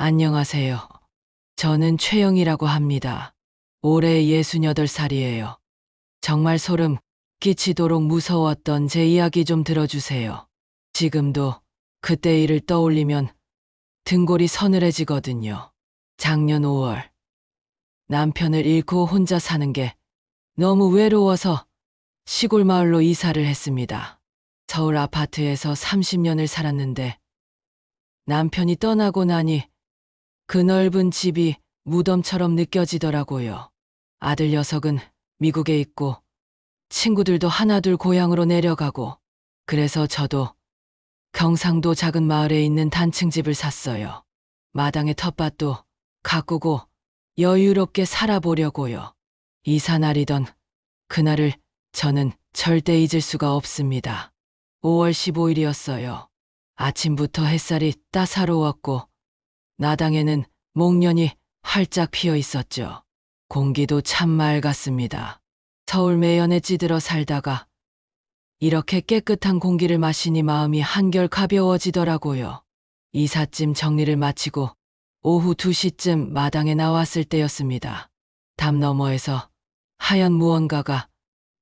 안녕하세요. 저는 최영이라고 합니다. 올해 68살이에요. 정말 소름 끼치도록 무서웠던 제 이야기 좀 들어주세요. 지금도 그때 일을 떠올리면 등골이 서늘해지거든요. 작년 5월 남편을 잃고 혼자 사는 게 너무 외로워서 시골 마을로 이사를 했습니다. 서울 아파트에서 30년을 살았는데 남편이 떠나고 나니 그 넓은 집이 무덤처럼 느껴지더라고요. 아들 녀석은 미국에 있고 친구들도 하나둘 고향으로 내려가고, 그래서 저도 경상도 작은 마을에 있는 단층집을 샀어요. 마당에 텃밭도 가꾸고 여유롭게 살아보려고요. 이사 날이던 그날을 저는 절대 잊을 수가 없습니다. 5월 15일이었어요. 아침부터 햇살이 따사로웠고 나당에는 목련이 활짝 피어 있었죠. 공기도 참 맑았습니다. 서울 매연에 찌들어 살다가 이렇게 깨끗한 공기를 마시니 마음이 한결 가벼워지더라고요. 이삿짐 정리를 마치고 오후 2시쯤 마당에 나왔을 때였습니다. 담 너머에서 하얀 무언가가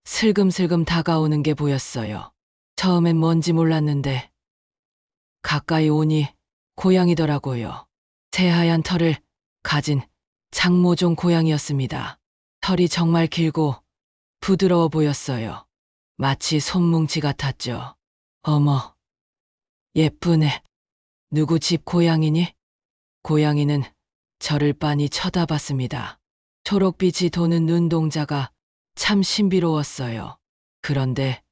슬금슬금 다가오는 게 보였어요. 처음엔 뭔지 몰랐는데 가까이 오니 고양이더라고요. 새하얀 털을 가진 장모종 고양이였습니다. 털이 정말 길고 부드러워 보였어요. 마치 손뭉치 같았죠. 어머, 예쁘네. 누구 집 고양이니? 고양이는 저를 빤히 쳐다봤습니다. 초록빛이 도는 눈동자가 참 신비로웠어요. 그런데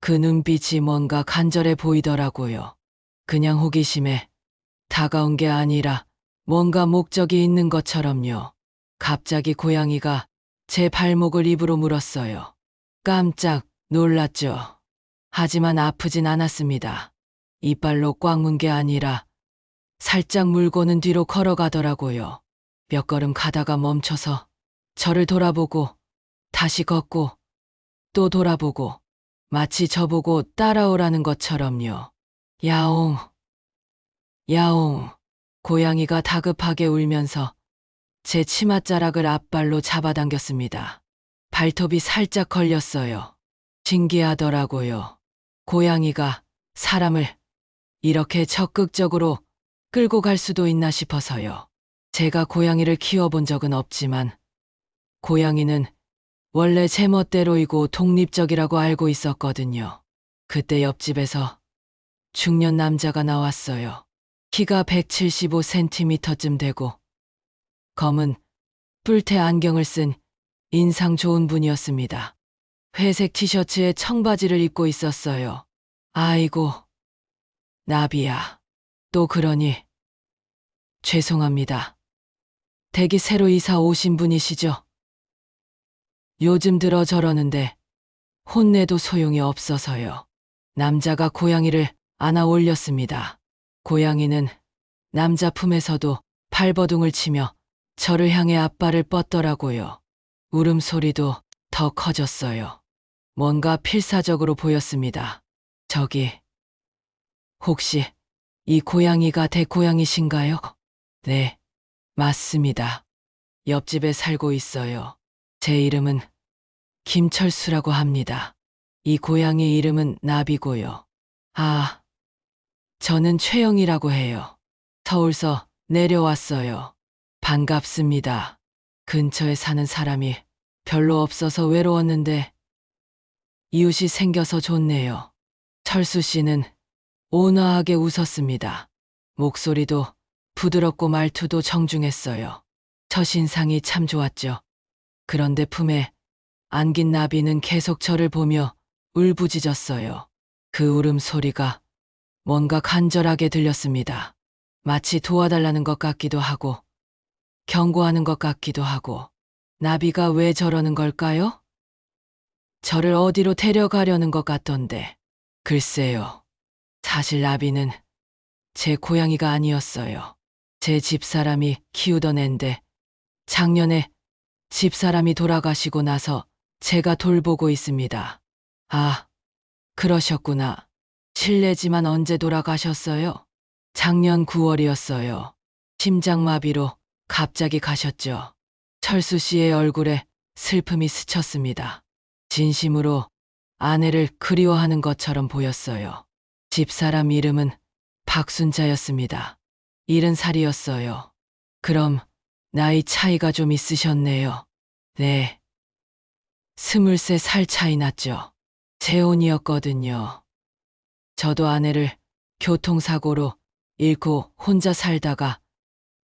그 눈빛이 뭔가 간절해 보이더라고요. 그냥 호기심에 다가온 게 아니라 뭔가 목적이 있는 것처럼요. 갑자기 고양이가 제 발목을 입으로 물었어요. 깜짝 놀랐죠. 하지만 아프진 않았습니다. 이빨로 꽉 문 게 아니라 살짝 물고는 뒤로 걸어가더라고요. 몇 걸음 가다가 멈춰서 저를 돌아보고 다시 걷고 또 돌아보고, 마치 저보고 따라오라는 것처럼요. 야옹, 야옹. 고양이가 다급하게 울면서 제 치맛자락을 앞발로 잡아당겼습니다. 발톱이 살짝 걸렸어요. 신기하더라고요. 고양이가 사람을 이렇게 적극적으로 끌고 갈 수도 있나 싶어서요. 제가 고양이를 키워본 적은 없지만 고양이는 원래 제멋대로이고 독립적이라고 알고 있었거든요. 그때 옆집에서 중년 남자가 나왔어요. 키가 175cm쯤 되고 검은 뿔테 안경을 쓴 인상 좋은 분이었습니다. 회색 티셔츠에 청바지를 입고 있었어요. 아이고, 나비야. 또 그러니 죄송합니다. 댁이 새로 이사 오신 분이시죠? 요즘 들어 저러는데 혼내도 소용이 없어서요. 남자가 고양이를 안아 올렸습니다. 고양이는 남자 품에서도 발버둥을 치며 저를 향해 앞발을 뻗더라고요. 울음소리도 더 커졌어요. 뭔가 필사적으로 보였습니다. 저기, 혹시 이 고양이가 대고양이신가요? 네, 맞습니다. 옆집에 살고 있어요. 제 이름은 김철수라고 합니다. 이 고양이 이름은 나비고요. 아, 저는 최영이라고 해요. 서울서 내려왔어요. 반갑습니다. 근처에 사는 사람이 별로 없어서 외로웠는데 이웃이 생겨서 좋네요. 철수 씨는 온화하게 웃었습니다. 목소리도 부드럽고 말투도 정중했어요. 첫인상이 참 좋았죠. 그런데 품에 안긴 나비는 계속 저를 보며 울부짖었어요. 그 울음소리가 뭔가 간절하게 들렸습니다. 마치 도와달라는 것 같기도 하고 경고하는 것 같기도 하고. 나비가 왜 저러는 걸까요? 저를 어디로 데려가려는 것 같던데. 글쎄요. 사실 나비는 제 고양이가 아니었어요. 제 집사람이 키우던 앤데 작년에 집사람이 돌아가시고 나서 제가 돌보고 있습니다. 아, 그러셨구나. 실례지만 언제 돌아가셨어요? 작년 9월이었어요. 심장마비로 갑자기 가셨죠. 철수 씨의 얼굴에 슬픔이 스쳤습니다. 진심으로 아내를 그리워하는 것처럼 보였어요. 집사람 이름은 박순자였습니다. 70살이었어요. 그럼 나이 차이가 좀 있으셨네요. 네. 23살 차이 났죠. 재혼이었거든요. 저도 아내를 교통사고로 잃고 혼자 살다가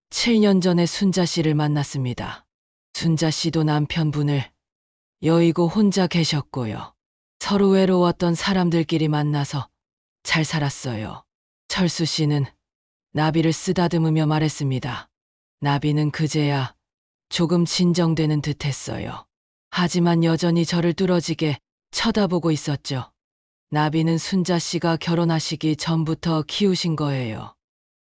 7년 전에 순자 씨를 만났습니다. 순자 씨도 남편분을 여의고 혼자 계셨고요. 서로 외로웠던 사람들끼리 만나서 잘 살았어요. 철수 씨는 나비를 쓰다듬으며 말했습니다. 나비는 그제야 조금 진정되는 듯 했어요. 하지만 여전히 저를 뚫어지게 쳐다보고 있었죠. 나비는 순자 씨가 결혼하시기 전부터 키우신 거예요.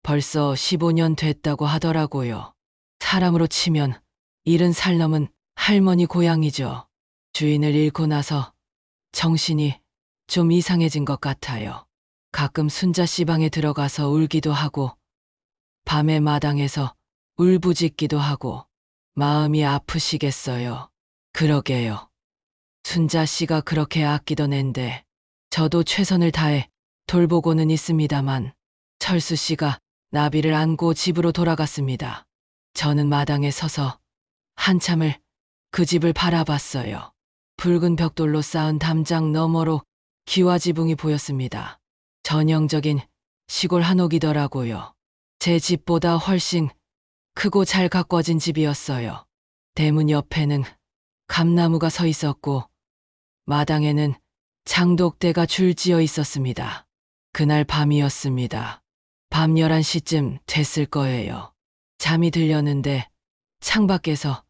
벌써 15년 됐다고 하더라고요. 사람으로 치면 70살 넘은 할머니 고양이죠. 주인을 잃고 나서 정신이 좀 이상해진 것 같아요. 가끔 순자 씨 방에 들어가서 울기도 하고 밤에 마당에서 울부짖기도 하고 마음이 아프시겠어요. 그러게요. 순자 씨가 그렇게 아끼던 앤데 저도 최선을 다해 돌보고는 있습니다만 철수 씨가 나비를 안고 집으로 돌아갔습니다. 저는 마당에 서서 한참을 그 집을 바라봤어요. 붉은 벽돌로 쌓은 담장 너머로 기와지붕이 보였습니다. 전형적인 시골 한옥이더라고요. 제 집보다 훨씬 크고 잘 가꿔진 집이었어요. 대문 옆에는 감나무가 서 있었고 마당에는 장독대가 줄지어 있었습니다. 그날 밤이었습니다. 밤 11시쯤 됐을 거예요. 잠이 들렸는데 창밖에서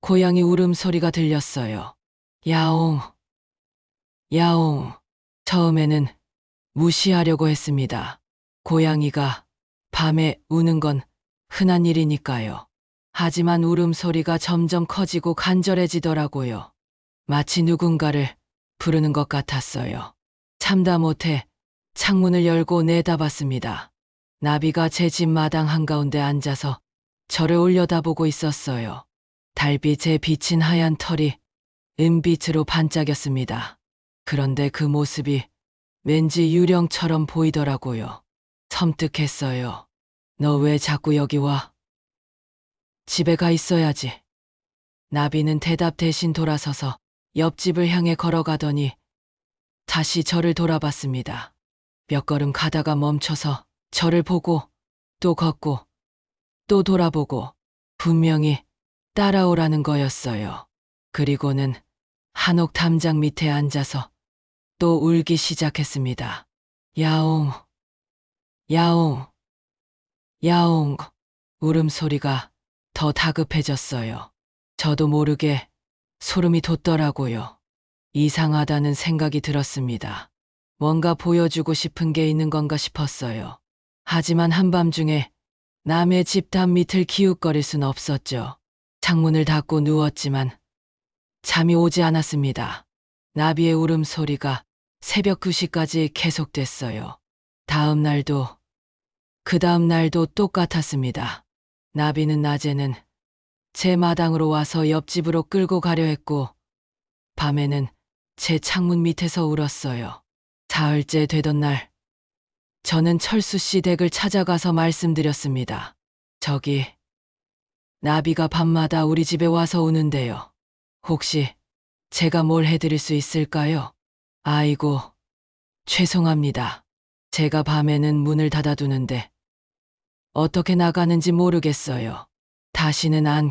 고양이 울음소리가 들렸어요. 야옹, 야옹. 처음에는 무시하려고 했습니다. 고양이가 밤에 우는 건 흔한 일이니까요. 하지만 울음소리가 점점 커지고 간절해지더라고요. 마치 누군가를 부르는 것 같았어요. 참다 못해 창문을 열고 내다봤습니다. 나비가 제 집 마당 한가운데 앉아서 저를 올려다보고 있었어요. 달빛에 비친 하얀 털이 은빛으로 반짝였습니다. 그런데 그 모습이 왠지 유령처럼 보이더라고요. 섬뜩했어요. 너 왜 자꾸 여기 와? 집에 가 있어야지. 나비는 대답 대신 돌아서서 옆집을 향해 걸어가더니 다시 저를 돌아봤습니다. 몇 걸음 가다가 멈춰서 저를 보고 또 걷고 또 돌아보고 분명히 따라오라는 거였어요. 그리고는 한옥 담장 밑에 앉아서 또 울기 시작했습니다. 야옹, 야옹, 야옹. 울음소리가 더 다급해졌어요. 저도 모르게 소름이 돋더라고요. 이상하다는 생각이 들었습니다. 뭔가 보여주고 싶은 게 있는 건가 싶었어요. 하지만 한밤중에 남의 집 담 밑을 기웃거릴 순 없었죠. 창문을 닫고 누웠지만 잠이 오지 않았습니다. 나비의 울음소리가 새벽 2시까지 계속됐어요. 다음 날도 그 다음 날도 똑같았습니다. 나비는 낮에는 제 마당으로 와서 옆집으로 끌고 가려 했고 밤에는 제 창문 밑에서 울었어요. 사흘째 되던 날 저는 철수 씨 댁을 찾아가서 말씀드렸습니다. 저기 나비가 밤마다 우리 집에 와서 우는데요. 혹시 제가 뭘 해드릴 수 있을까요? 아이고, 죄송합니다. 제가 밤에는 문을 닫아두는데 어떻게 나가는지 모르겠어요. 다시는 안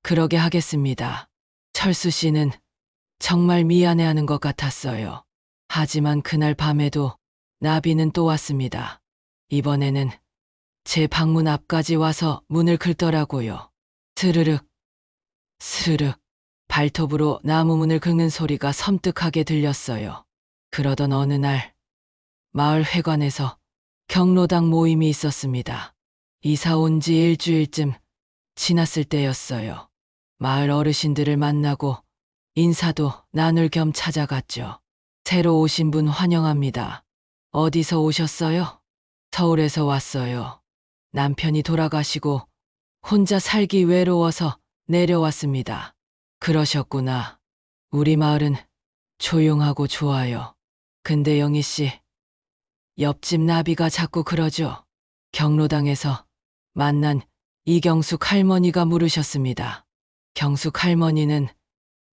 그러게 하겠습니다. 철수 씨는 정말 미안해하는 것 같았어요. 하지만 그날 밤에도 나비는 또 왔습니다. 이번에는 제 방문 앞까지 와서 문을 긁더라고요. 스르륵, 스르륵. 발톱으로 나무 문을 긁는 소리가 섬뜩하게 들렸어요. 그러던 어느 날 마을 회관에서 경로당 모임이 있었습니다. 이사 온 지 일주일쯤 지났을 때였어요. 마을 어르신들을 만나고 인사도 나눌 겸 찾아갔죠. 새로 오신 분 환영합니다. 어디서 오셨어요? 서울에서 왔어요. 남편이 돌아가시고 혼자 살기 외로워서 내려왔습니다. 그러셨구나. 우리 마을은 조용하고 좋아요. 근데 영희 씨, 옆집 나비가 자꾸 그러죠. 경로당에서 만난 이경숙 할머니가 물으셨습니다. 경숙 할머니는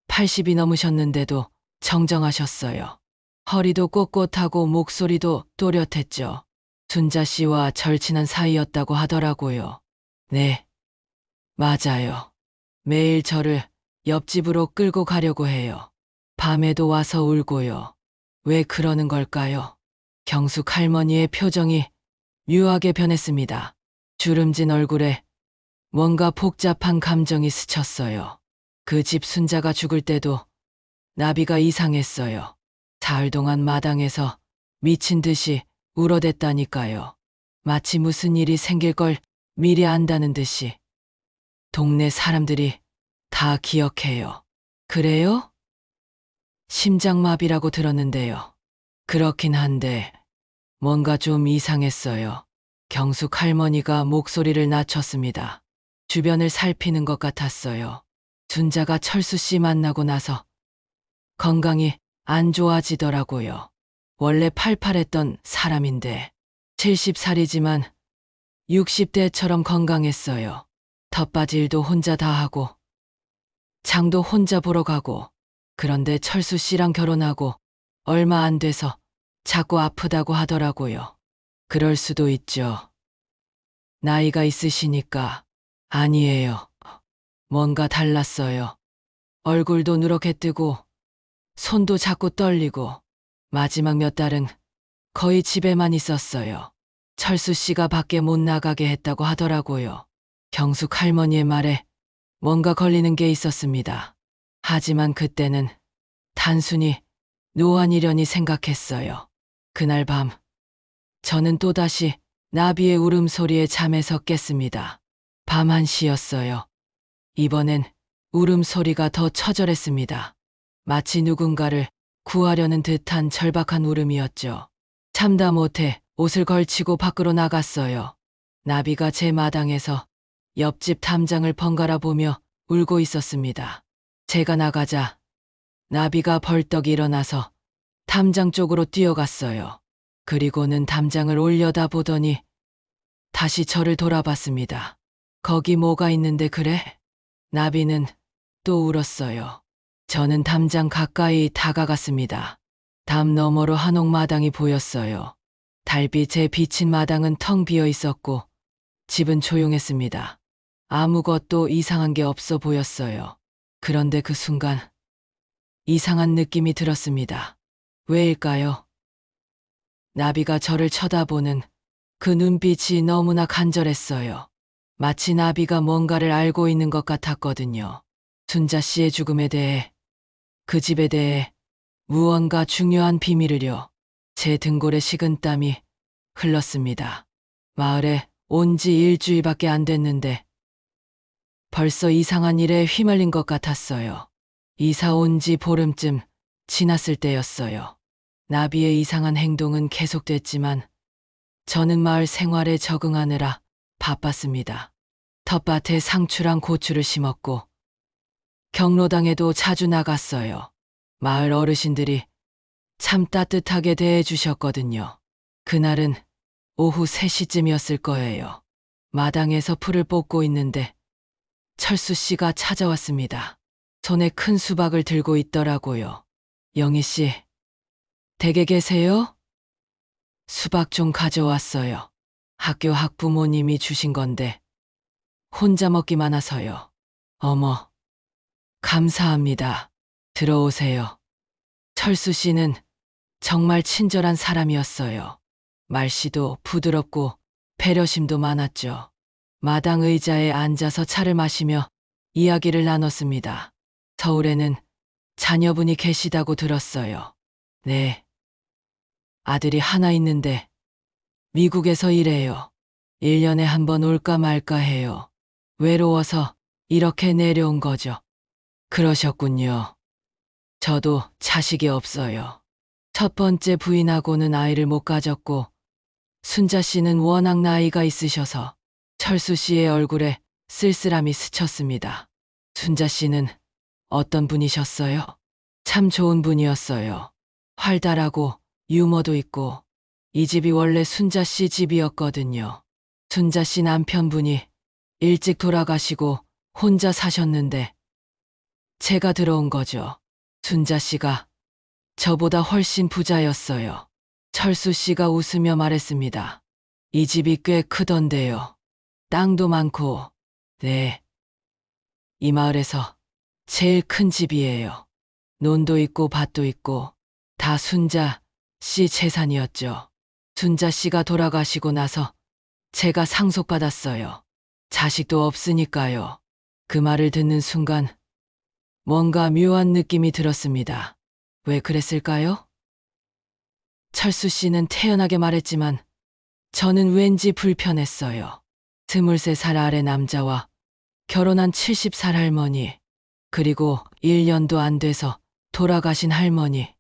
80이 넘으셨는데도 정정하셨어요. 허리도 꼿꼿하고 목소리도 또렷했죠. 순자 씨와 절친한 사이였다고 하더라고요. 네, 맞아요. 매일 저를 옆집으로 끌고 가려고 해요. 밤에도 와서 울고요. 왜 그러는 걸까요? 경숙 할머니의 표정이 묘하게 변했습니다. 주름진 얼굴에 뭔가 복잡한 감정이 스쳤어요. 그 집 순자가 죽을 때도 나비가 이상했어요. 사흘 동안 마당에서 미친 듯이 울어댔다니까요. 마치 무슨 일이 생길 걸 미리 안다는 듯이. 동네 사람들이 다 기억해요. 그래요? 심장마비라고 들었는데요. 그렇긴 한데 뭔가 좀 이상했어요. 경숙 할머니가 목소리를 낮췄습니다. 주변을 살피는 것 같았어요. 순자가 철수 씨 만나고 나서 건강이 안 좋아지더라고요. 원래 팔팔했던 사람인데 70살이지만 60대처럼 건강했어요. 텃밭일도 혼자 다 하고 장도 혼자 보러 가고. 그런데 철수 씨랑 결혼하고 얼마 안 돼서 자꾸 아프다고 하더라고요. 그럴 수도 있죠. 나이가 있으시니까. 아니에요. 뭔가 달랐어요. 얼굴도 누렇게 뜨고 손도 자꾸 떨리고. 마지막 몇 달은 거의 집에만 있었어요. 철수 씨가 밖에 못 나가게 했다고 하더라고요. 경숙 할머니의 말에 뭔가 걸리는 게 있었습니다. 하지만 그때는 단순히 노안이려니 생각했어요. 그날 밤 저는 또다시 나비의 울음소리에 잠에서 깼습니다. 밤 1시였어요. 이번엔 울음소리가 더 처절했습니다. 마치 누군가를 구하려는 듯한 절박한 울음이었죠. 참다 못해 옷을 걸치고 밖으로 나갔어요. 나비가 제 마당에서 옆집 담장을 번갈아 보며 울고 있었습니다. 제가 나가자 나비가 벌떡 일어나서 담장 쪽으로 뛰어갔어요. 그리고는 담장을 올려다 보더니 다시 저를 돌아봤습니다. 거기 뭐가 있는데 그래? 나비는 또 울었어요. 저는 담장 가까이 다가갔습니다. 담 너머로 한옥 마당이 보였어요. 달빛에 비친 마당은 텅 비어 있었고 집은 조용했습니다. 아무것도 이상한 게 없어 보였어요. 그런데 그 순간 이상한 느낌이 들었습니다. 왜일까요? 나비가 저를 쳐다보는 그 눈빛이 너무나 간절했어요. 마치 나비가 뭔가를 알고 있는 것 같았거든요. 순자 씨의 죽음에 대해, 그 집에 대해 무언가 중요한 비밀을요. 제 등골에 식은땀이 흘렀습니다. 마을에 온 지 일주일밖에 안 됐는데 벌써 이상한 일에 휘말린 것 같았어요. 이사 온 지 보름쯤 지났을 때였어요. 나비의 이상한 행동은 계속됐지만 저는 마을 생활에 적응하느라 바빴습니다. 텃밭에 상추랑 고추를 심었고 경로당에도 자주 나갔어요. 마을 어르신들이 참 따뜻하게 대해주셨거든요. 그날은 오후 3시쯤이었을 거예요. 마당에서 풀을 뽑고 있는데 철수 씨가 찾아왔습니다. 손에 큰 수박을 들고 있더라고요. 영희 씨, 댁에 계세요? 수박 좀 가져왔어요. 학교 학부모님이 주신 건데 혼자 먹기만 하서요. 어머, 감사합니다. 들어오세요. 철수 씨는 정말 친절한 사람이었어요. 말씨도 부드럽고 배려심도 많았죠. 마당 의자에 앉아서 차를 마시며 이야기를 나눴습니다. 서울에는 자녀분이 계시다고 들었어요. 네. 아들이 하나 있는데 미국에서 일해요. 1년에 한 번 올까 말까 해요. 외로워서 이렇게 내려온 거죠. 그러셨군요. 저도 자식이 없어요. 첫 번째 부인하고는 아이를 못 가졌고 순자 씨는 워낙 나이가 있으셔서 철수 씨의 얼굴에 쓸쓸함이 스쳤습니다. 순자 씨는 어떤 분이셨어요? 참 좋은 분이었어요. 활달하고 유머도 있고 이 집이 원래 순자 씨 집이었거든요. 순자 씨 남편분이 일찍 돌아가시고 혼자 사셨는데 제가 들어온 거죠. 순자 씨가 저보다 훨씬 부자였어요. 철수 씨가 웃으며 말했습니다. 이 집이 꽤 크던데요. 땅도 많고, 네. 이 마을에서 제일 큰 집이에요. 논도 있고 밭도 있고 다 순자 씨 재산이었죠. 순자 씨가 돌아가시고 나서 제가 상속받았어요. 자식도 없으니까요. 그 말을 듣는 순간 뭔가 묘한 느낌이 들었습니다. 왜 그랬을까요? 철수 씨는 태연하게 말했지만 저는 왠지 불편했어요. 23살 아래 남자와 결혼한 70살 할머니, 그리고 1년도 안 돼서 돌아가신 할머니,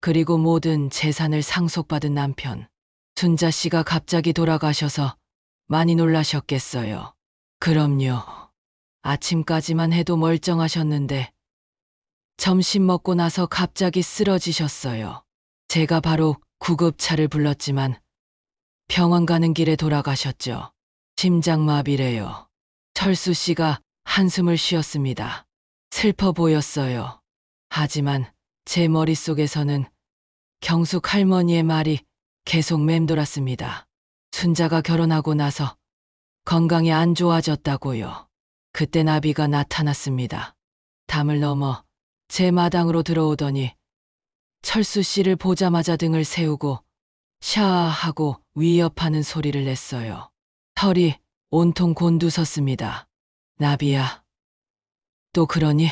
그리고 모든 재산을 상속받은 남편. 순자 씨가 갑자기 돌아가셔서 많이 놀라셨겠어요. 그럼요. 아침까지만 해도 멀쩡하셨는데 점심 먹고 나서 갑자기 쓰러지셨어요. 제가 바로 구급차를 불렀지만 병원 가는 길에 돌아가셨죠. 심장마비래요. 철수 씨가 한숨을 쉬었습니다. 슬퍼 보였어요. 하지만 제 머릿속에서는 경숙 할머니의 말이 계속 맴돌았습니다. 순자가 결혼하고 나서 건강이 안 좋아졌다고요. 그때 나비가 나타났습니다. 담을 넘어 제 마당으로 들어오더니 철수 씨를 보자마자 등을 세우고 샤하고 위협하는 소리를 냈어요. 털이 온통 곤두섰습니다. 나비야. 또 그러니?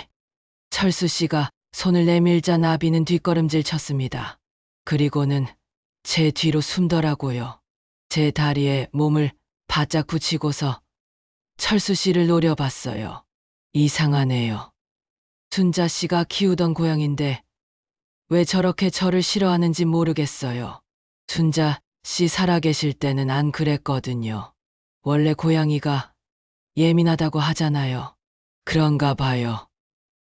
철수 씨가 손을 내밀자 나비는 뒷걸음질 쳤습니다. 그리고는 제 뒤로 숨더라고요. 제 다리에 몸을 바짝 붙이고서 철수 씨를 노려봤어요. 이상하네요. 순자 씨가 키우던 고양인데 왜 저렇게 저를 싫어하는지 모르겠어요. 순자 씨 살아계실 때는 안 그랬거든요. 원래 고양이가 예민하다고 하잖아요. 그런가 봐요.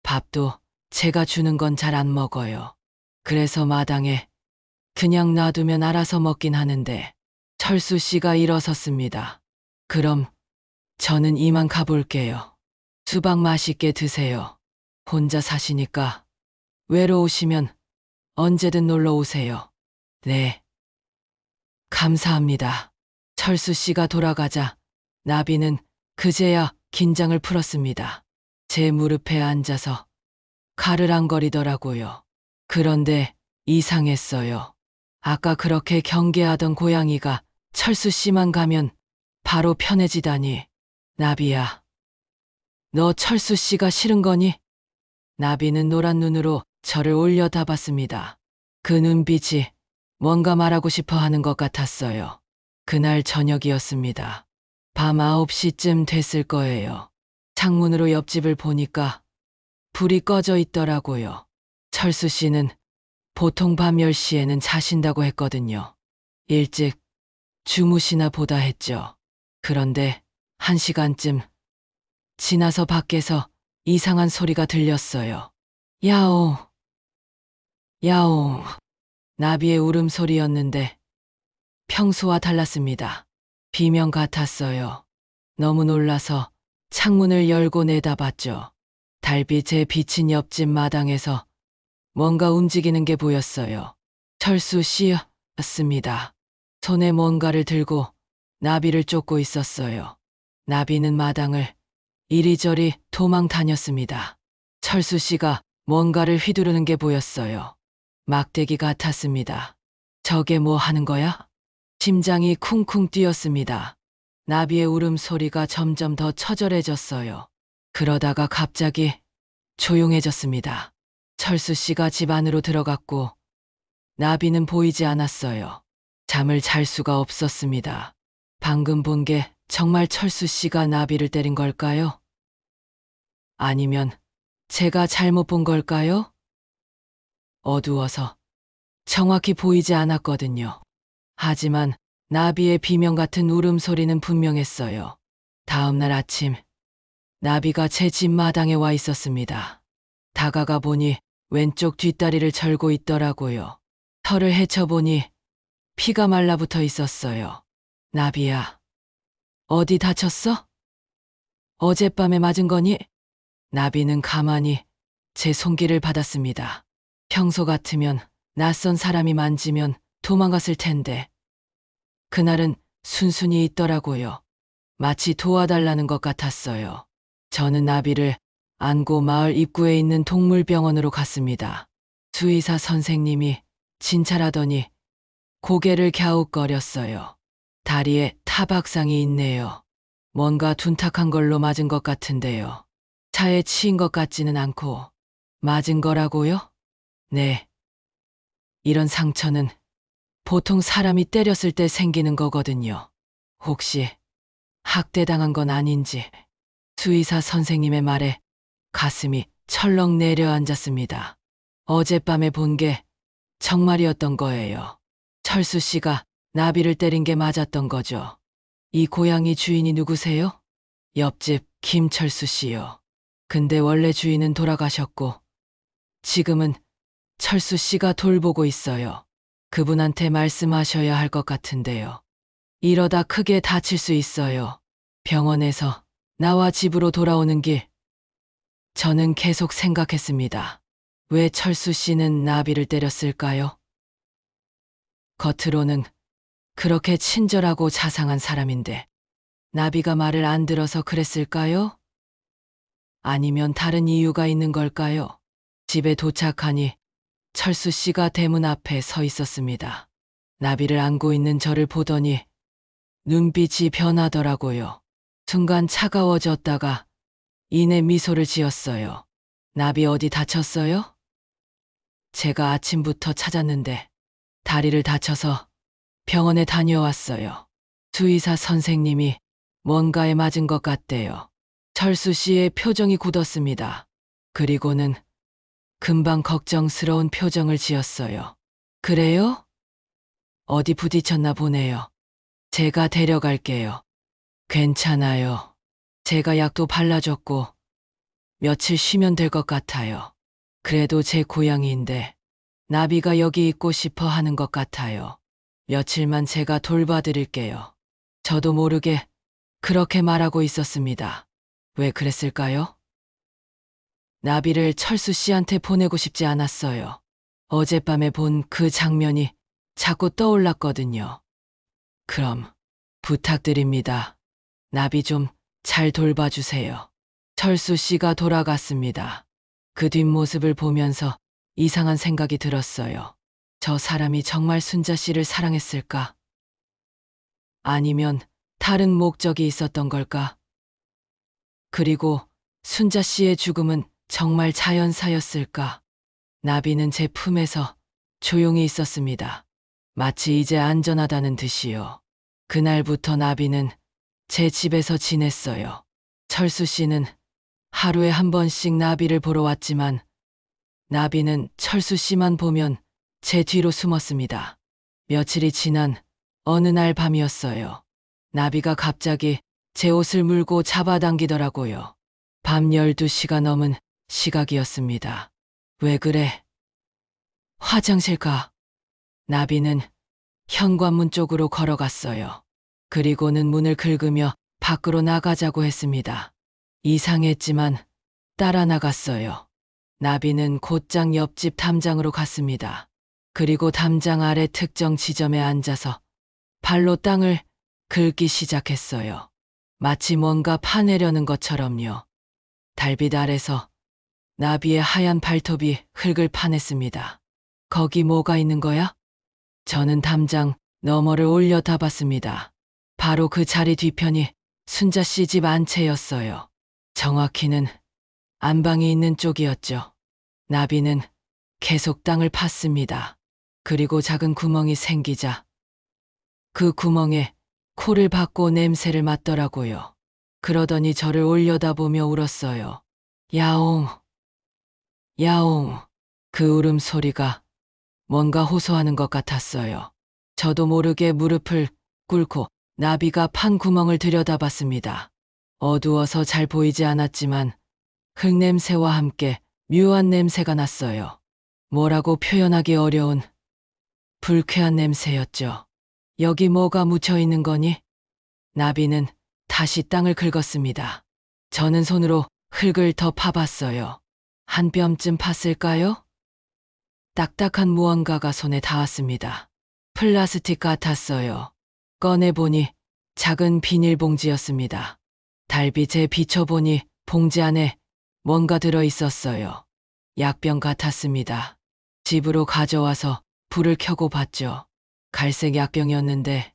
밥도 제가 주는 건 잘 안 먹어요. 그래서 마당에 그냥 놔두면 알아서 먹긴 하는데 철수 씨가 일어섰습니다. 그럼 저는 이만 가볼게요. 수박 맛있게 드세요. 혼자 사시니까 외로우시면 언제든 놀러 오세요. 네. 감사합니다. 철수 씨가 돌아가자 나비는 그제야 긴장을 풀었습니다. 제 무릎에 앉아서 가르랑거리더라고요. 그런데 이상했어요. 아까 그렇게 경계하던 고양이가 철수 씨만 가면 바로 편해지다니. 나비야. 너 철수 씨가 싫은 거니? 나비는 노란 눈으로 저를 올려다봤습니다. 그 눈빛이 뭔가 말하고 싶어 하는 것 같았어요. 그날 저녁이었습니다. 밤 9시쯤 됐을 거예요. 창문으로 옆집을 보니까 불이 꺼져 있더라고요. 철수 씨는 보통 밤 10시에는 자신다고 했거든요. 일찍 주무시나 보다 했죠. 그런데 1시간쯤 지나서 밖에서 이상한 소리가 들렸어요. 야옹, 야옹. 나비의 울음소리였는데 평소와 달랐습니다. 비명 같았어요. 너무 놀라서 창문을 열고 내다봤죠. 달빛에 비친 옆집 마당에서 뭔가 움직이는 게 보였어요. 철수 씨였습니다. 손에 뭔가를 들고 나비를 쫓고 있었어요. 나비는 마당을 이리저리 도망 다녔습니다. 철수 씨가 뭔가를 휘두르는 게 보였어요. 막대기 같았습니다. 저게 뭐 하는 거야? 심장이 쿵쿵 뛰었습니다. 나비의 울음소리가 점점 더 처절해졌어요. 그러다가 갑자기 조용해졌습니다. 철수 씨가 집 안으로 들어갔고 나비는 보이지 않았어요. 잠을 잘 수가 없었습니다. 방금 본 게 정말 철수 씨가 나비를 때린 걸까요? 아니면 제가 잘못 본 걸까요? 어두워서 정확히 보이지 않았거든요. 하지만 나비의 비명 같은 울음소리는 분명했어요. 다음 날 아침, 나비가 제 집 마당에 와 있었습니다. 다가가 보니 왼쪽 뒷다리를 절고 있더라고요. 털을 헤쳐보니 피가 말라붙어 있었어요. 나비야, 어디 다쳤어? 어젯밤에 맞은 거니? 나비는 가만히 제 손길을 받았습니다. 평소 같으면 낯선 사람이 만지면 도망갔을 텐데 그날은 순순히 있더라고요. 마치 도와달라는 것 같았어요. 저는 나비를 안고 마을 입구에 있는 동물병원으로 갔습니다. 수의사 선생님이 진찰하더니 고개를 갸웃거렸어요. 다리에 타박상이 있네요. 뭔가 둔탁한 걸로 맞은 것 같은데요. 차에 치인 것 같지는 않고 맞은 거라고요? 네. 이런 상처는 보통 사람이 때렸을 때 생기는 거거든요. 혹시 학대당한 건 아닌지. 수의사 선생님의 말에 가슴이 철렁 내려앉았습니다. 어젯밤에 본 게 정말이었던 거예요. 철수 씨가 나비를 때린 게 맞았던 거죠. 이 고양이 주인이 누구세요? 옆집 김철수 씨요. 근데 원래 주인은 돌아가셨고 지금은 철수 씨가 돌보고 있어요. 그분한테 말씀하셔야 할 것 같은데요. 이러다 크게 다칠 수 있어요. 병원에서 나와 집으로 돌아오는 길, 저는 계속 생각했습니다. 왜 철수 씨는 나비를 때렸을까요? 겉으로는 그렇게 친절하고 자상한 사람인데 나비가 말을 안 들어서 그랬을까요? 아니면 다른 이유가 있는 걸까요? 집에 도착하니 철수 씨가 대문 앞에 서 있었습니다. 나비를 안고 있는 저를 보더니 눈빛이 변하더라고요. 순간 차가워졌다가 이내 미소를 지었어요. 나비 어디 다쳤어요? 제가 아침부터 찾았는데 다리를 다쳐서 병원에 다녀왔어요. 수의사 선생님이 뭔가에 맞은 것 같대요. 철수 씨의 표정이 굳었습니다. 그리고는 금방 걱정스러운 표정을 지었어요. 그래요? 어디 부딪혔나 보네요. 제가 데려갈게요. 괜찮아요. 제가 약도 발라줬고 며칠 쉬면 될 것 같아요. 그래도 제 고양이인데 나비가 여기 있고 싶어 하는 것 같아요. 며칠만 제가 돌봐드릴게요. 저도 모르게 그렇게 말하고 있었습니다. 왜 그랬을까요? 나비를 철수 씨한테 보내고 싶지 않았어요. 어젯밤에 본 그 장면이 자꾸 떠올랐거든요. 그럼 부탁드립니다. 나비 좀 잘 돌봐주세요. 철수 씨가 돌아갔습니다. 그 뒷모습을 보면서 이상한 생각이 들었어요. 저 사람이 정말 순자 씨를 사랑했을까? 아니면 다른 목적이 있었던 걸까? 그리고 순자 씨의 죽음은 정말 자연사였을까? 나비는 제 품에서 조용히 있었습니다. 마치 이제 안전하다는 듯이요. 그날부터 나비는 제 집에서 지냈어요. 철수 씨는 하루에 한 번씩 나비를 보러 왔지만 나비는 철수 씨만 보면 제 뒤로 숨었습니다. 며칠이 지난 어느 날 밤이었어요. 나비가 갑자기 제 옷을 물고 잡아당기더라고요. 밤 12시가 넘은 시각이었습니다. 왜 그래? 화장실 가. 나비는 현관문 쪽으로 걸어갔어요. 그리고는 문을 긁으며 밖으로 나가자고 했습니다. 이상했지만 따라 나갔어요. 나비는 곧장 옆집 담장으로 갔습니다. 그리고 담장 아래 특정 지점에 앉아서 발로 땅을 긁기 시작했어요. 마치 뭔가 파내려는 것처럼요. 달빛 아래서 나비의 하얀 발톱이 흙을 파냈습니다. 거기 뭐가 있는 거야? 저는 담장 너머를 올려다봤습니다. 바로 그 자리 뒤편이 순자 씨 집 안채였어요. 정확히는 안방이 있는 쪽이었죠. 나비는 계속 땅을 팠습니다. 그리고 작은 구멍이 생기자 그 구멍에 코를 박고 냄새를 맡더라고요. 그러더니 저를 올려다보며 울었어요. 야옹, 야옹. 그 울음소리가 뭔가 호소하는 것 같았어요. 저도 모르게 무릎을 꿇고 나비가 판 구멍을 들여다봤습니다. 어두워서 잘 보이지 않았지만 흙냄새와 함께 묘한 냄새가 났어요. 뭐라고 표현하기 어려운 불쾌한 냄새였죠. 여기 뭐가 묻혀 있는 거니? 나비는 다시 땅을 긁었습니다. 저는 손으로 흙을 더 파봤어요. 한 뼘쯤 팠을까요? 딱딱한 무언가가 손에 닿았습니다. 플라스틱 같았어요. 꺼내보니 작은 비닐봉지였습니다. 달빛에 비춰보니 봉지 안에 뭔가 들어있었어요. 약병 같았습니다. 집으로 가져와서 불을 켜고 봤죠. 갈색 약병이었는데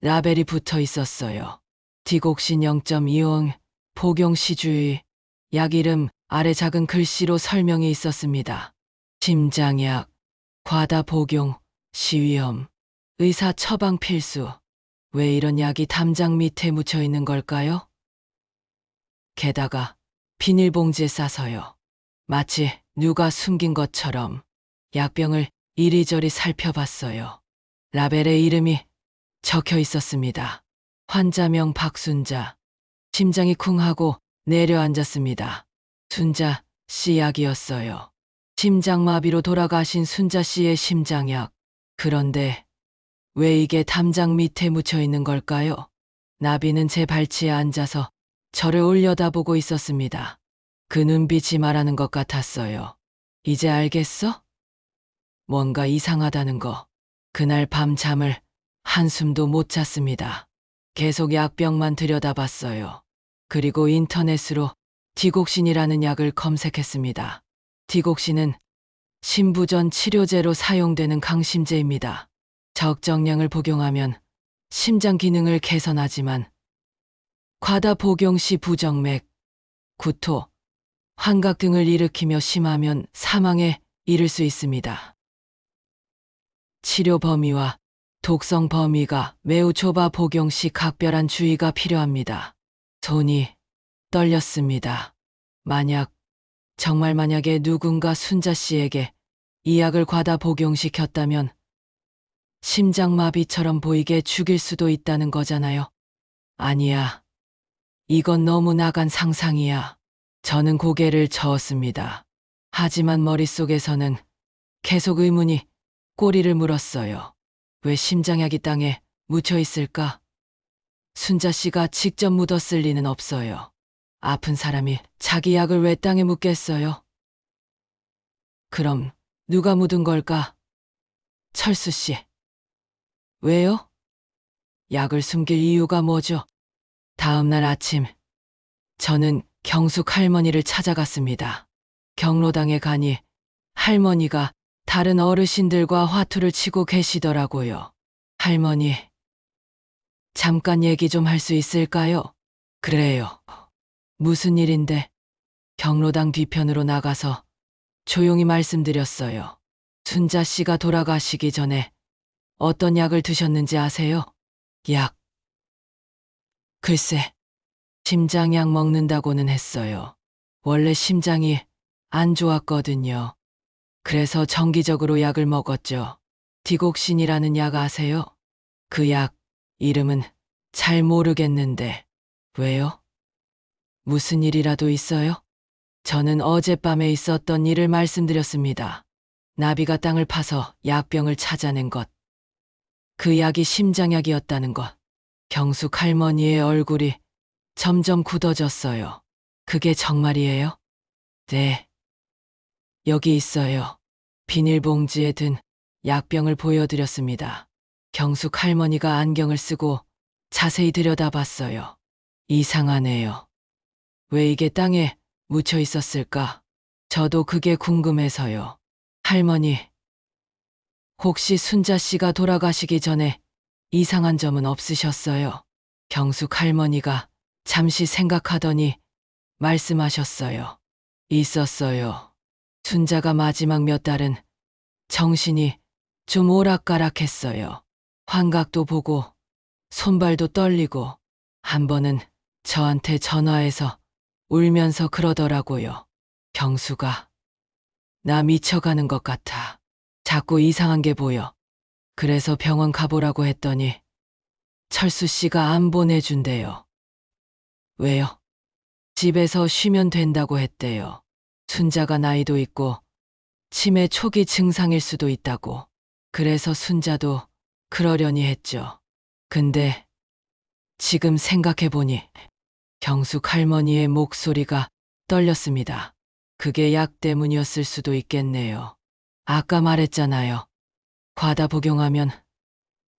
라벨이 붙어 있었어요. 디곡신 0.2용 복용시주의. 약 이름 아래 작은 글씨로 설명이 있었습니다. 심장약, 과다 복용, 시위험, 의사 처방 필수. 왜 이런 약이 담장 밑에 묻혀 있는 걸까요? 게다가 비닐봉지에 싸서요. 마치 누가 숨긴 것처럼. 약병을 이리저리 살펴봤어요. 라벨에 이름이 적혀 있었습니다. 환자명 박순자. 심장이 쿵하고 내려앉았습니다. 순자 씨 약이었어요. 심장마비로 돌아가신 순자 씨의 심장약. 그런데 왜 이게 담장 밑에 묻혀 있는 걸까요? 나비는 제 발치에 앉아서 저를 올려다보고 있었습니다. 그 눈빛이 말하는 것 같았어요. 이제 알겠어? 뭔가 이상하다는 거. 그날 밤 잠을 한숨도 못 잤습니다. 계속 약병만 들여다봤어요. 그리고 인터넷으로 디곡신이라는 약을 검색했습니다. 디곡신은 심부전 치료제로 사용되는 강심제입니다. 적정량을 복용하면 심장 기능을 개선하지만 과다 복용 시 부정맥, 구토, 환각 등을 일으키며 심하면 사망에 이를 수 있습니다. 치료 범위와 독성 범위가 매우 좁아 복용 시 각별한 주의가 필요합니다. 손이 떨렸습니다. 정말 만약에 누군가 순자 씨에게 이 약을 과다 복용시켰다면 심장마비처럼 보이게 죽일 수도 있다는 거잖아요. 아니야. 이건 너무 나간 상상이야. 저는 고개를 저었습니다. 하지만 머릿속에서는 계속 의문이 꼬리를 물었어요. 왜 심장약이 땅에 묻혀 있을까? 순자 씨가 직접 묻었을 리는 없어요. 아픈 사람이 자기 약을 왜 땅에 묻겠어요? 그럼 누가 묻은 걸까? 철수 씨. 왜요? 약을 숨길 이유가 뭐죠? 다음 날 아침, 저는 경숙 할머니를 찾아갔습니다. 경로당에 가니 할머니가 다른 어르신들과 화투를 치고 계시더라고요. 할머니, 잠깐 얘기 좀 할 수 있을까요? 그래요. 무슨 일인데? 경로당 뒤편으로 나가서 조용히 말씀드렸어요. 순자 씨가 돌아가시기 전에 어떤 약을 드셨는지 아세요? 약. 글쎄, 심장약 먹는다고는 했어요. 원래 심장이 안 좋았거든요. 그래서 정기적으로 약을 먹었죠. 디곡신이라는 약 아세요? 그 약 이름은 잘 모르겠는데. 왜요? 무슨 일이라도 있어요? 저는 어젯밤에 있었던 일을 말씀드렸습니다. 나비가 땅을 파서 약병을 찾아낸 것. 그 약이 심장약이었다는 것. 경숙 할머니의 얼굴이 점점 굳어졌어요. 그게 정말이에요? 네. 여기 있어요. 비닐봉지에 든 약병을 보여드렸습니다. 경숙 할머니가 안경을 쓰고 자세히 들여다봤어요. 이상하네요. 왜 이게 땅에 묻혀 있었을까? 저도 그게 궁금해서요. 할머니, 혹시 순자 씨가 돌아가시기 전에 이상한 점은 없으셨어요? 경숙 할머니가 잠시 생각하더니 말씀하셨어요. 있었어요. 순자가 마지막 몇 달은 정신이 좀 오락가락했어요. 환각도 보고 손발도 떨리고 한 번은 저한테 전화해서 울면서 그러더라고요. 경수가 나 미쳐가는 것 같아. 자꾸 이상한 게 보여. 그래서 병원 가보라고 했더니 철수 씨가 안 보내준대요. 왜요? 집에서 쉬면 된다고 했대요. 순자가 나이도 있고 치매 초기 증상일 수도 있다고. 그래서 순자도 그러려니 했죠. 근데 지금 생각해보니 경숙 할머니의 목소리가 떨렸습니다. 그게 약 때문이었을 수도 있겠네요. 아까 말했잖아요. 과다 복용하면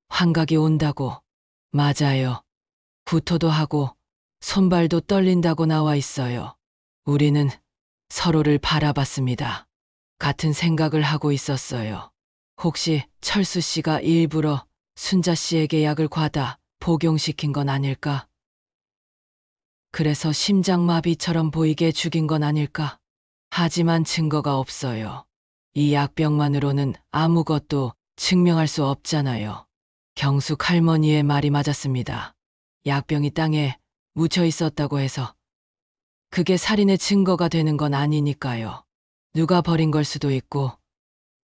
환각이 온다고. 맞아요. 구토도 하고 손발도 떨린다고 나와 있어요. 우리는 서로를 바라봤습니다. 같은 생각을 하고 있었어요. 혹시 철수 씨가 일부러 순자 씨에게 약을 과다 복용시킨 건 아닐까? 그래서 심장마비처럼 보이게 죽인 건 아닐까? 하지만 증거가 없어요. 이 약병만으로는 아무것도 증명할 수 없잖아요. 경숙 할머니의 말이 맞았습니다. 약병이 땅에 묻혀 있었다고 해서 그게 살인의 증거가 되는 건 아니니까요. 누가 버린 걸 수도 있고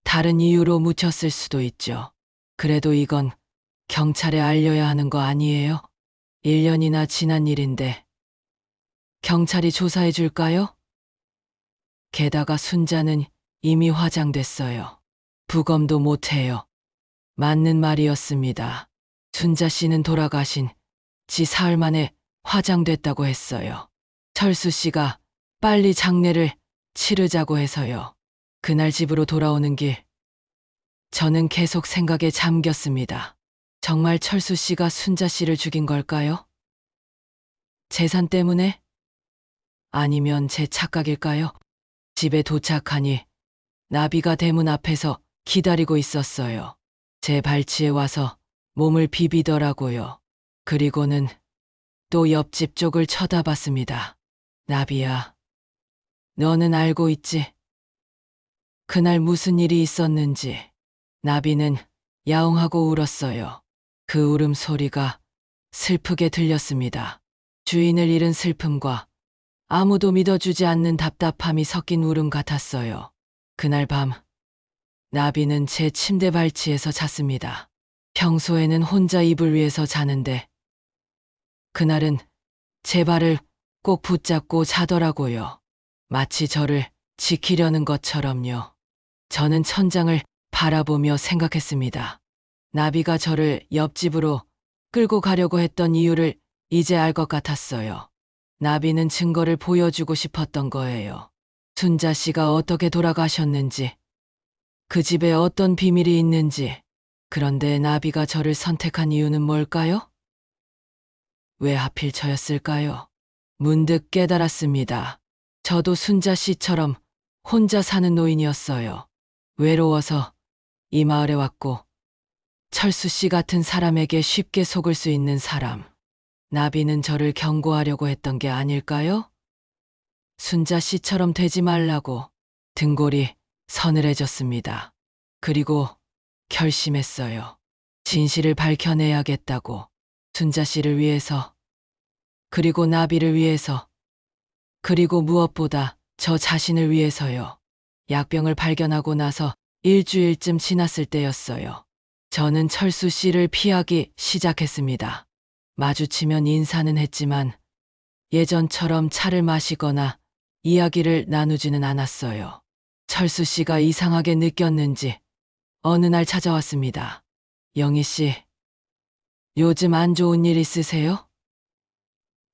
다른 이유로 묻혔을 수도 있죠. 그래도 이건 경찰에 알려야 하는 거 아니에요? 1년이나 지난 일인데 경찰이 조사해 줄까요? 게다가 순자는 이미 화장됐어요. 부검도 못해요. 맞는 말이었습니다. 순자 씨는 돌아가신 지 사흘 만에 화장됐다고 했어요. 철수 씨가 빨리 장례를 치르자고 해서요. 그날 집으로 돌아오는 길, 저는 계속 생각에 잠겼습니다. 정말 철수 씨가 순자 씨를 죽인 걸까요? 재산 때문에? 아니면 제 착각일까요? 집에 도착하니 나비가 대문 앞에서 기다리고 있었어요. 제 발치에 와서 몸을 비비더라고요. 그리고는 또 옆집 쪽을 쳐다봤습니다. 나비야, 너는 알고 있지? 그날 무슨 일이 있었는지. 나비는 야옹하고 울었어요. 그 울음소리가 슬프게 들렸습니다. 주인을 잃은 슬픔과 아무도 믿어주지 않는 답답함이 섞인 울음 같았어요. 그날 밤, 나비는 제 침대 발치에서 잤습니다. 평소에는 혼자 이불 위에서 자는데 그날은 제 발을 꼭 붙잡고 자더라고요. 마치 저를 지키려는 것처럼요. 저는 천장을 바라보며 생각했습니다. 나비가 저를 옆집으로 끌고 가려고 했던 이유를 이제 알 것 같았어요. 나비는 증거를 보여주고 싶었던 거예요. 순자 씨가 어떻게 돌아가셨는지, 그 집에 어떤 비밀이 있는지. 그런데 나비가 저를 선택한 이유는 뭘까요? 왜 하필 저였을까요? 문득 깨달았습니다. 저도 순자 씨처럼 혼자 사는 노인이었어요. 외로워서 이 마을에 왔고, 철수 씨 같은 사람에게 쉽게 속을 수 있는 사람. 나비는 저를 경고하려고 했던 게 아닐까요? 순자 씨처럼 되지 말라고. 등골이 서늘해졌습니다. 그리고 결심했어요. 진실을 밝혀내야겠다고. 순자 씨를 위해서, 그리고 나비를 위해서, 그리고 무엇보다 저 자신을 위해서요. 약병을 발견하고 나서 일주일쯤 지났을 때였어요. 저는 철수 씨를 피하기 시작했습니다. 마주치면 인사는 했지만 예전처럼 차를 마시거나 이야기를 나누지는 않았어요. 철수 씨가 이상하게 느꼈는지 어느 날 찾아왔습니다. 영희 씨, 요즘 안 좋은 일 있으세요?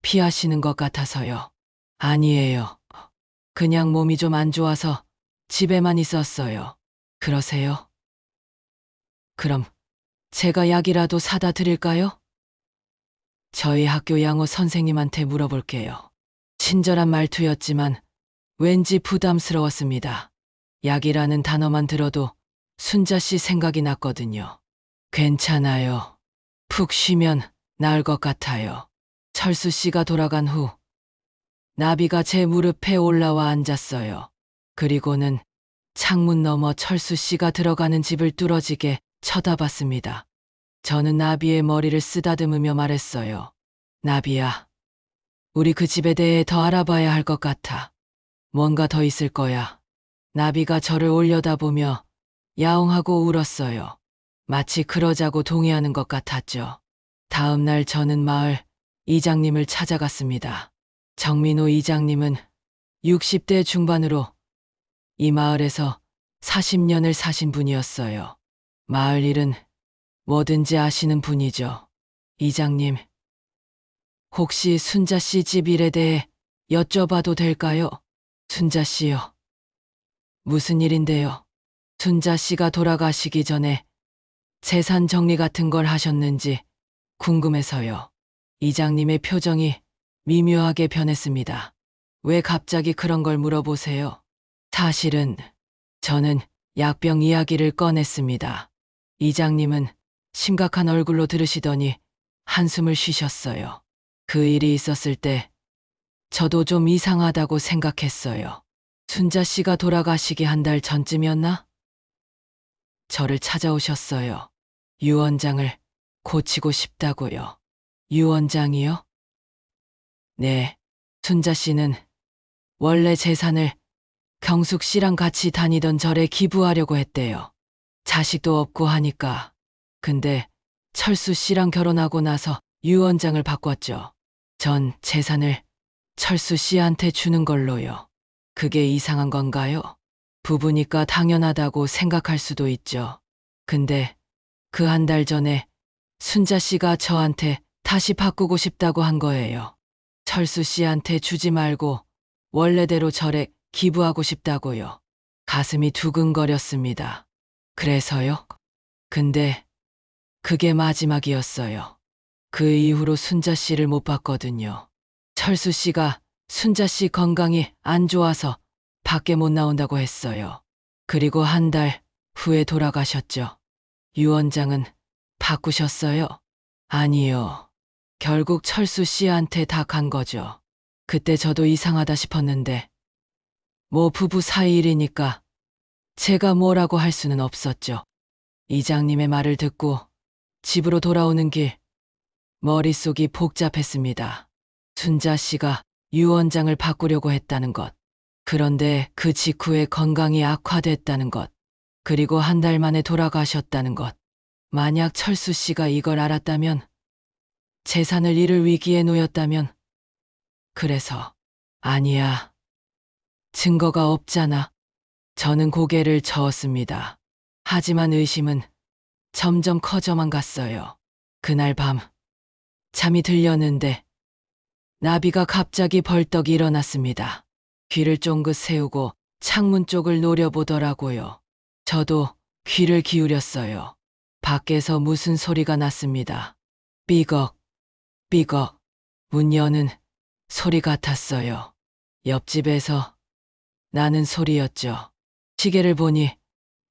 피하시는 것 같아서요. 아니에요. 그냥 몸이 좀 안 좋아서 집에만 있었어요. 그러세요? 그럼 제가 약이라도 사다 드릴까요? 저희 학교 양호 선생님한테 물어볼게요. 친절한 말투였지만 왠지 부담스러웠습니다. 약이라는 단어만 들어도 순자 씨 생각이 났거든요. 괜찮아요. 푹 쉬면 나을 것 같아요. 철수 씨가 돌아간 후 나비가 제 무릎에 올라와 앉았어요. 그리고는 창문 너머 철수 씨가 들어가는 집을 뚫어지게 쳐다봤습니다. 저는 나비의 머리를 쓰다듬으며 말했어요. 나비야, 우리 그 집에 대해 더 알아봐야 할 것 같아. 뭔가 더 있을 거야. 나비가 저를 올려다보며 야옹하고 울었어요. 마치 그러자고 동의하는 것 같았죠. 다음 날 저는 마을 이장님을 찾아갔습니다. 정민호 이장님은 60대 중반으로 이 마을에서 40년을 사신 분이었어요. 마을 일은 뭐든지 아시는 분이죠. 이장님, 혹시 순자 씨 집 일에 대해 여쭤봐도 될까요? 순자 씨요. 무슨 일인데요? 순자 씨가 돌아가시기 전에 재산 정리 같은 걸 하셨는지 궁금해서요. 이장님의 표정이 미묘하게 변했습니다. 왜 갑자기 그런 걸 물어보세요? 사실은 저는 약병 이야기를 꺼냈습니다. 이장님은 심각한 얼굴로 들으시더니 한숨을 쉬셨어요. 그 일이 있었을 때 저도 좀 이상하다고 생각했어요. 순자 씨가 돌아가시기 한 달 전쯤이었나? 저를 찾아오셨어요. 유 원장을 고치고 싶다고요. 유 원장이요? 네. 순자 씨는 원래 재산을 경숙 씨랑 같이 다니던 절에 기부하려고 했대요. 자식도 없고 하니까. 근데 철수 씨랑 결혼하고 나서 유 원장을 바꿨죠. 전 재산을 철수 씨한테 주는 걸로요. 그게 이상한 건가요? 부부니까 당연하다고 생각할 수도 있죠. 근데 그 한 달 전에 순자 씨가 저한테 다시 바꾸고 싶다고 한 거예요. 철수 씨한테 주지 말고 원래대로 절에 기부하고 싶다고요. 가슴이 두근거렸습니다. 그래서요? 근데 그게 마지막이었어요. 그 이후로 순자 씨를 못 봤거든요. 철수 씨가 순자 씨 건강이 안 좋아서 밖에 못 나온다고 했어요. 그리고 한 달 후에 돌아가셨죠. 유 원장은 바꾸셨어요? 아니요. 결국 철수 씨한테 다 간 거죠. 그때 저도 이상하다 싶었는데 뭐 부부 사이 일이니까 제가 뭐라고 할 수는 없었죠. 이장님의 말을 듣고 집으로 돌아오는 길 머릿속이 복잡했습니다. 순자 씨가 유 원장을 바꾸려고 했다는 것. 그런데 그 직후에 건강이 악화됐다는 것. 그리고 한 달 만에 돌아가셨다는 것. 만약 철수 씨가 이걸 알았다면, 재산을 잃을 위기에 놓였다면, 그래서, 아니야. 증거가 없잖아. 저는 고개를 저었습니다. 하지만 의심은 점점 커져만 갔어요. 그날 밤, 잠이 들렸는데, 나비가 갑자기 벌떡 일어났습니다. 귀를 쫑긋 세우고 창문 쪽을 노려보더라고요. 저도 귀를 기울였어요. 밖에서 무슨 소리가 났습니다. 삐걱, 삐걱, 문 여는 소리 같았어요. 옆집에서 나는 소리였죠. 시계를 보니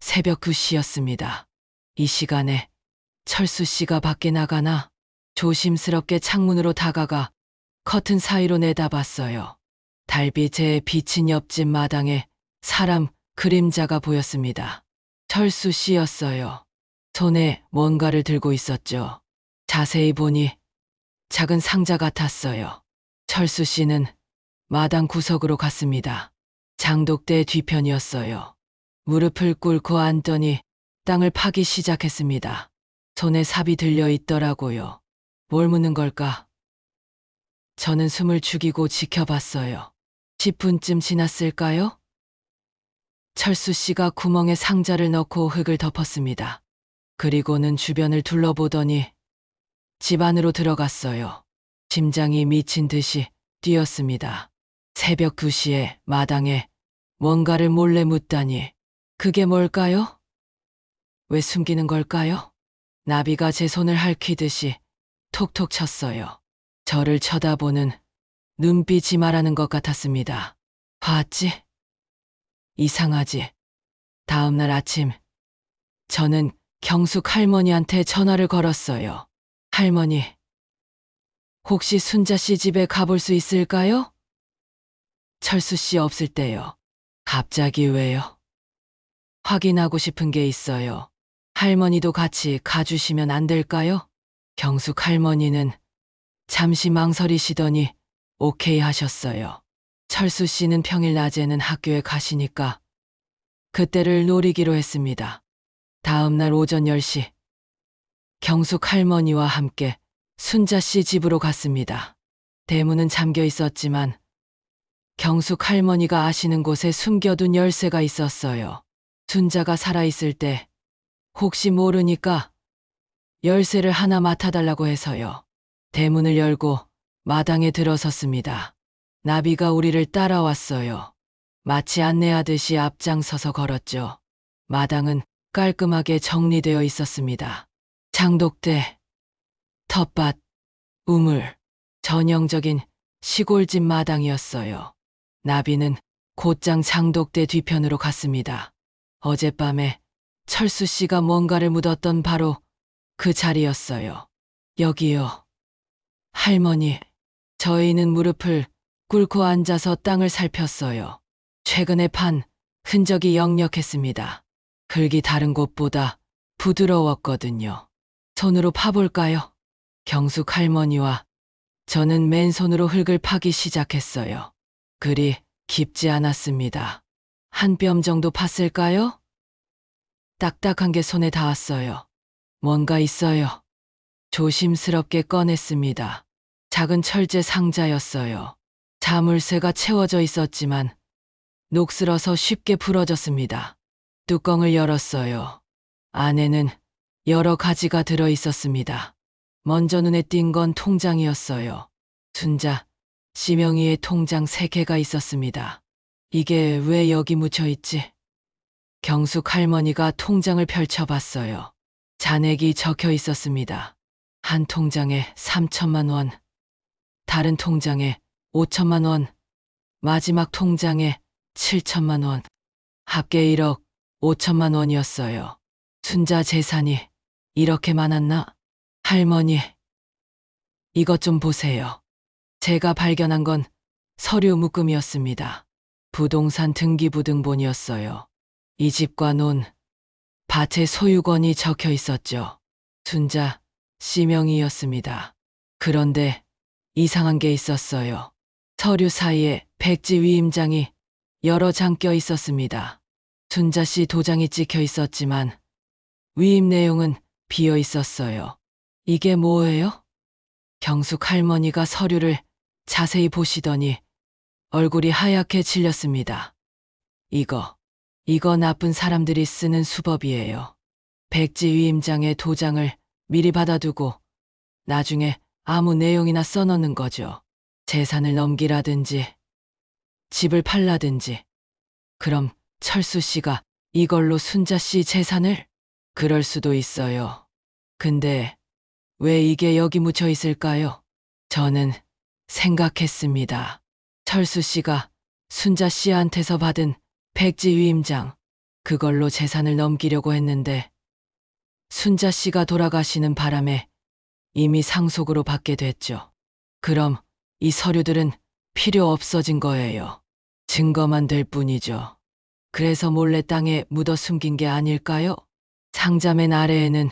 새벽 2시였습니다. 이 시간에 철수 씨가 밖에 나가나 조심스럽게 창문으로 다가가 커튼 사이로 내다봤어요. 달빛에 비친 옆집 마당에 사람 그림자가 보였습니다. 철수 씨였어요. 손에 뭔가를 들고 있었죠. 자세히 보니 작은 상자 같았어요. 철수 씨는 마당 구석으로 갔습니다. 장독대 뒤편이었어요. 무릎을 꿇고 앉더니 땅을 파기 시작했습니다. 손에 삽이 들려 있더라고요. 뭘 묻는 걸까? 저는 숨을 죽이고 지켜봤어요. 10분쯤 지났을까요? 철수 씨가 구멍에 상자를 넣고 흙을 덮었습니다. 그리고는 주변을 둘러보더니 집 안으로 들어갔어요. 심장이 미친 듯이 뛰었습니다. 새벽 2시에 마당에 뭔가를 몰래 묻다니. 그게 뭘까요? 왜 숨기는 걸까요? 나비가 제 손을 핥히듯이 톡톡 쳤어요. 저를 쳐다보는 눈빛이 말하는 것 같았습니다. 봤지? 이상하지? 다음날 아침, 저는 경숙 할머니한테 전화를 걸었어요. 할머니, 혹시 순자 씨 집에 가볼 수 있을까요? 철수 씨 없을 때요. 갑자기 왜요? 확인하고 싶은 게 있어요. 할머니도 같이 가주시면 안 될까요? 경숙 할머니는 잠시 망설이시더니 오케이 하셨어요. 철수 씨는 평일 낮에는 학교에 가시니까 그때를 노리기로 했습니다. 다음 날 오전 10시, 경숙 할머니와 함께 순자 씨 집으로 갔습니다. 대문은 잠겨 있었지만 경숙 할머니가 아시는 곳에 숨겨둔 열쇠가 있었어요. 순자가 살아있을 때 혹시 모르니까 열쇠를 하나 맡아달라고 해서요. 대문을 열고 마당에 들어섰습니다. 나비가 우리를 따라왔어요. 마치 안내하듯이 앞장서서 걸었죠. 마당은 깔끔하게 정리되어 있었습니다. 장독대, 텃밭, 우물, 전형적인 시골집 마당이었어요. 나비는 곧장 장독대 뒤편으로 갔습니다. 어젯밤에 철수 씨가 뭔가를 묻었던 바로 그 자리였어요. 여기요. 할머니, 저희는 무릎을 꿇고 앉아서 땅을 살폈어요. 최근에 판 흔적이 역력했습니다. 흙이 다른 곳보다 부드러웠거든요. 손으로 파볼까요? 경숙 할머니와 저는 맨손으로 흙을 파기 시작했어요. 그리 깊지 않았습니다. 한 뼘 정도 팠을까요? 딱딱한 게 손에 닿았어요. 뭔가 있어요. 조심스럽게 꺼냈습니다. 작은 철제 상자였어요. 자물쇠가 채워져 있었지만 녹슬어서 쉽게 부러졌습니다. 뚜껑을 열었어요. 안에는 여러 가지가 들어 있었습니다. 먼저 눈에 띈 건 통장이었어요. 순자 씨 명의의 통장 3개가 있었습니다. 이게 왜 여기 묻혀 있지? 경숙 할머니가 통장을 펼쳐봤어요. 잔액이 적혀 있었습니다. 한 통장에 3천만 원, 다른 통장에 5천만 원, 마지막 통장에 7천만 원, 합계 1억 5천만 원이었어요. 순자 재산이 이렇게 많았나? 할머니, 이것 좀 보세요. 제가 발견한 건 서류 묶음이었습니다. 부동산 등기부등본이었어요. 이 집과 논, 밭의 소유권이 적혀 있었죠. 순자 씨 명의였습니다. 그런데 이상한 게 있었어요. 서류 사이에 백지 위임장이 여러 장 껴 있었습니다. 순자 씨 도장이 찍혀 있었지만 위임 내용은 비어 있었어요. 이게 뭐예요? 경숙 할머니가 서류를 자세히 보시더니 얼굴이 하얗게 질렸습니다. 이거 나쁜 사람들이 쓰는 수법이에요. 백지 위임장에 도장을 미리 받아두고 나중에 아무 내용이나 써넣는 거죠. 재산을 넘기라든지 집을 팔라든지. 그럼 철수 씨가 이걸로 순자 씨 재산을? 그럴 수도 있어요. 근데 왜 이게 여기 묻혀 있을까요? 저는 생각했습니다. 철수 씨가 순자 씨한테서 받은 백지 위임장, 그걸로 재산을 넘기려고 했는데 순자 씨가 돌아가시는 바람에 이미 상속으로 받게 됐죠. 그럼 이 서류들은 필요 없어진 거예요. 증거만 될 뿐이죠. 그래서 몰래 땅에 묻어 숨긴 게 아닐까요? 상자맨 아래에는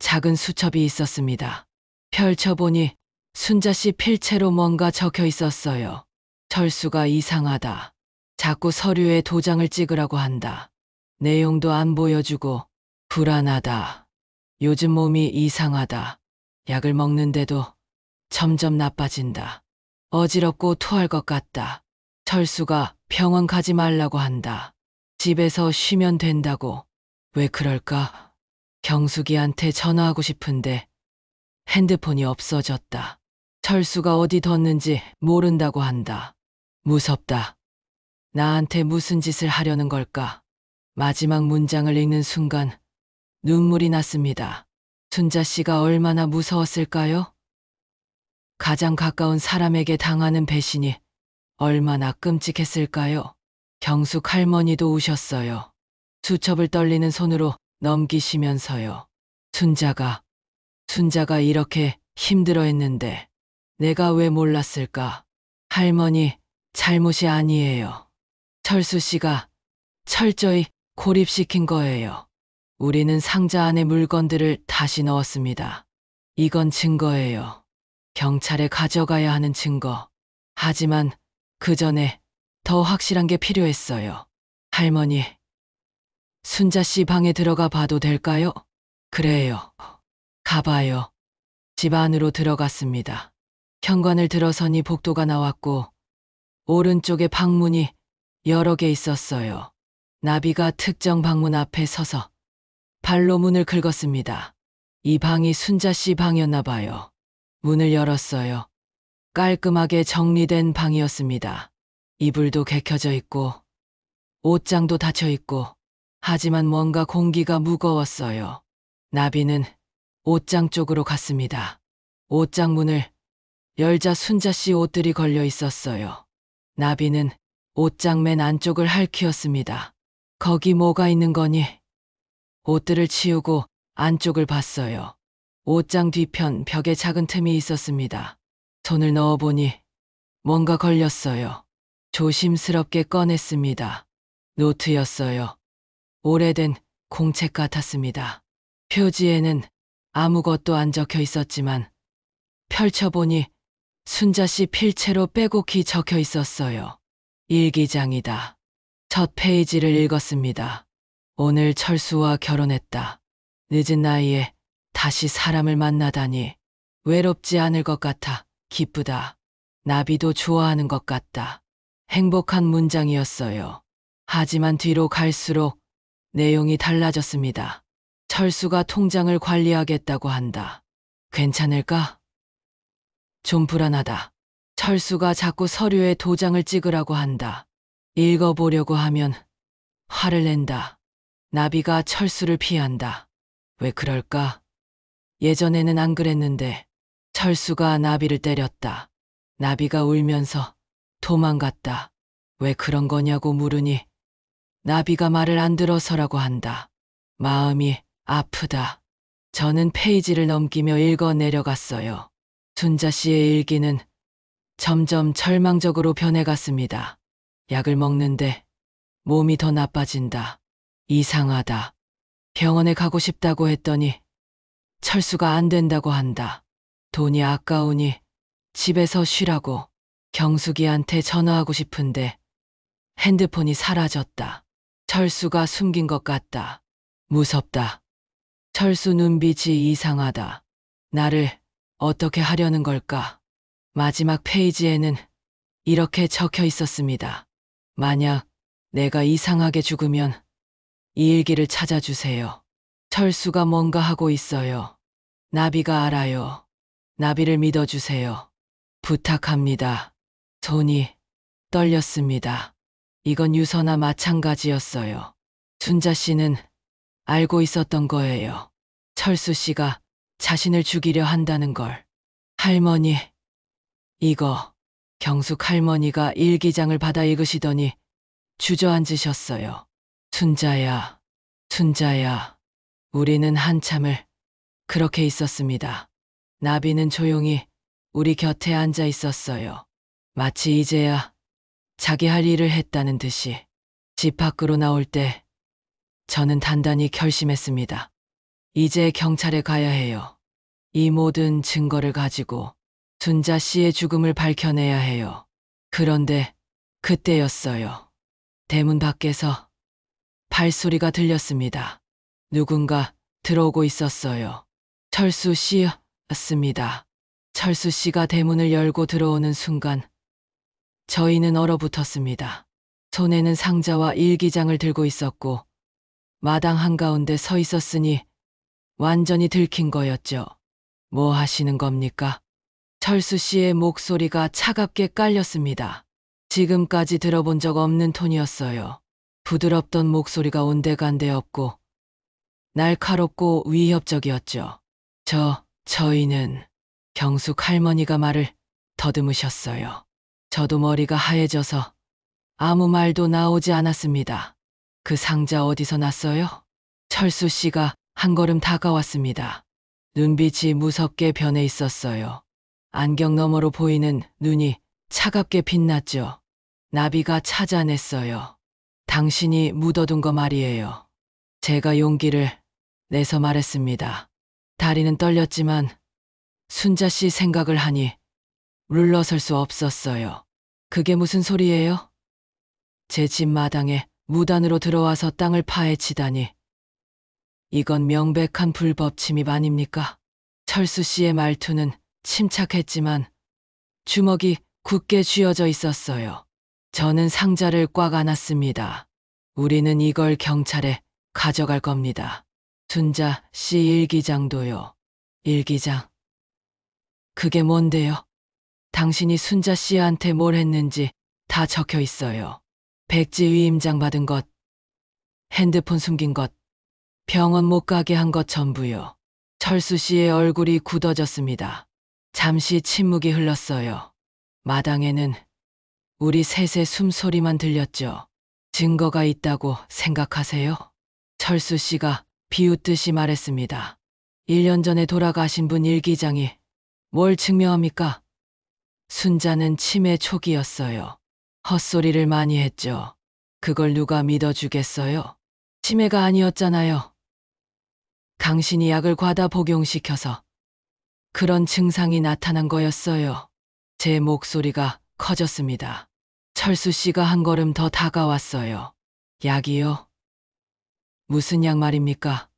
작은 수첩이 있었습니다. 펼쳐보니 순자 씨 필체로 뭔가 적혀 있었어요. 철수가 이상하다. 자꾸 서류에 도장을 찍으라고 한다. 내용도 안 보여주고 불안하다. 요즘 몸이 이상하다. 약을 먹는데도 점점 나빠진다. 어지럽고 토할 것 같다. 철수가 병원 가지 말라고 한다. 집에서 쉬면 된다고. 왜 그럴까? 경숙이한테 전화하고 싶은데 핸드폰이 없어졌다. 철수가 어디 뒀는지 모른다고 한다. 무섭다. 나한테 무슨 짓을 하려는 걸까? 마지막 문장을 읽는 순간 눈물이 났습니다. 순자 씨가 얼마나 무서웠을까요? 가장 가까운 사람에게 당하는 배신이 얼마나 끔찍했을까요? 경숙 할머니도 우셨어요. 수첩을 떨리는 손으로 넘기시면서요. 순자가 이렇게 힘들어했는데 내가 왜 몰랐을까? 할머니, 잘못이 아니에요. 철수 씨가 철저히 고립시킨 거예요. 우리는 상자 안에 물건들을 다시 넣었습니다. 이건 증거예요. 경찰에 가져가야 하는 증거. 하지만 그 전에 더 확실한 게 필요했어요. 할머니, 순자 씨 방에 들어가 봐도 될까요? 그래요. 가봐요. 집 안으로 들어갔습니다. 현관을 들어서니 복도가 나왔고 오른쪽에 방문이 여러 개 있었어요. 나비가 특정 방문 앞에 서서 발로 문을 긁었습니다. 이 방이 순자 씨 방이었나 봐요. 문을 열었어요. 깔끔하게 정리된 방이었습니다. 이불도 개켜져 있고 옷장도 닫혀 있고, 하지만 뭔가 공기가 무거웠어요. 나비는 옷장 쪽으로 갔습니다. 옷장 문을 열자 순자 씨 옷들이 걸려 있었어요. 나비는 옷장 맨 안쪽을 핥히었습니다. 거기 뭐가 있는 거니? 옷들을 치우고 안쪽을 봤어요. 옷장 뒤편 벽에 작은 틈이 있었습니다. 손을 넣어보니 뭔가 걸렸어요. 조심스럽게 꺼냈습니다. 노트였어요. 오래된 공책 같았습니다. 표지에는 아무것도 안 적혀 있었지만 펼쳐보니 순자 씨 필체로 빼곡히 적혀 있었어요. 일기장이다. 첫 페이지를 읽었습니다. 오늘 철수와 결혼했다. 늦은 나이에 다시 사람을 만나다니 외롭지 않을 것 같아 기쁘다. 나비도 좋아하는 것 같다. 행복한 문장이었어요. 하지만 뒤로 갈수록 내용이 달라졌습니다. 철수가 통장을 관리하겠다고 한다. 괜찮을까? 좀 불안하다. 철수가 자꾸 서류에 도장을 찍으라고 한다. 읽어보려고 하면 화를 낸다. 나비가 철수를 피한다. 왜 그럴까? 예전에는 안 그랬는데 철수가 나비를 때렸다. 나비가 울면서 도망갔다. 왜 그런 거냐고 물으니 나비가 말을 안 들어서라고 한다. 마음이 아프다. 저는 페이지를 넘기며 읽어 내려갔어요. 순자 씨의 일기는 점점 절망적으로 변해갔습니다. 약을 먹는데 몸이 더 나빠진다. 이상하다. 병원에 가고 싶다고 했더니 철수가 안 된다고 한다. 돈이 아까우니 집에서 쉬라고. 경숙이한테 전화하고 싶은데 핸드폰이 사라졌다. 철수가 숨긴 것 같다. 무섭다. 철수 눈빛이 이상하다. 나를 어떻게 하려는 걸까? 마지막 페이지에는 이렇게 적혀 있었습니다. 만약 내가 이상하게 죽으면 이 일기를 찾아주세요. 철수가 뭔가 하고 있어요. 나비가 알아요. 나비를 믿어주세요. 부탁합니다. 손이 떨렸습니다. 이건 유서나 마찬가지였어요. 순자 씨는 알고 있었던 거예요. 철수 씨가 자신을 죽이려 한다는 걸. 할머니, 이거. 경숙 할머니가 일기장을 받아 읽으시더니 주저앉으셨어요. 순자야, 순자야. 우리는 한참을 그렇게 있었습니다. 나비는 조용히 우리 곁에 앉아 있었어요. 마치 이제야 자기 할 일을 했다는 듯이. 집 밖으로 나올 때 저는 단단히 결심했습니다. 이제 경찰에 가야 해요. 이 모든 증거를 가지고 순자 씨의 죽음을 밝혀내야 해요. 그런데 그때였어요. 대문 밖에서 발소리가 들렸습니다. 누군가 들어오고 있었어요. 철수 씨였습니다. 철수 씨가 대문을 열고 들어오는 순간 저희는 얼어붙었습니다. 손에는 상자와 일기장을 들고 있었고 마당 한가운데 서 있었으니 완전히 들킨 거였죠. 뭐 하시는 겁니까? 철수 씨의 목소리가 차갑게 깔렸습니다. 지금까지 들어본 적 없는 톤이었어요. 부드럽던 목소리가 온데간데 없고 날카롭고 위협적이었죠. 저희는 경숙 할머니가 말을 더듬으셨어요. 저도 머리가 하얘져서 아무 말도 나오지 않았습니다. 그 상자 어디서 났어요? 철수 씨가 한 걸음 다가왔습니다. 눈빛이 무섭게 변해 있었어요. 안경 너머로 보이는 눈이 차갑게 빛났죠. 나비가 찾아냈어요. 당신이 묻어둔 거 말이에요. 제가 용기를 내서 말했습니다. 다리는 떨렸지만 순자 씨 생각을 하니 물러설 수 없었어요. 그게 무슨 소리예요? 제 집 마당에 무단으로 들어와서 땅을 파헤치다니. 이건 명백한 불법 침입 아닙니까? 철수 씨의 말투는 침착했지만 주먹이 굳게 쥐어져 있었어요. 저는 상자를 꽉 안았습니다. 우리는 이걸 경찰에 가져갈 겁니다. 순자 씨 일기장도요. 일기장? 그게 뭔데요? 당신이 순자 씨한테 뭘 했는지 다 적혀 있어요. 백지 위임장 받은 것, 핸드폰 숨긴 것, 병원 못 가게 한 것 전부요. 철수 씨의 얼굴이 굳어졌습니다. 잠시 침묵이 흘렀어요. 마당에는 우리 셋의 숨소리만 들렸죠. 증거가 있다고 생각하세요? 철수 씨가 비웃듯이 말했습니다. 1년 전에 돌아가신 분 일기장이 뭘 증명합니까? 순자는 치매 초기였어요. 헛소리를 많이 했죠. 그걸 누가 믿어주겠어요? 치매가 아니었잖아요. 당신이 약을 과다 복용시켜서 그런 증상이 나타난 거였어요. 제 목소리가 커졌습니다. 철수 씨가 한 걸음 더 다가왔어요. 약이요? 무슨 약 말입니까?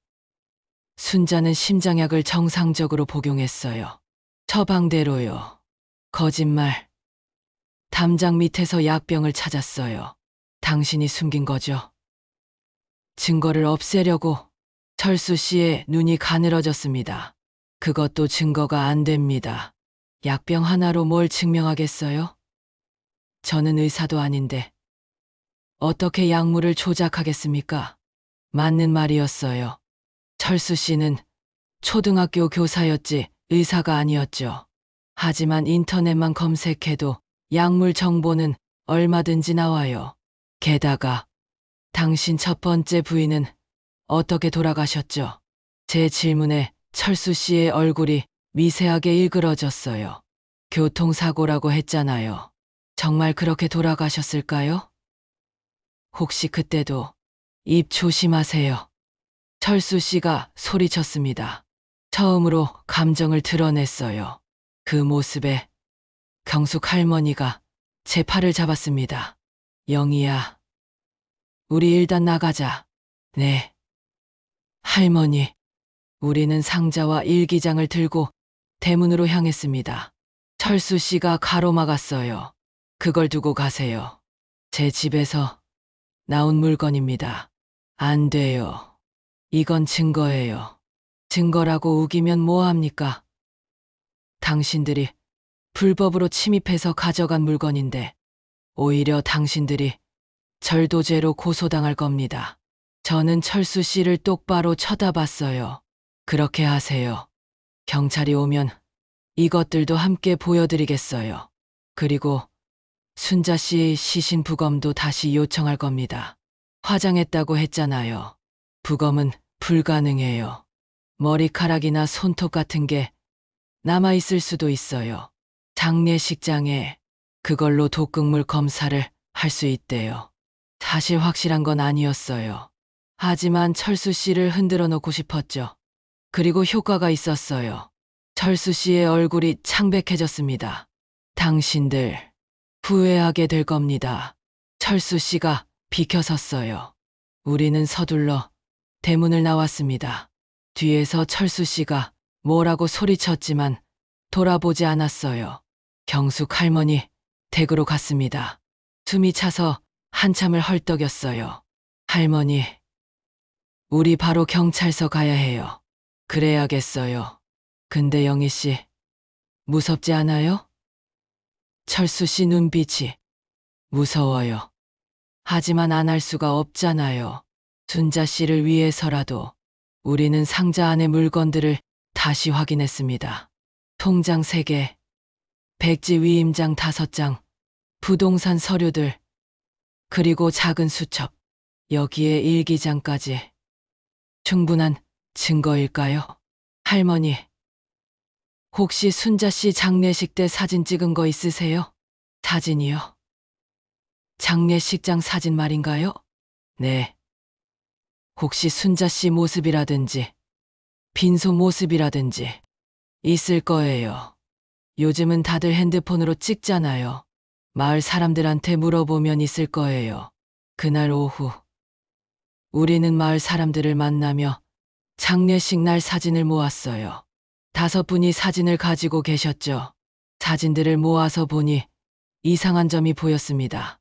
순자는 심장약을 정상적으로 복용했어요. 처방대로요. 거짓말. 담장 밑에서 약병을 찾았어요. 당신이 숨긴 거죠. 증거를 없애려고. 철수 씨의 눈이 가늘어졌습니다. 그것도 증거가 안 됩니다. 약병 하나로 뭘 증명하겠어요? 저는 의사도 아닌데 어떻게 약물을 조작하겠습니까? 맞는 말이었어요. 철수 씨는 초등학교 교사였지 의사가 아니었죠. 하지만 인터넷만 검색해도 약물 정보는 얼마든지 나와요. 게다가 당신 첫 번째 부인은 어떻게 돌아가셨죠? 제 질문에 철수 씨의 얼굴이 미세하게 일그러졌어요. 교통사고라고 했잖아요. 정말 그렇게 돌아가셨을까요? 혹시 그때도 입 조심하세요. 철수 씨가 소리쳤습니다. 처음으로 감정을 드러냈어요. 그 모습에 경숙 할머니가 제 팔을 잡았습니다. 영희야, 우리 일단 나가자. 네. 할머니, 우리는 상자와 일기장을 들고 대문으로 향했습니다. 철수 씨가 가로막았어요. 그걸 두고 가세요. 제 집에서 나온 물건입니다. 안 돼요. 이건 증거예요. 증거라고 우기면 뭐합니까? 당신들이 불법으로 침입해서 가져간 물건인데 오히려 당신들이 절도죄로 고소당할 겁니다. 저는 철수 씨를 똑바로 쳐다봤어요. 그렇게 하세요. 경찰이 오면 이것들도 함께 보여드리겠어요. 그리고 순자 씨 시신 부검도 다시 요청할 겁니다. 화장했다고 했잖아요. 부검은 불가능해요. 머리카락이나 손톱 같은 게 남아있을 수도 있어요. 장례식장에 그걸로 독극물 검사를 할 수 있대요. 사실 확실한 건 아니었어요. 하지만 철수 씨를 흔들어 놓고 싶었죠. 그리고 효과가 있었어요. 철수 씨의 얼굴이 창백해졌습니다. 당신들 후회하게 될 겁니다. 철수 씨가 비켜섰어요. 우리는 서둘러 대문을 나왔습니다. 뒤에서 철수 씨가 뭐라고 소리쳤지만 돌아보지 않았어요. 경숙 할머니 댁으로 갔습니다. 숨이 차서 한참을 헐떡였어요. 할머니, 우리 바로 경찰서 가야 해요. 그래야겠어요. 근데 영희 씨, 무섭지 않아요? 철수 씨 눈빛이 무서워요. 하지만 안 할 수가 없잖아요. 순자 씨를 위해서라도. 우리는 상자 안의 물건들을 다시 확인했습니다. 통장 3개, 백지 위임장 5장, 부동산 서류들, 그리고 작은 수첩, 여기에 일기장까지. 충분한 증거일까요? 할머니, 혹시 순자 씨 장례식 때 사진 찍은 거 있으세요? 사진이요? 장례식장 사진 말인가요? 네. 혹시 순자 씨 모습이라든지 빈소 모습이라든지 있을 거예요. 요즘은 다들 핸드폰으로 찍잖아요. 마을 사람들한테 물어보면 있을 거예요. 그날 오후 우리는 마을 사람들을 만나며 장례식 날 사진을 모았어요. 5분이 사진을 가지고 계셨죠. 사진들을 모아서 보니 이상한 점이 보였습니다.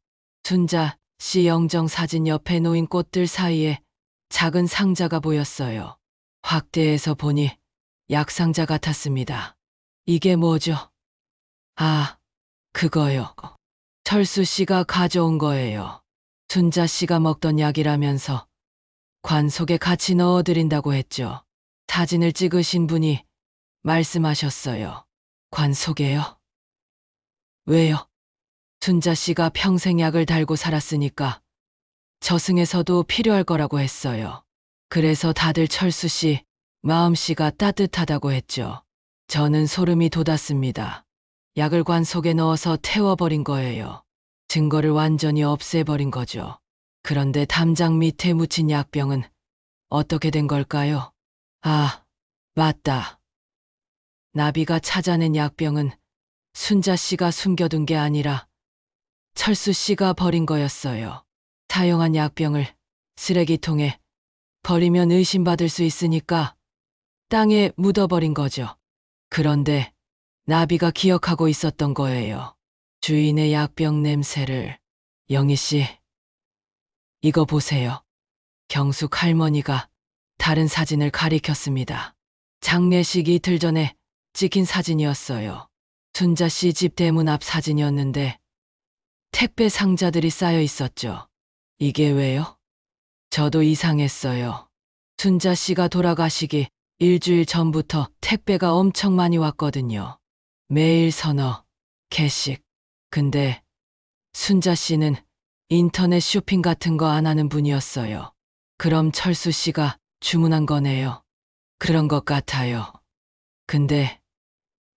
순자 씨 영정 사진 옆에 놓인 꽃들 사이에 작은 상자가 보였어요. 확대해서 보니 약상자 같았습니다. 이게 뭐죠? 아, 그거요. 철수 씨가 가져온 거예요. 순자 씨가 먹던 약이라면서 관 속에 같이 넣어드린다고 했죠. 사진을 찍으신 분이 말씀하셨어요. 관 속에요? 왜요? 순자 씨가 평생 약을 달고 살았으니까 저승에서도 필요할 거라고 했어요. 그래서 다들 철수 씨 마음씨가 따뜻하다고 했죠. 저는 소름이 돋았습니다. 약을 관 속에 넣어서 태워버린 거예요. 증거를 완전히 없애버린 거죠. 그런데 담장 밑에 묻힌 약병은 어떻게 된 걸까요? 아, 맞다. 나비가 찾아낸 약병은 순자 씨가 숨겨둔 게 아니라 철수 씨가 버린 거였어요. 사용한 약병을 쓰레기통에 버리면 의심받을 수 있으니까 땅에 묻어버린 거죠. 그런데 나비가 기억하고 있었던 거예요. 주인의 약병 냄새를. 영희 씨, 이거 보세요. 경숙 할머니가 다른 사진을 가리켰습니다. 장례식 이틀 전에 찍힌 사진이었어요. 순자 씨 집 대문 앞 사진이었는데 택배 상자들이 쌓여 있었죠. 이게 왜요? 저도 이상했어요. 순자 씨가 돌아가시기 일주일 전부터 택배가 엄청 많이 왔거든요. 매일 서너 개씩. 근데 순자 씨는 인터넷 쇼핑 같은 거 안 하는 분이었어요. 그럼 철수 씨가 주문한 거네요. 그런 것 같아요. 근데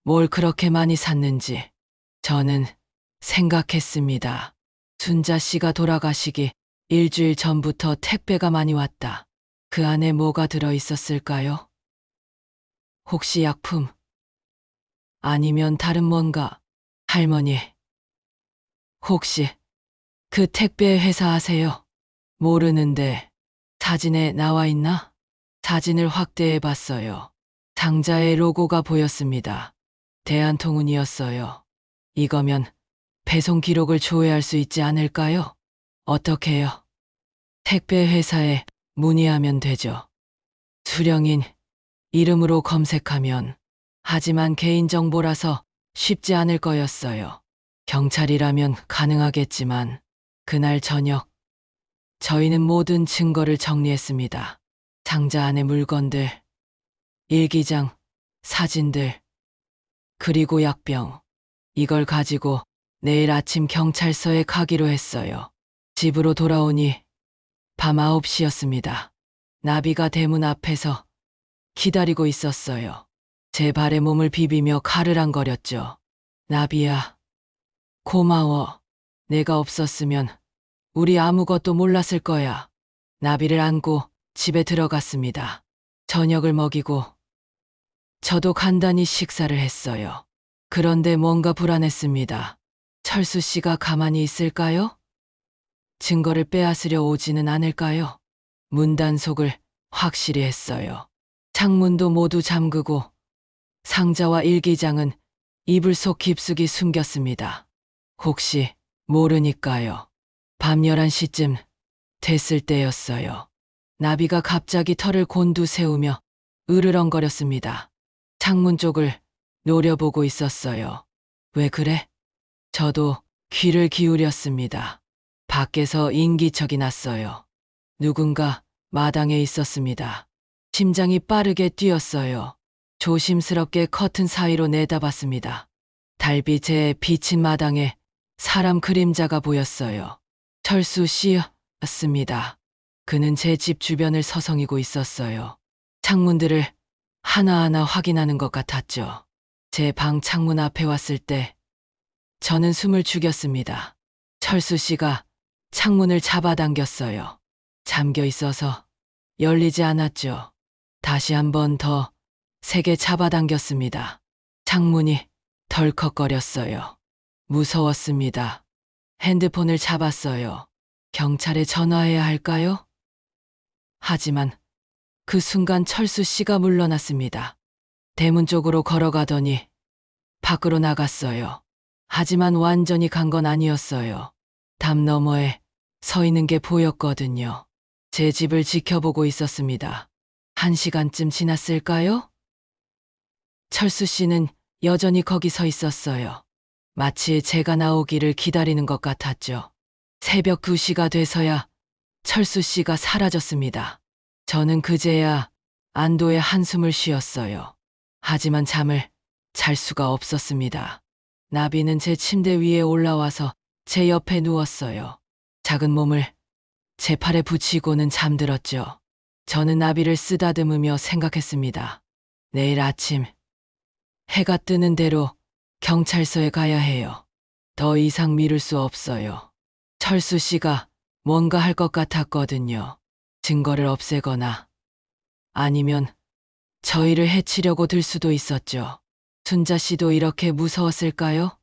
뭘 그렇게 많이 샀는지 저는 생각했습니다. 순자 씨가 돌아가시기 일주일 전부터 택배가 많이 왔다. 그 안에 뭐가 들어 있었을까요? 혹시 약품? 아니면 다른 뭔가? 할머니, 혹시 그 택배 회사 아세요? 모르는데 사진에 나와 있나? 사진을 확대해 봤어요. 상자에 로고가 보였습니다. 대한통운이었어요. 이거면 배송 기록을 조회할 수 있지 않을까요? 어떻게요? 택배 회사에 문의하면 되죠. 수령인 이름으로 검색하면. 하지만 개인정보라서 쉽지 않을 거였어요. 경찰이라면 가능하겠지만 그날 저녁 저희는 모든 증거를 정리했습니다. 상자 안의 물건들, 일기장, 사진들, 그리고 약병. 이걸 가지고 내일 아침 경찰서에 가기로 했어요. 집으로 돌아오니 밤 9시였습니다. 나비가 대문 앞에서 기다리고 있었어요. 제 발에 몸을 비비며 가르랑거렸죠. 나비야, 고마워. 내가 없었으면 우리 아무것도 몰랐을 거야. 나비를 안고 집에 들어갔습니다. 저녁을 먹이고 저도 간단히 식사를 했어요. 그런데 뭔가 불안했습니다. 철수 씨가 가만히 있을까요? 증거를 빼앗으려 오지는 않을까요? 문 단속을 확실히 했어요. 창문도 모두 잠그고 상자와 일기장은 이불 속 깊숙이 숨겼습니다. 혹시 모르니까요. 밤 11시쯤 됐을 때였어요. 나비가 갑자기 털을 곤두세우며 으르렁거렸습니다. 창문 쪽을 노려보고 있었어요. 왜 그래? 저도 귀를 기울였습니다. 밖에서 인기척이 났어요. 누군가 마당에 있었습니다. 심장이 빠르게 뛰었어요. 조심스럽게 커튼 사이로 내다봤습니다. 달빛에 비친 마당에 사람 그림자가 보였어요. 철수 씨였습니다. 그는 제 집 주변을 서성이고 있었어요. 창문들을 하나하나 확인하는 것 같았죠. 제 방 창문 앞에 왔을 때 저는 숨을 죽였습니다. 철수 씨가 창문을 잡아당겼어요. 잠겨 있어서 열리지 않았죠. 다시 한 번 더 세게 잡아당겼습니다. 창문이 덜컥거렸어요. 무서웠습니다. 핸드폰을 잡았어요. 경찰에 전화해야 할까요? 하지만 그 순간 철수 씨가 물러났습니다. 대문 쪽으로 걸어가더니 밖으로 나갔어요. 하지만 완전히 간 건 아니었어요. 담 너머에 서 있는 게 보였거든요. 제 집을 지켜보고 있었습니다. 1시간쯤 지났을까요? 철수 씨는 여전히 거기 서 있었어요. 마치 제가 나오기를 기다리는 것 같았죠. 새벽 2시가 돼서야 철수 씨가 사라졌습니다. 저는 그제야 안도의 한숨을 쉬었어요. 하지만 잠을 잘 수가 없었습니다. 나비는 제 침대 위에 올라와서 제 옆에 누웠어요. 작은 몸을 제 팔에 붙이고는 잠들었죠. 저는 나비를 쓰다듬으며 생각했습니다. 내일 아침 해가 뜨는 대로 경찰서에 가야 해요. 더 이상 미룰 수 없어요. 철수 씨가 뭔가 할 것 같았거든요. 증거를 없애거나 아니면 저희를 해치려고 들 수도 있었죠. 순자 씨도 이렇게 무서웠을까요?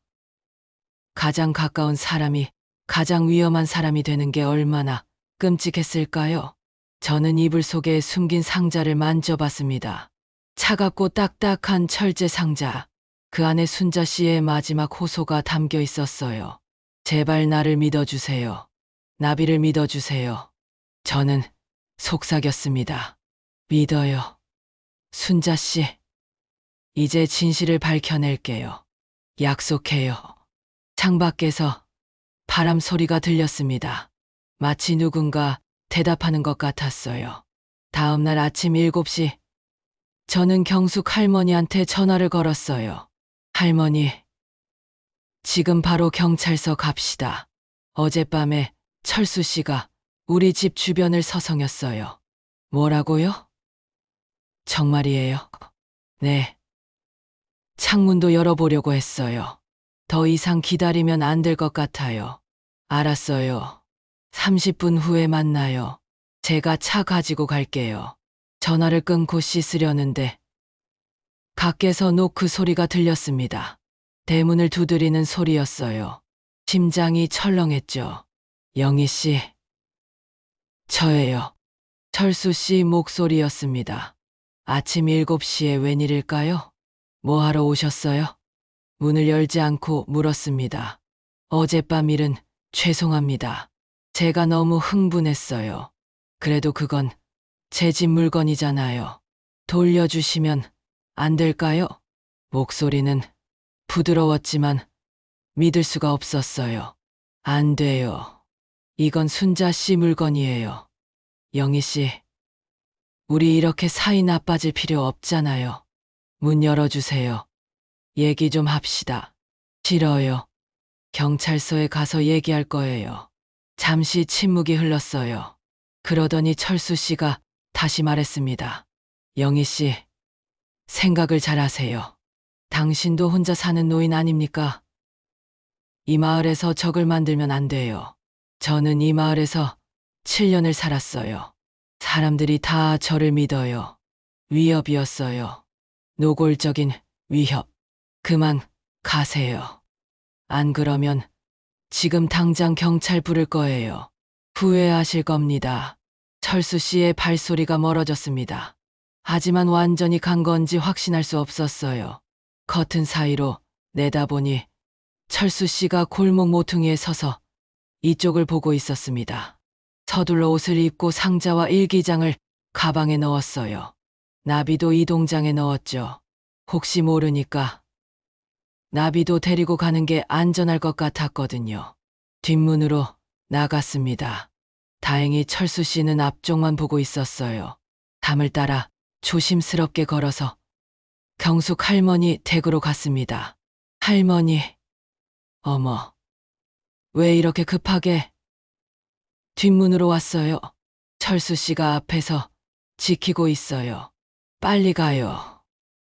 가장 가까운 사람이 가장 위험한 사람이 되는 게 얼마나 끔찍했을까요? 저는 이불 속에 숨긴 상자를 만져봤습니다. 차갑고 딱딱한 철제 상자. 그 안에 순자 씨의 마지막 호소가 담겨 있었어요. 제발 나를 믿어주세요. 나비를 믿어주세요. 저는 속삭였습니다. 믿어요. 순자 씨. 이제 진실을 밝혀낼게요. 약속해요. 창밖에서 바람 소리가 들렸습니다. 마치 누군가 대답하는 것 같았어요. 다음 날 아침 7시, 저는 경숙 할머니한테 전화를 걸었어요. 할머니, 지금 바로 경찰서 갑시다. 어젯밤에 철수 씨가 우리 집 주변을 서성였어요. 뭐라고요? 정말이에요? 네. 창문도 열어보려고 했어요. 더 이상 기다리면 안 될 것 같아요. 알았어요. 30분 후에 만나요. 제가 차 가지고 갈게요. 전화를 끊고 씻으려는데 밖에서 노크 소리가 들렸습니다. 대문을 두드리는 소리였어요. 심장이 철렁했죠. 영희 씨. 저예요. 철수 씨 목소리였습니다. 아침 7시에 웬일일까요? 뭐 하러 오셨어요? 문을 열지 않고 물었습니다. 어젯밤 일은 죄송합니다. 제가 너무 흥분했어요. 그래도 그건 제 집 물건이잖아요. 돌려주시면 안 될까요? 목소리는 부드러웠지만 믿을 수가 없었어요. 안 돼요. 이건 순자 씨 물건이에요. 영희 씨, 우리 이렇게 사이 나빠질 필요 없잖아요. 문 열어주세요. 얘기 좀 합시다. 싫어요. 경찰서에 가서 얘기할 거예요. 잠시 침묵이 흘렀어요. 그러더니 철수 씨가 다시 말했습니다. 영희 씨, 생각을 잘 하세요. 당신도 혼자 사는 노인 아닙니까? 이 마을에서 적을 만들면 안 돼요. 저는 이 마을에서 7년을 살았어요. 사람들이 다 저를 믿어요. 위협이었어요. 노골적인 위협. 그만 가세요. 안 그러면 지금 당장 경찰 부를 거예요. 후회하실 겁니다. 철수 씨의 발소리가 멀어졌습니다. 하지만 완전히 간 건지 확신할 수 없었어요. 커튼 사이로 내다보니 철수 씨가 골목 모퉁이에 서서 이쪽을 보고 있었습니다. 서둘러 옷을 입고 상자와 일기장을 가방에 넣었어요. 나비도 이동장에 넣었죠. 혹시 모르니까 나비도 데리고 가는 게 안전할 것 같았거든요. 뒷문으로 나갔습니다. 다행히 철수 씨는 앞쪽만 보고 있었어요. 담을 따라 조심스럽게 걸어서 경숙 할머니 댁으로 갔습니다. 할머니, 어머, 왜 이렇게 급하게? 뒷문으로 왔어요. 철수 씨가 앞에서 지키고 있어요. 빨리 가요.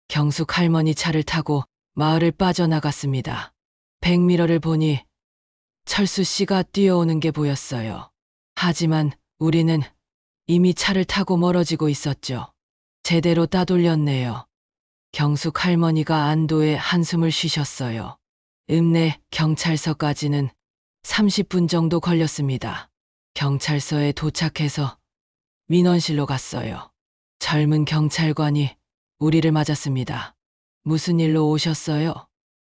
경숙 할머니 차를 타고 마을을 빠져나갔습니다. 백미러를 보니 철수 씨가 뛰어오는 게 보였어요. 하지만 우리는 이미 차를 타고 멀어지고 있었죠. 제대로 따돌렸네요. 경숙 할머니가 안도의 한숨을 쉬셨어요. 읍내 경찰서까지는 30분 정도 걸렸습니다. 경찰서에 도착해서 민원실로 갔어요. 젊은 경찰관이 우리를 맞았습니다. 무슨 일로 오셨어요?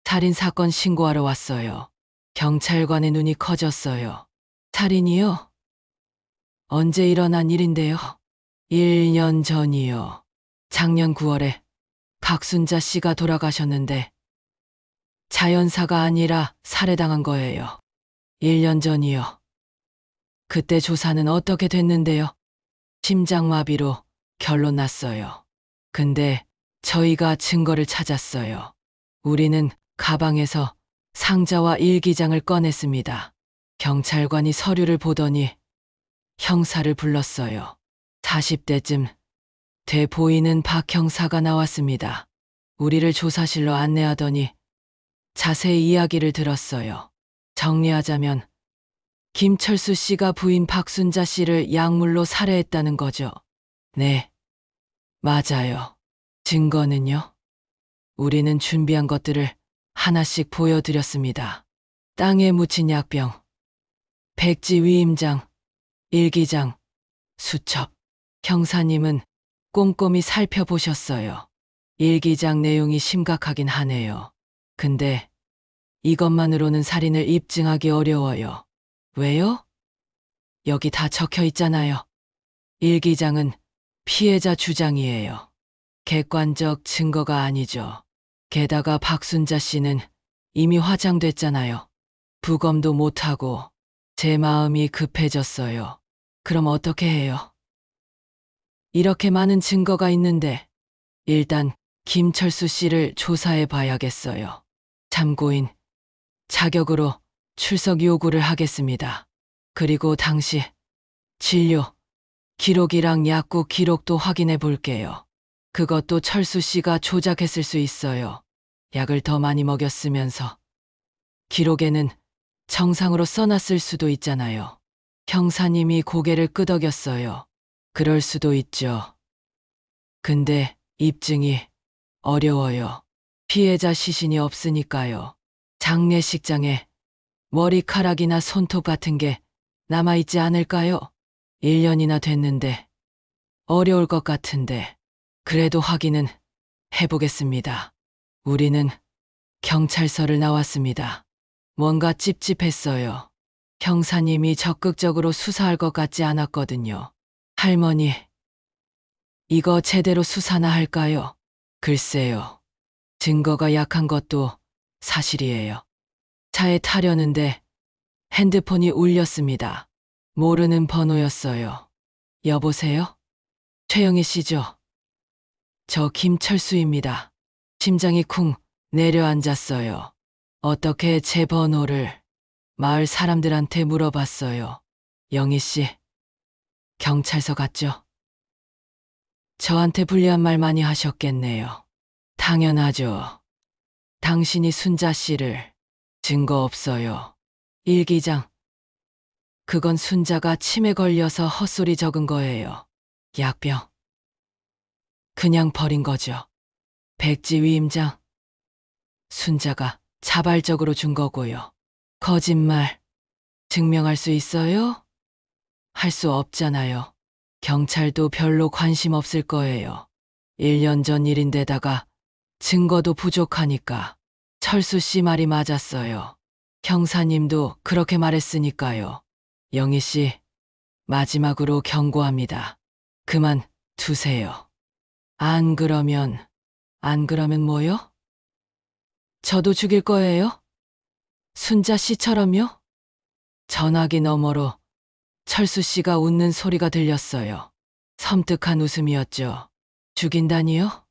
살인사건 신고하러 왔어요. 경찰관의 눈이 커졌어요. 살인이요? 언제 일어난 일인데요? 1년 전이요. 작년 9월에 박순자 씨가 돌아가셨는데 자연사가 아니라 살해당한 거예요. 1년 전이요. 그때 조사는 어떻게 됐는데요? 심장마비로 결론 났어요. 근데 저희가 증거를 찾았어요. 우리는 가방에서 상자와 일기장을 꺼냈습니다. 경찰관이 서류를 보더니 형사를 불렀어요. 40대쯤 돼 보이는 박 형사가 나왔습니다. 우리를 조사실로 안내하더니 자세히 이야기를 들었어요. 정리하자면 김철수 씨가 부인 박순자 씨를 약물로 살해했다는 거죠. 네, 맞아요. 증거는요? 우리는 준비한 것들을 하나씩 보여드렸습니다. 땅에 묻힌 약병, 백지 위임장, 일기장, 수첩. 형사님은 꼼꼼히 살펴보셨어요. 일기장 내용이 심각하긴 하네요. 근데 이것만으로는 살인을 입증하기 어려워요. 왜요? 여기 다 적혀 있잖아요. 일기장은 피해자 주장이에요. 객관적 증거가 아니죠. 게다가 박순자 씨는 이미 화장됐잖아요. 부검도 못하고 제 마음이 급해졌어요. 그럼 어떻게 해요? 이렇게 많은 증거가 있는데 일단 김철수 씨를 조사해 봐야겠어요. 참고인 자격으로 출석 요구를 하겠습니다. 그리고 당시 진료 기록이랑 약국 기록도 확인해 볼게요. 그것도 철수 씨가 조작했을 수 있어요. 약을 더 많이 먹였으면서 기록에는 정상으로 써놨을 수도 있잖아요. 형사님이 고개를 끄덕였어요. 그럴 수도 있죠. 근데 입증이 어려워요. 피해자 시신이 없으니까요. 장례식장에 머리카락이나 손톱 같은 게 남아있지 않을까요? 1년이나 됐는데 어려울 것 같은데 그래도 확인은 해보겠습니다. 우리는 경찰서를 나왔습니다. 뭔가 찝찝했어요. 형사님이 적극적으로 수사할 것 같지 않았거든요. 할머니, 이거 제대로 수사나 할까요? 글쎄요. 증거가 약한 것도 사실이에요. 차에 타려는데 핸드폰이 울렸습니다. 모르는 번호였어요. 여보세요? 최영희 씨죠? 저 김철수입니다. 심장이 쿵 내려앉았어요. 어떻게 제 번호를 마을 사람들한테 물어봤어요. 영희 씨, 경찰서 갔죠? 저한테 불리한 말 많이 하셨겠네요. 당연하죠. 당신이 순자 씨를 증거 없어요. 일기장. 그건 순자가 치매 걸려서 헛소리 적은 거예요. 약병. 그냥 버린 거죠. 백지 위임장. 순자가 자발적으로 준 거고요. 거짓말. 증명할 수 있어요? 할 수 없잖아요. 경찰도 별로 관심 없을 거예요. 1년 전 일인데다가 증거도 부족하니까. 철수 씨 말이 맞았어요. 형사님도 그렇게 말했으니까요. 영희 씨, 마지막으로 경고합니다. 그만 두세요. 안 그러면 뭐요? 저도 죽일 거예요? 순자 씨처럼요? 전화기 너머로 철수 씨가 웃는 소리가 들렸어요. 섬뜩한 웃음이었죠. 죽인다니요?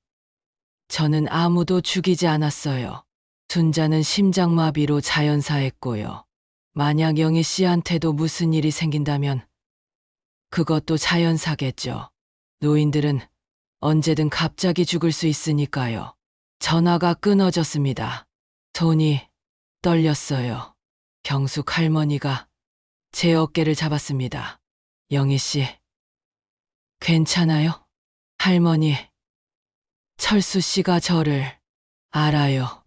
저는 아무도 죽이지 않았어요. 순자는 심장마비로 자연사했고요. 만약 영희 씨한테도 무슨 일이 생긴다면 그것도 자연사겠죠. 노인들은 언제든 갑자기 죽을 수 있으니까요. 전화가 끊어졌습니다. 손이 떨렸어요. 경숙 할머니가 제 어깨를 잡았습니다. 영희 씨, 괜찮아요? 할머니, 철수 씨가 저를 알아요.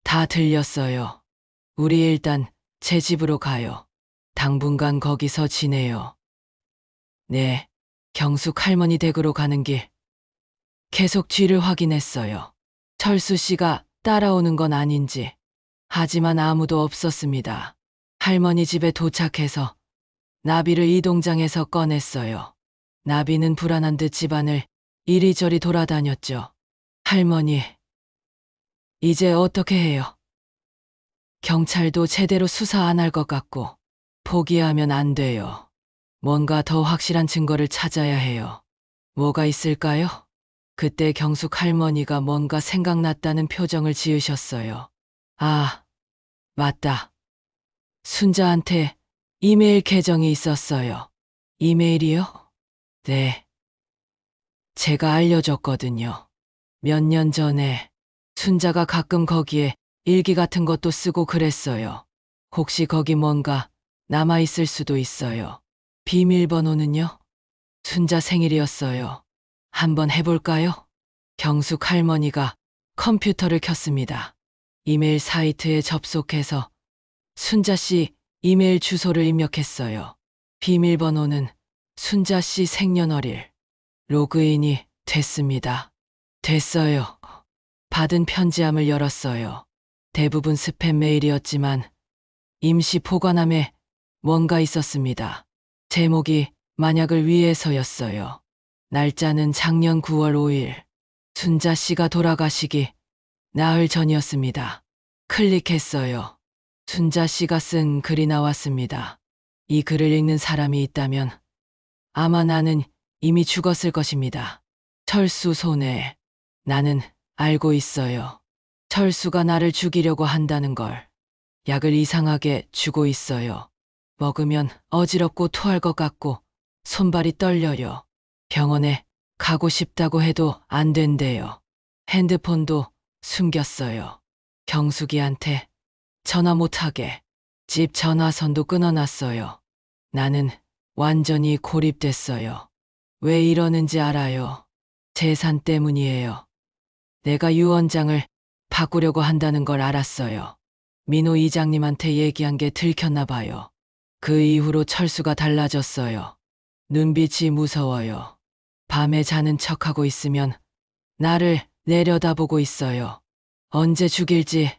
다 들렸어요. 우리 일단 제 집으로 가요. 당분간 거기서 지내요. 네, 경숙 할머니 댁으로 가는 길 계속 뒤를 확인했어요. 철수 씨가 따라오는 건 아닌지. 하지만 아무도 없었습니다. 할머니 집에 도착해서 나비를 이동장에서 꺼냈어요. 나비는 불안한 듯 집안을 이리저리 돌아다녔죠. 할머니, 이제 어떻게 해요? 경찰도 제대로 수사 안 할 것 같고, 포기하면 안 돼요. 뭔가 더 확실한 증거를 찾아야 해요. 뭐가 있을까요? 그때 경숙 할머니가 뭔가 생각났다는 표정을 지으셨어요. 아, 맞다. 순자한테 이메일 계정이 있었어요. 이메일이요? 네. 제가 알려줬거든요. 몇 년 전에 순자가 가끔 거기에 일기 같은 것도 쓰고 그랬어요. 혹시 거기 뭔가 남아있을 수도 있어요. 비밀번호는요? 순자 생일이었어요. 한번 해볼까요? 경숙 할머니가 컴퓨터를 켰습니다. 이메일 사이트에 접속해서 순자 씨 이메일 주소를 입력했어요. 비밀번호는 순자 씨 생년월일. 로그인이 됐습니다. 됐어요. 받은 편지함을 열었어요. 대부분 스팸 메일이었지만 임시 보관함에 뭔가 있었습니다. 제목이 만약을 위해서였어요. 날짜는 작년 9월 5일. 순자 씨가 돌아가시기 나흘 전이었습니다. 클릭했어요. 순자 씨가 쓴 글이 나왔습니다. 이 글을 읽는 사람이 있다면 아마 나는 이미 죽었을 것입니다. 철수 손해. 나는 알고 있어요. 철수가 나를 죽이려고 한다는 걸. 약을 이상하게 주고 있어요. 먹으면 어지럽고 토할 것 같고 손발이 떨려요. 병원에 가고 싶다고 해도 안 된대요. 핸드폰도 숨겼어요. 경숙이한테 전화 못하게. 집 전화선도 끊어놨어요. 나는 완전히 고립됐어요. 왜 이러는지 알아요. 재산 때문이에요. 내가 유언장을 바꾸려고 한다는 걸 알았어요. 민호 이장님한테 얘기한 게 들켰나 봐요. 그 이후로 철수가 달라졌어요. 눈빛이 무서워요. 밤에 자는 척하고 있으면 나를 내려다보고 있어요. 언제 죽일지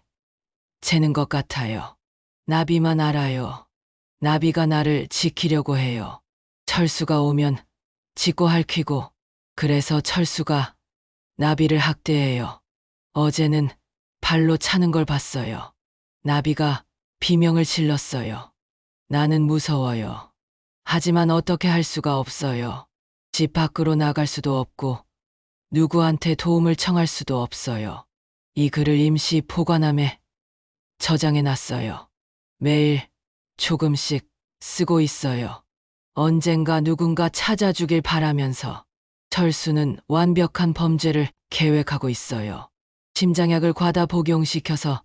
재는 것 같아요. 나비만 알아요. 나비가 나를 지키려고 해요. 철수가 오면 짓고 핥히고, 그래서 철수가 나비를 학대해요. 어제는 발로 차는 걸 봤어요. 나비가 비명을 질렀어요. 나는 무서워요. 하지만 어떻게 할 수가 없어요. 집 밖으로 나갈 수도 없고 누구한테 도움을 청할 수도 없어요. 이 글을 임시 보관함에 저장해 놨어요. 매일 조금씩 쓰고 있어요. 언젠가 누군가 찾아주길 바라면서. 철수는 완벽한 범죄를 계획하고 있어요. 심장약을 과다 복용시켜서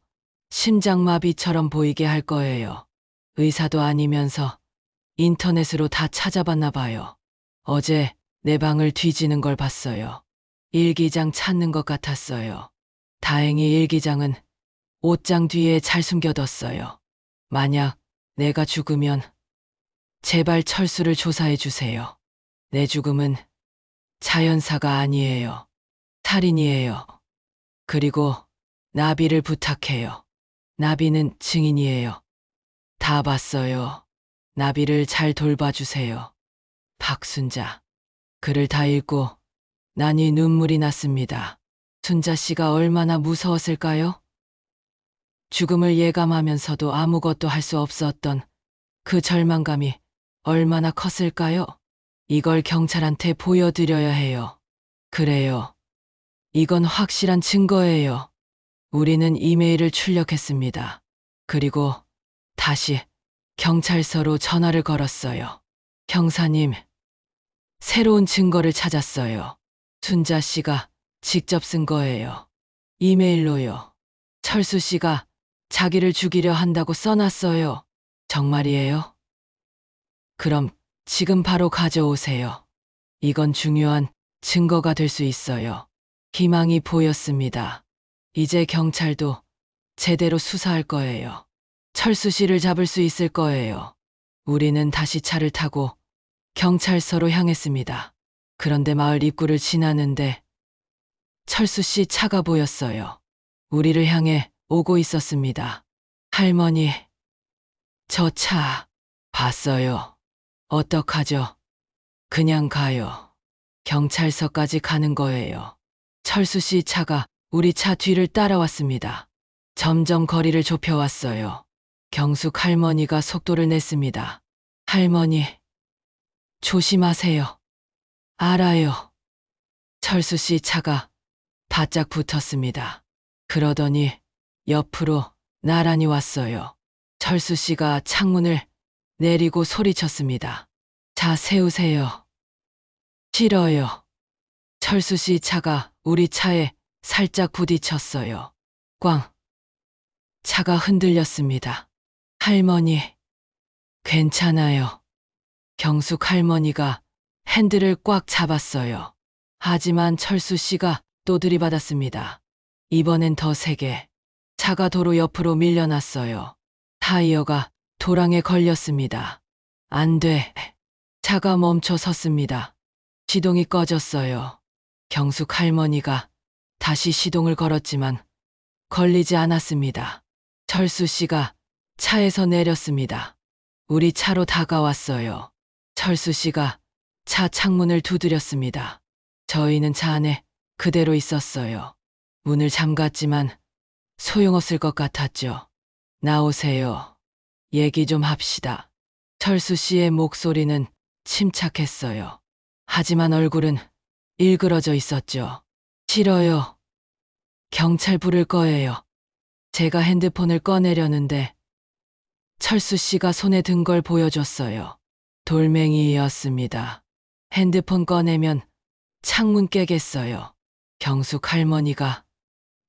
심장마비처럼 보이게 할 거예요. 의사도 아니면서 인터넷으로 다 찾아봤나 봐요. 어제 내 방을 뒤지는 걸 봤어요. 일기장 찾는 것 같았어요. 다행히 일기장은 옷장 뒤에 잘 숨겨뒀어요. 만약 내가 죽으면 제발 철수를 조사해 주세요. 내 죽음은 자연사가 아니에요. 살인이에요. 그리고 나비를 부탁해요. 나비는 증인이에요. 다 봤어요. 나비를 잘 돌봐주세요. 박순자. 글을 다 읽고 나니 눈물이 났습니다. 순자 씨가 얼마나 무서웠을까요? 죽음을 예감하면서도 아무것도 할 수 없었던 그 절망감이 얼마나 컸을까요? 이걸 경찰한테 보여드려야 해요. 그래요. 이건 확실한 증거예요. 우리는 이메일을 출력했습니다. 그리고 다시 경찰서로 전화를 걸었어요. 형사님, 새로운 증거를 찾았어요. 순자 씨가 직접 쓴 거예요. 이메일로요. 철수 씨가 자기를 죽이려 한다고 써놨어요. 정말이에요? 그럼 지금 바로 가져오세요. 이건 중요한 증거가 될 수 있어요. 희망이 보였습니다. 이제 경찰도 제대로 수사할 거예요. 철수 씨를 잡을 수 있을 거예요. 우리는 다시 차를 타고 경찰서로 향했습니다. 그런데 마을 입구를 지나는데 철수 씨 차가 보였어요. 우리를 향해 오고 있었습니다. 할머니, 저 차 봤어요. 어떡하죠? 그냥 가요. 경찰서까지 가는 거예요. 철수 씨 차가 우리 차 뒤를 따라왔습니다. 점점 거리를 좁혀왔어요. 경숙 할머니가 속도를 냈습니다. 할머니, 조심하세요. 알아요. 철수 씨 차가 바짝 붙었습니다. 그러더니 옆으로 나란히 왔어요. 철수 씨가 창문을 내리고 소리쳤습니다. 차 세우세요. 싫어요. 철수 씨 차가 우리 차에 살짝 부딪혔어요. 꽝. 차가 흔들렸습니다. 할머니, 괜찮아요. 경숙 할머니가 핸들을 꽉 잡았어요. 하지만 철수 씨가 또 들이받았습니다. 이번엔 더 세게. 차가 도로 옆으로 밀려났어요. 타이어가 도랑에 걸렸습니다. 안 돼. 차가 멈춰 섰습니다. 시동이 꺼졌어요. 경숙 할머니가 다시 시동을 걸었지만 걸리지 않았습니다. 철수 씨가 차에서 내렸습니다. 우리 차로 다가왔어요. 철수 씨가 차 창문을 두드렸습니다. 저희는 차 안에 그대로 있었어요. 문을 잠갔지만 소용없을 것 같았죠. 나오세요. 얘기 좀 합시다. 철수 씨의 목소리는 침착했어요. 하지만 얼굴은 일그러져 있었죠. 싫어요. 경찰 부를 거예요. 제가 핸드폰을 꺼내려는데 철수 씨가 손에 든 걸 보여줬어요. 돌멩이였습니다. 핸드폰 꺼내면 창문 깨겠어요. 경숙 할머니가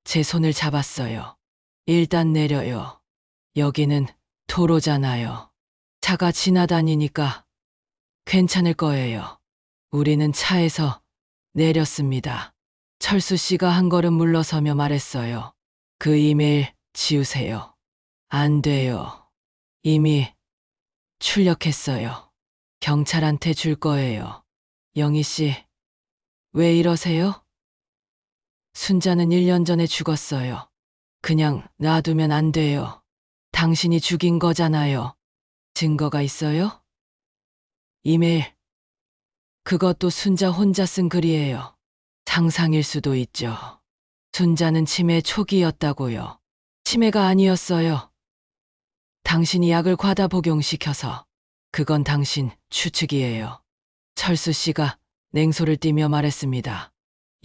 제 손을 잡았어요. 일단 내려요. 여기는 도로잖아요. 차가 지나다니니까 괜찮을 거예요. 우리는 차에서 내렸습니다. 철수 씨가 한 걸음 물러서며 말했어요. 그 이메일 지우세요. 안 돼요. 이미 출력했어요. 경찰한테 줄 거예요. 영희 씨, 왜 이러세요? 순자는 1년 전에 죽었어요. 그냥 놔두면 안 돼요. 당신이 죽인 거잖아요. 증거가 있어요? 이메일. 그것도 순자 혼자 쓴 글이에요. 상상일 수도 있죠. 순자는 치매 초기였다고요. 치매가 아니었어요. 당신이 약을 과다 복용시켜서. 그건 당신 추측이에요. 철수 씨가 냉소를 띠며 말했습니다.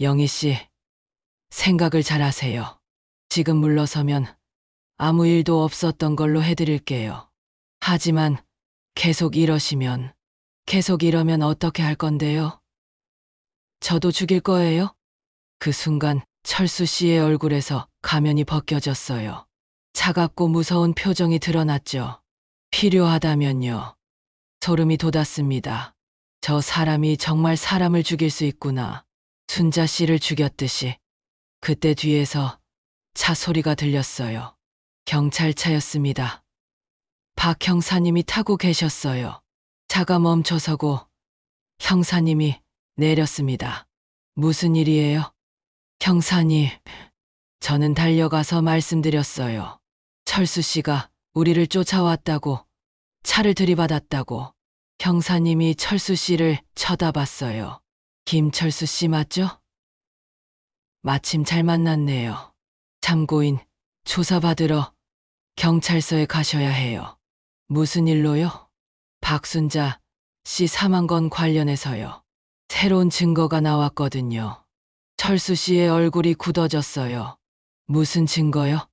영희 씨, 생각을 잘 하세요. 지금 물러서면 아무 일도 없었던 걸로 해드릴게요. 하지만 계속 이러시면, 계속 이러면 어떻게 할 건데요? 저도 죽일 거예요? 그 순간 철수 씨의 얼굴에서 가면이 벗겨졌어요. 차갑고 무서운 표정이 드러났죠. 필요하다면요. 소름이 돋았습니다. 저 사람이 정말 사람을 죽일 수 있구나. 순자 씨를 죽였듯이. 그때 뒤에서 차 소리가 들렸어요. 경찰차였습니다. 박 형사님이 타고 계셨어요. 차가 멈춰서고 형사님이 내렸습니다. 무슨 일이에요? 형사님, 저는 달려가서 말씀드렸어요. 철수 씨가 우리를 쫓아왔다고, 차를 들이받았다고. 형사님이 철수 씨를 쳐다봤어요. 김철수 씨 맞죠? 마침 잘 만났네요. 참고인 조사받으러 경찰서에 가셔야 해요. 무슨 일로요? 박순자 씨 사망건 관련해서요. 새로운 증거가 나왔거든요. 철수 씨의 얼굴이 굳어졌어요. 무슨 증거요?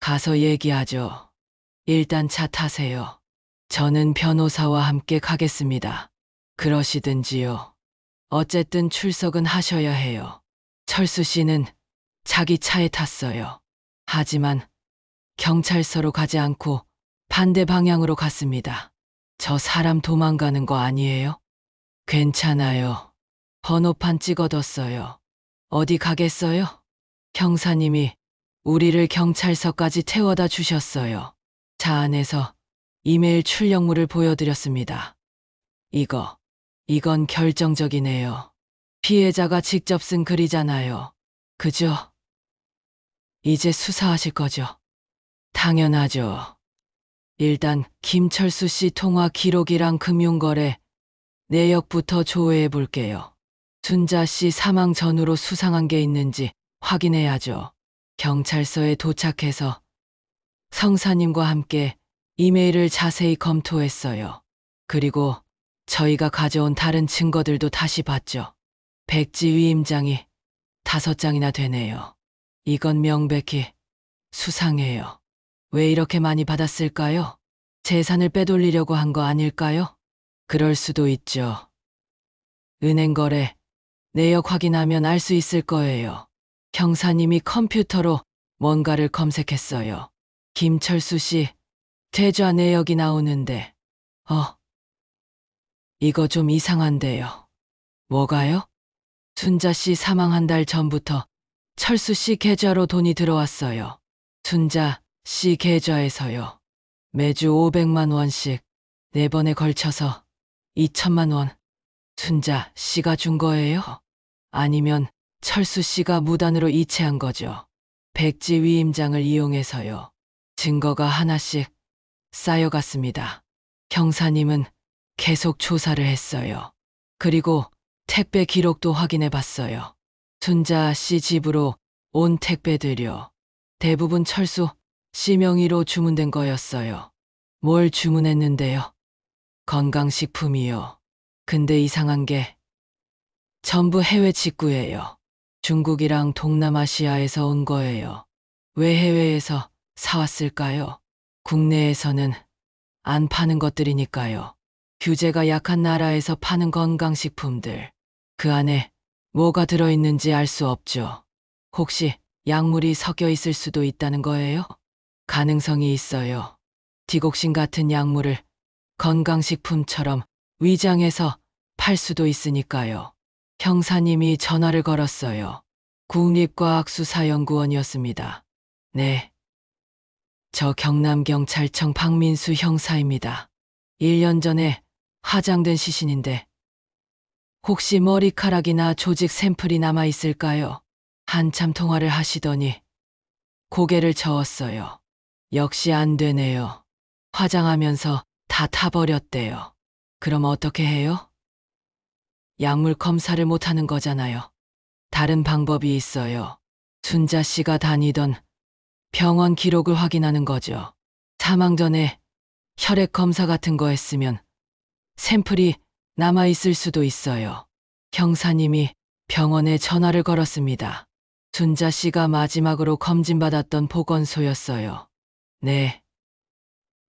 가서 얘기하죠. 일단 차 타세요. 저는 변호사와 함께 가겠습니다. 그러시든지요. 어쨌든 출석은 하셔야 해요. 철수 씨는 자기 차에 탔어요. 하지만 경찰서로 가지 않고 반대 방향으로 갔습니다. 저 사람 도망가는 거 아니에요? 괜찮아요. 번호판 찍어뒀어요. 어디 가겠어요? 형사님이 우리를 경찰서까지 태워다 주셨어요. 차 안에서 이메일 출력물을 보여드렸습니다. 이건 결정적이네요. 피해자가 직접 쓴 글이잖아요. 그죠? 이제 수사하실 거죠? 당연하죠. 일단 김철수 씨 통화 기록이랑 금융거래 내역부터 조회해 볼게요. 순자 씨 사망 전후로 수상한 게 있는지 확인해야죠. 경찰서에 도착해서 성사님과 함께 이메일을 자세히 검토했어요. 그리고 저희가 가져온 다른 증거들도 다시 봤죠. 백지 위임장이 5장이나 되네요. 이건 명백히 수상해요. 왜 이렇게 많이 받았을까요? 재산을 빼돌리려고 한 거 아닐까요? 그럴 수도 있죠. 은행 거래 내역 확인하면 알 수 있을 거예요. 형사님이 컴퓨터로 뭔가를 검색했어요. 김철수 씨 계좌 내역이 나오는데, 이거 좀 이상한데요. 뭐가요? 순자 씨 사망한 달 전부터 철수 씨 계좌로 돈이 들어왔어요. 순자 씨 계좌에서요. 매주 500만 원씩 4번에 걸쳐서 2천만 원. 순자 씨가 준 거예요? 아니면 철수 씨가 무단으로 이체한 거죠. 백지 위임장을 이용해서요. 증거가 하나씩 쌓여갔습니다. 형사님은 계속 조사를 했어요. 그리고 택배 기록도 확인해 봤어요. 순자 씨 집으로 온 택배들요. 대부분 철수 씨 명의로 주문된 거였어요. 뭘 주문했는데요? 건강식품이요. 근데 이상한 게 전부 해외 직구예요. 중국이랑 동남아시아에서 온 거예요. 왜 해외에서 사왔을까요? 국내에서는 안 파는 것들이니까요. 규제가 약한 나라에서 파는 건강식품들. 그 안에 뭐가 들어있는지 알 수 없죠. 혹시 약물이 섞여 있을 수도 있다는 거예요? 가능성이 있어요. 디곡신 같은 약물을 건강식품처럼 위장해서 팔 수도 있으니까요. 형사님이 전화를 걸었어요. 국립과학수사연구원이었습니다. 네. 저 경남경찰청 박민수 형사입니다. 1년 전에 화장된 시신인데 혹시 머리카락이나 조직 샘플이 남아 있을까요? 한참 통화를 하시더니 고개를 저었어요. 역시 안 되네요. 화장하면서 다 타버렸대요. 그럼 어떻게 해요? 약물 검사를 못하는 거잖아요. 다른 방법이 있어요. 순자 씨가 다니던 병원 기록을 확인하는 거죠. 사망 전에 혈액 검사 같은 거 했으면 샘플이 남아있을 수도 있어요. 형사님이 병원에 전화를 걸었습니다. 순자 씨가 마지막으로 검진받았던 보건소였어요. 네.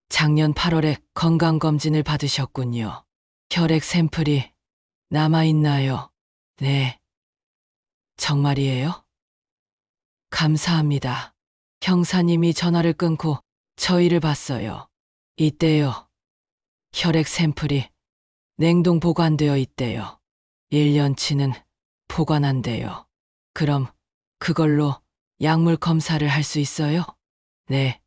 작년 8월에 건강검진을 받으셨군요. 혈액 샘플이 남아있나요? 네. 정말이에요? 감사합니다. 형사님이 전화를 끊고 저희를 봤어요. 이때요. 혈액 샘플이 냉동 보관되어 있대요. 1년치는 보관한대요. 그럼 그걸로 약물 검사를 할 수 있어요? 네.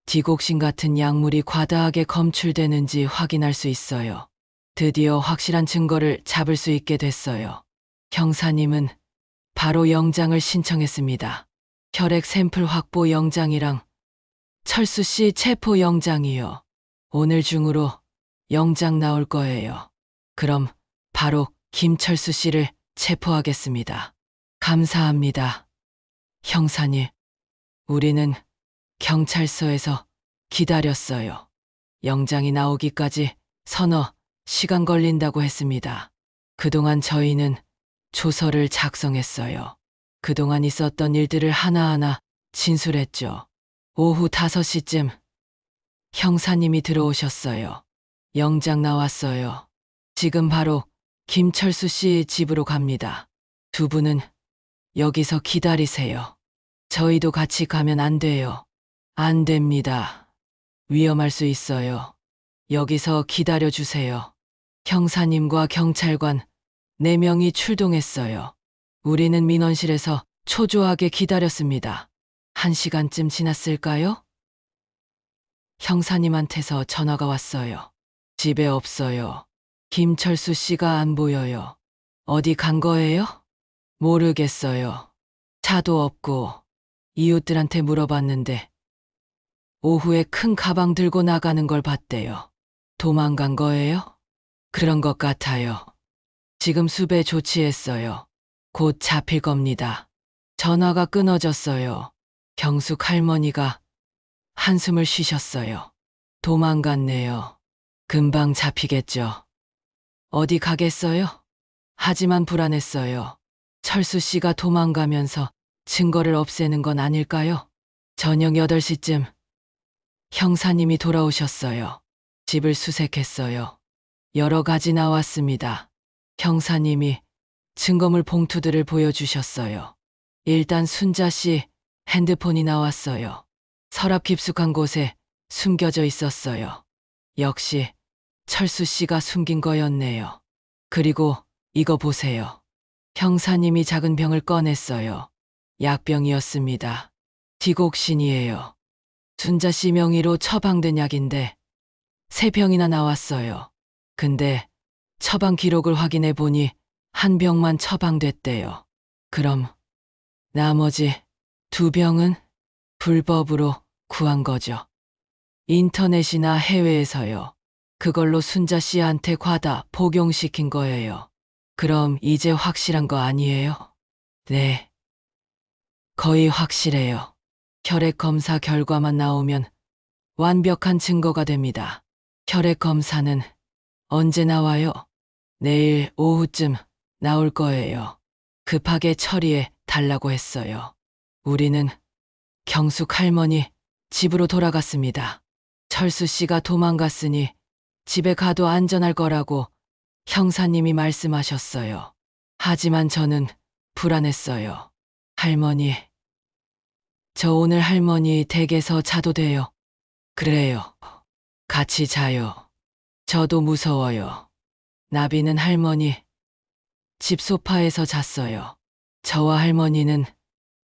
디곡신 같은 약물이 과다하게 검출되는지 확인할 수 있어요. 드디어 확실한 증거를 잡을 수 있게 됐어요. 형사님은 바로 영장을 신청했습니다. 혈액 샘플 확보 영장이랑 철수 씨 체포 영장이요. 오늘 중으로 영장 나올 거예요. 그럼 바로 김철수 씨를 체포하겠습니다. 감사합니다. 형사님, 우리는 경찰서에서 기다렸어요. 영장이 나오기까지 서너 시간 걸린다고 했습니다. 그동안 저희는 조서를 작성했어요. 그동안 있었던 일들을 하나하나 진술했죠. 오후 5시쯤 형사님이 들어오셨어요. 영장 나왔어요. 지금 바로 김철수 씨 집으로 갑니다. 두 분은 여기서 기다리세요. 저희도 같이 가면 안 돼요. 안 됩니다. 위험할 수 있어요. 여기서 기다려주세요. 형사님과 경찰관 4명이 출동했어요. 우리는 민원실에서 초조하게 기다렸습니다. 1시간쯤 지났을까요? 형사님한테서 전화가 왔어요. 집에 없어요. 김철수 씨가 안 보여요. 어디 간 거예요? 모르겠어요. 차도 없고 이웃들한테 물어봤는데 오후에 큰 가방 들고 나가는 걸 봤대요. 도망간 거예요? 그런 것 같아요. 지금 수배 조치했어요. 곧 잡힐 겁니다. 전화가 끊어졌어요. 경숙 할머니가 한숨을 쉬셨어요. 도망갔네요. 금방 잡히겠죠. 어디 가겠어요? 하지만 불안했어요. 철수 씨가 도망가면서 증거를 없애는 건 아닐까요? 저녁 8시쯤 형사님이 돌아오셨어요. 집을 수색했어요. 여러 가지 나왔습니다. 형사님이 증거물 봉투들을 보여주셨어요. 일단 순자 씨 핸드폰이 나왔어요. 서랍 깊숙한 곳에 숨겨져 있었어요. 역시 철수 씨가 숨긴 거였네요. 그리고 이거 보세요. 형사님이 작은 병을 꺼냈어요. 약병이었습니다. 디곡신이에요. 순자 씨 명의로 처방된 약인데 3병이나 나왔어요. 근데 처방 기록을 확인해 보니 1병만 처방됐대요. 그럼 나머지 2병은 불법으로 구한 거죠. 인터넷이나 해외에서요. 그걸로 순자 씨한테 과다 복용시킨 거예요. 그럼 이제 확실한 거 아니에요? 네. 거의 확실해요. 혈액 검사 결과만 나오면 완벽한 증거가 됩니다. 혈액 검사는 언제 나와요? 내일 오후쯤 나올 거예요. 급하게 처리해 달라고 했어요. 우리는 경숙 할머니 집으로 돌아갔습니다. 철수 씨가 도망갔으니 집에 가도 안전할 거라고 형사님이 말씀하셨어요. 하지만 저는 불안했어요. 할머니, 저 오늘 할머니 댁에서 자도 돼요? 그래요. 같이 자요. 저도 무서워요. 나비는 할머니 집 소파에서 잤어요. 저와 할머니는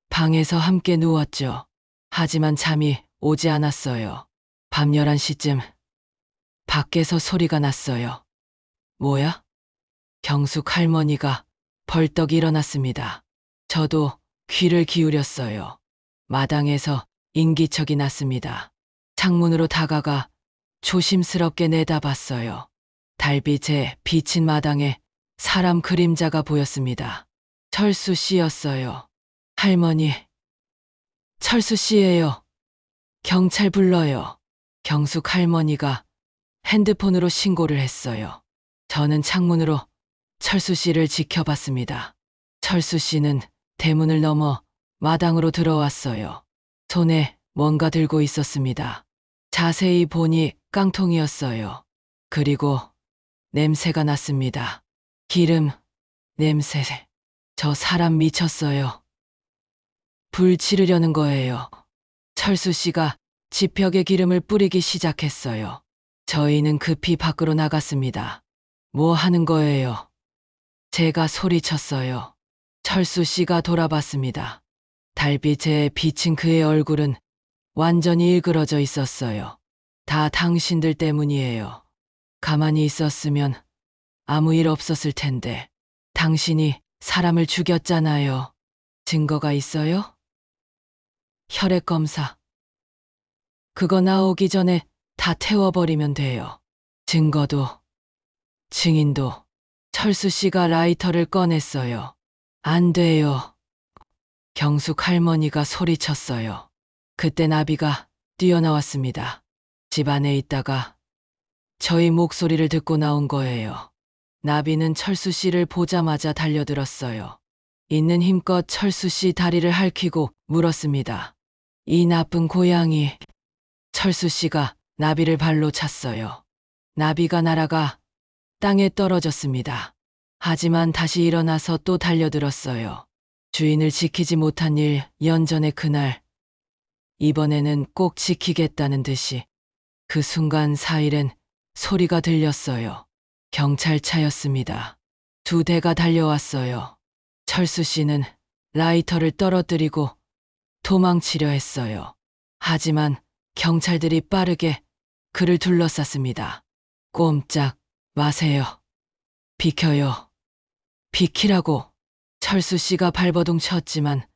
방에서 함께 누웠죠. 하지만 잠이 오지 않았어요. 밤 11시쯤 밖에서 소리가 났어요. 뭐야? 경숙 할머니가 벌떡 일어났습니다. 저도 귀를 기울였어요. 마당에서 인기척이 났습니다. 창문으로 다가가 조심스럽게 내다봤어요. 달빛에 비친 마당에 사람 그림자가 보였습니다. 철수 씨였어요. 할머니, 철수 씨예요. 경찰 불러요. 경숙 할머니가 핸드폰으로 신고를 했어요. 저는 창문으로 철수 씨를 지켜봤습니다. 철수 씨는 대문을 넘어 마당으로 들어왔어요. 손에 뭔가 들고 있었습니다. 자세히 보니 깡통이었어요. 그리고 냄새가 났습니다. 기름, 냄새. 저 사람 미쳤어요. 불 지르려는 거예요. 철수 씨가 지벽에 기름을 뿌리기 시작했어요. 저희는 급히 밖으로 나갔습니다. 뭐 하는 거예요? 제가 소리쳤어요. 철수 씨가 돌아봤습니다. 달빛에 비친 그의 얼굴은 완전히 일그러져 있었어요. 다 당신들 때문이에요. 가만히 있었으면 아무 일 없었을 텐데. 당신이 사람을 죽였잖아요. 증거가 있어요? 혈액 검사. 그거 나오기 전에 다 태워버리면 돼요. 증거도, 증인도. 철수 씨가 라이터를 꺼냈어요. 안 돼요. 경숙 할머니가 소리쳤어요. 그때 나비가 뛰어나왔습니다. 집 안에 있다가 저희 목소리를 듣고 나온 거예요. 나비는 철수 씨를 보자마자 달려들었어요. 있는 힘껏 철수 씨 다리를 핥히고 물었습니다. 이 나쁜 고양이. 철수 씨가 나비를 발로 찼어요. 나비가 날아가 땅에 떨어졌습니다. 하지만 다시 일어나서 또 달려들었어요. 주인을 지키지 못한 일 연전의 그날. 이번에는 꼭 지키겠다는 듯이. 그 순간 사일엔 소리가 들렸어요. 경찰차였습니다. 2대가 달려왔어요. 철수 씨는 라이터를 떨어뜨리고 도망치려 했어요. 하지만 경찰들이 빠르게 그를 둘러쌌습니다. 꼼짝 마세요. 비켜요. 비키라고. 철수 씨가 발버둥 쳤지만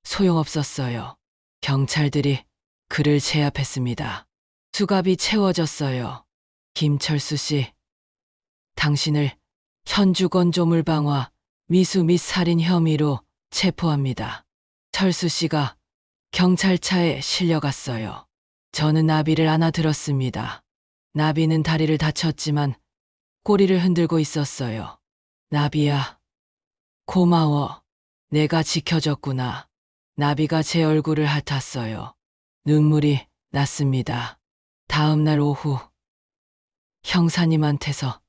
소용없었어요. 경찰들이 그를 제압했습니다. 수갑이 채워졌어요. 김철수 씨, 당신을 현주건조물방화, 미수 및 살인 혐의로 체포합니다. 철수 씨가 경찰차에 실려갔어요. 저는 나비를 안아들었습니다. 나비는 다리를 다쳤지만 꼬리를 흔들고 있었어요. 나비야, 고마워. 내가 지켜줬구나. 나비가 제 얼굴을 핥았어요. 눈물이 났습니다. 다음 날 오후 형사님한테서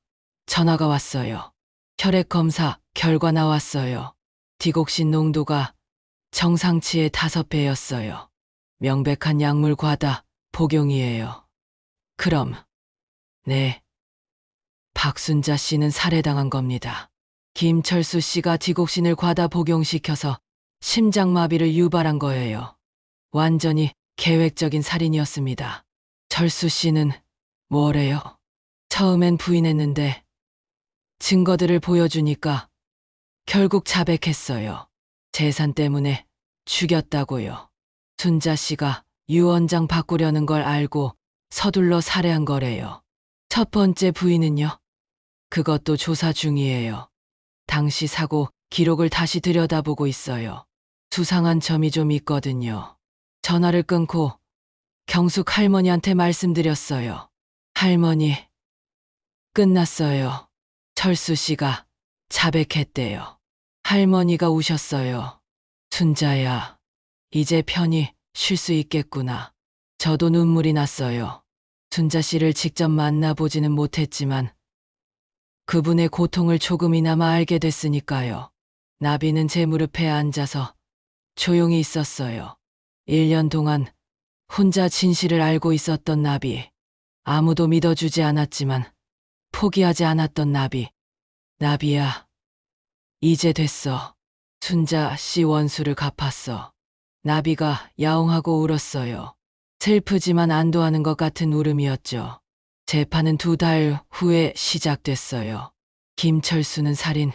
전화가 왔어요. 혈액 검사 결과 나왔어요. 디곡신 농도가 정상치의 5배였어요. 명백한 약물 과다 복용이에요. 그럼, 네. 박순자 씨는 살해당한 겁니다. 김철수 씨가 디곡신을 과다 복용시켜서 심장마비를 유발한 거예요. 완전히 계획적인 살인이었습니다. 철수 씨는 뭐래요? 처음엔 부인했는데 증거들을 보여주니까 결국 자백했어요. 재산 때문에 죽였다고요. 순자 씨가 유 원장 바꾸려는 걸 알고 서둘러 살해한 거래요. 첫 번째 부인은요? 그것도 조사 중이에요. 당시 사고 기록을 다시 들여다보고 있어요. 수상한 점이 좀 있거든요. 전화를 끊고 경숙 할머니한테 말씀드렸어요. 할머니, 끝났어요. 철수 씨가 자백했대요. 할머니가 우셨어요. 순자야, 이제 편히 쉴 수 있겠구나. 저도 눈물이 났어요. 순자 씨를 직접 만나보지는 못했지만 그분의 고통을 조금이나마 알게 됐으니까요. 나비는 제 무릎에 앉아서 조용히 있었어요. 1년 동안 혼자 진실을 알고 있었던 나비. 아무도 믿어주지 않았지만 포기하지 않았던 나비. 나비야, 이제 됐어. 순자 씨 원수를 갚았어. 나비가 야옹하고 울었어요. 슬프지만 안도하는 것 같은 울음이었죠. 재판은 2달 후에 시작됐어요. 김철수는 살인,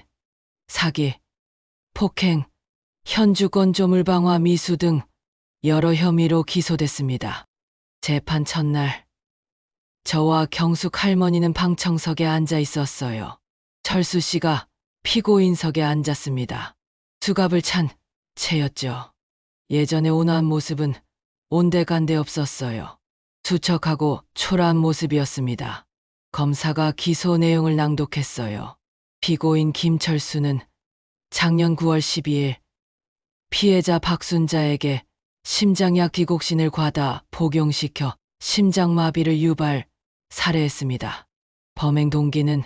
사기, 폭행, 현주건조물방화 미수 등 여러 혐의로 기소됐습니다. 재판 첫날, 저와 경숙 할머니는 방청석에 앉아 있었어요. 철수 씨가 피고인석에 앉았습니다. 수갑을 찬 채였죠. 예전의 온화한 모습은 온데간데 없었어요. 수척하고 초라한 모습이었습니다. 검사가 기소 내용을 낭독했어요. 피고인 김철수는 작년 9월 12일 피해자 박순자에게 심장약 디곡신을 과다 복용시켜 심장마비를 유발, 살해했습니다. 범행 동기는